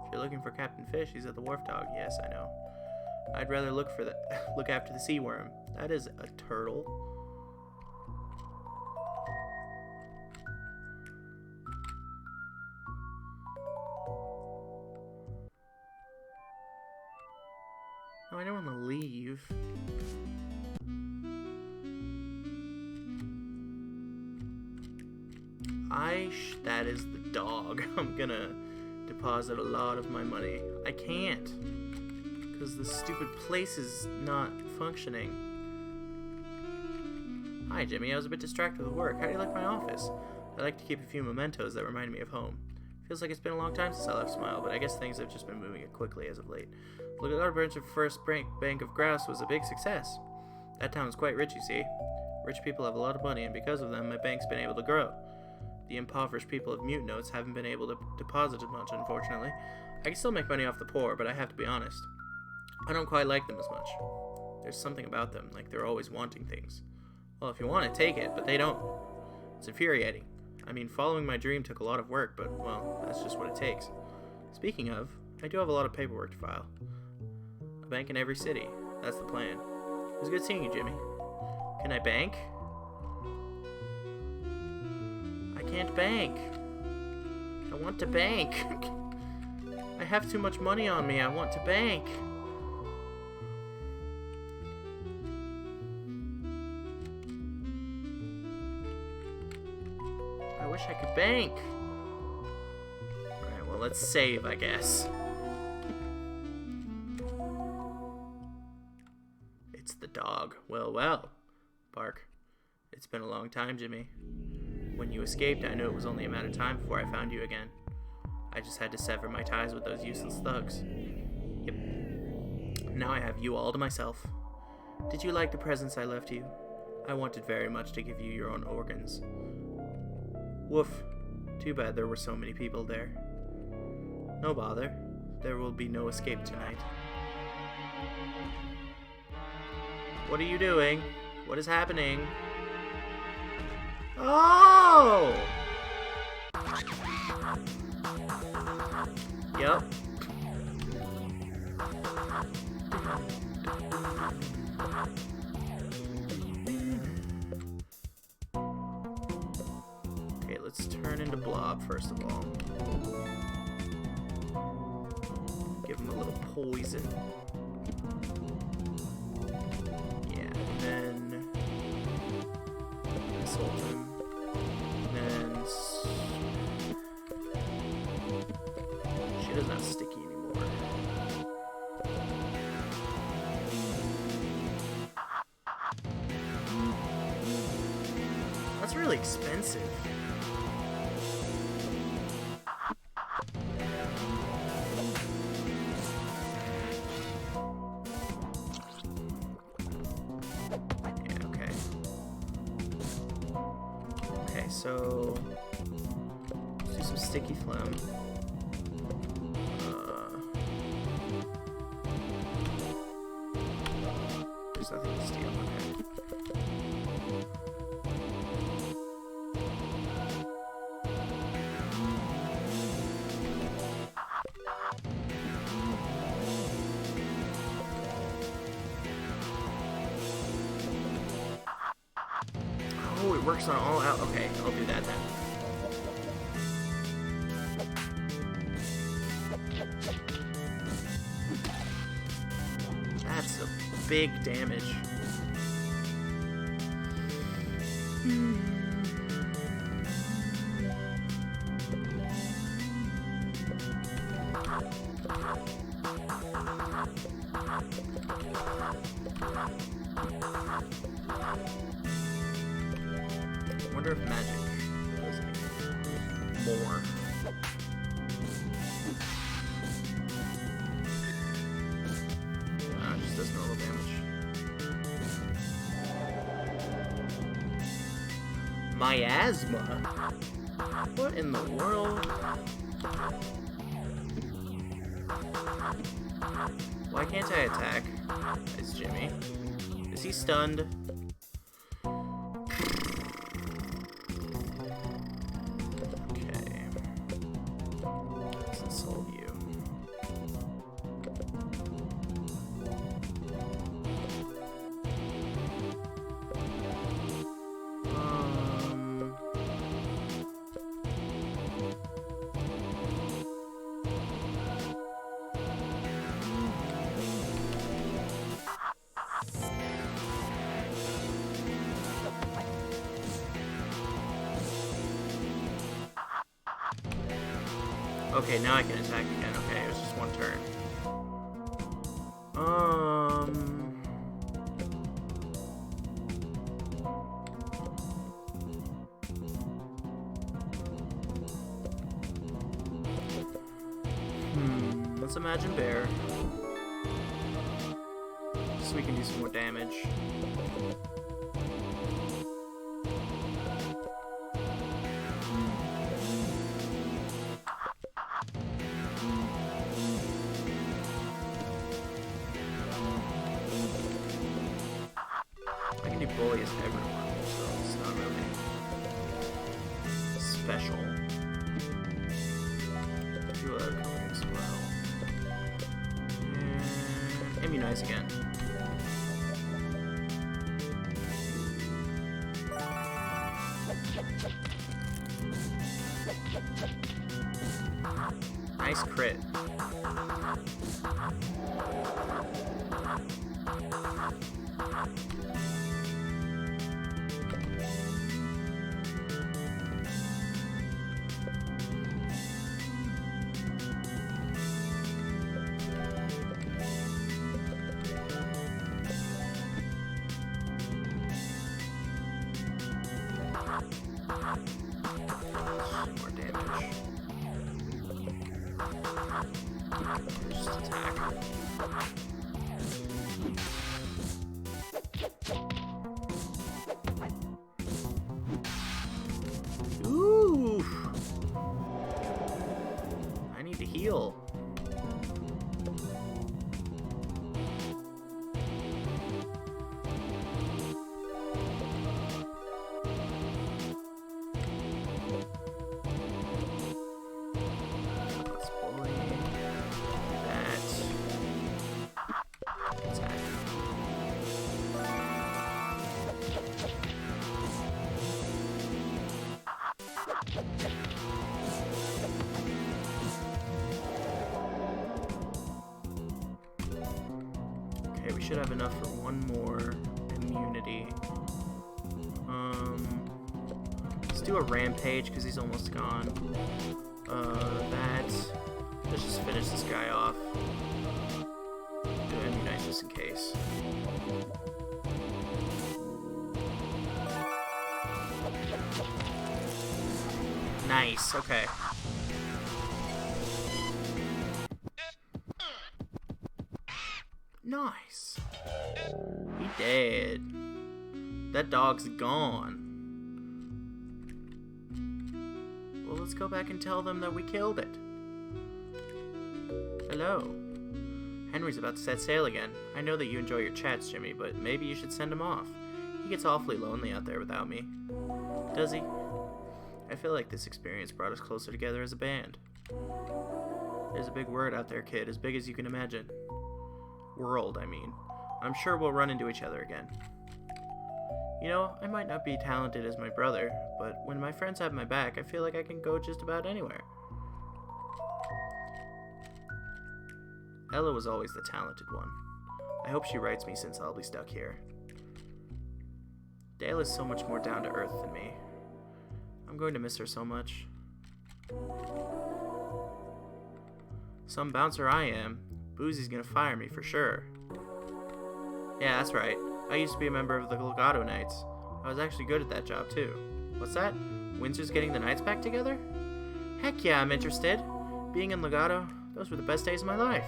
If you're looking for Captain Fish, he's at the wharf, dog. Yes, I know. I'd rather look after the sea worm. That is a turtle. Oh, I don't want to leave. That is the dog. I'm gonna deposit a lot of my money. I can't, because the stupid place is not functioning. Hi, Jimmy. I was a bit distracted with work. How do you like my office? I like to keep a few mementos that remind me of home. Feels like it's been a long time since I left Smile, but I guess things have just been moving it quickly as of late. Look at our branch of First Bank of Grouse was a big success. That town is quite rich, you see. Rich people have a lot of money, and because of them, my bank's been able to grow. The impoverished people of Mute Notes haven't been able to deposit as much, unfortunately. I can still make money off the poor, but I have to be honest. I don't quite like them as much. There's something about them, like they're always wanting things. Well, if you want it, take it, but they don't. It's infuriating. I mean, following my dream took a lot of work, but, well, that's just what it takes. Speaking of, I do have a lot of paperwork to file. A bank in every city. That's the plan. It was good seeing you, Jimmy. Can I bank? I can't bank. I want to bank. I have too much money on me. I want to bank. I wish I could bank. Alright, well, let's save, I guess. It's the dog. Well, well. Bark. It's been a long time, Jimmy. When you escaped, I knew it was only a matter of time before I found you again. I just had to sever my ties with those useless thugs. Yep. Now I have you all to myself. Did you like the presents I left you? I wanted very much to give you your own organs. Woof. Too bad there were so many people there. No bother. There will be no escape tonight. What are you doing? What is happening? Oh! Yep. Okay, let's turn into Blob first of all. Give him a little poison. Yeah, and then insult him. And then she doesn't have sticky anymore. That's really expensive. So, let's do some sticky phlegm. There's nothing to steal, okay. Oh, it works on all out. Okay, I'll do that then. That's a big damage. I wonder if magic does anything more. It just does normal damage. Miasma? What in the world? Why can't I attack? Is Jimmy? Is he stunned? Okay, now I can attack again. Okay, it was just one turn. Let's imagine bear. So we can do some more damage. I can do bully as everyone, so it's not really special. Do a code as well. And immunize again. Nice crit. More damage. Just attack. Ooh! I need to heal. Okay, we should have enough for one more immunity. Let's do a rampage because he's almost gone. Let's just finish this guy off. Do immunize just in case. Nice, okay. Nice. He dead. That dog's gone. Well, let's go back and tell them that we killed it. Hello. Henry's about to set sail again. I know that you enjoy your chats, Jimmy, but maybe you should send him off. He gets awfully lonely out there without me. Does he? I feel like this experience brought us closer together as a band. There's a big word out there, kid, as big as you can imagine. World, I mean. I'm sure we'll run into each other again. You know, I might not be talented as my brother, but when my friends have my back, I feel like I can go just about anywhere. Ella was always the talented one. I hope she writes me since I'll be stuck here. Dale is so much more down to earth than me. I'm going to miss her so much. Some bouncer I am. Boozy's gonna fire me for sure. Yeah, that's right. I used to be a member of the Legato Knights. I was actually good at that job too. What's that? Windsor's getting the Knights back together? Heck yeah, I'm interested. Being in Legato, those were the best days of my life.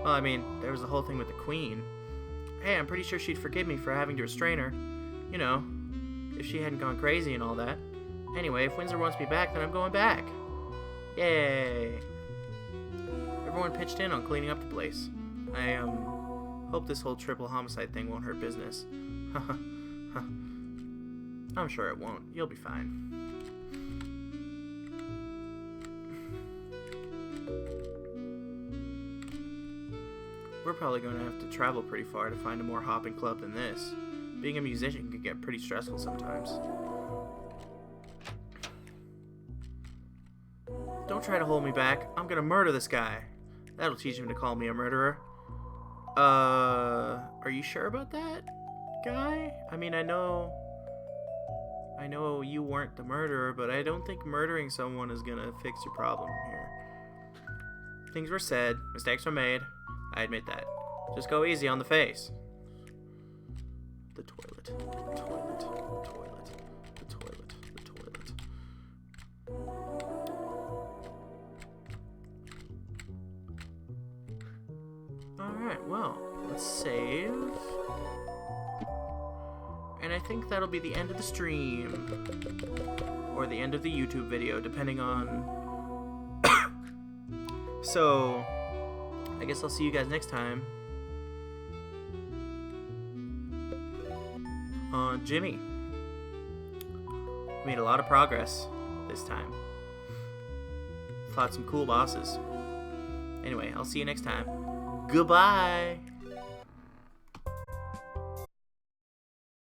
Well, I mean, there was the whole thing with the Queen. Hey, I'm pretty sure she'd forgive me for having to restrain her. You know, if she hadn't gone crazy and all that. Anyway, if Windsor wants me back, then I'm going back. Yay! Everyone pitched in on cleaning up the place. I, hope this whole triple homicide thing won't hurt business. I'm sure it won't. You'll be fine. We're probably going to have to travel pretty far to find a more hopping club than this. Being a musician can get pretty stressful sometimes. Don't try to hold me back. I'm gonna murder this guy. That'll teach him to call me a murderer. Are you sure about that, guy? I mean, I know you weren't the murderer, but I don't think murdering someone is gonna fix your problem here. Things were said, mistakes were made. I admit that. Just go easy on the face. The toilet, the toilet, the toilet, the toilet, the toilet. Alright, well, let's save. And I think that'll be the end of the stream. Or the end of the YouTube video, depending on... So, I guess I'll see you guys next time. On Jimmy. Made a lot of progress this time. Fought some cool bosses. Anyway, I'll see you next time. Goodbye!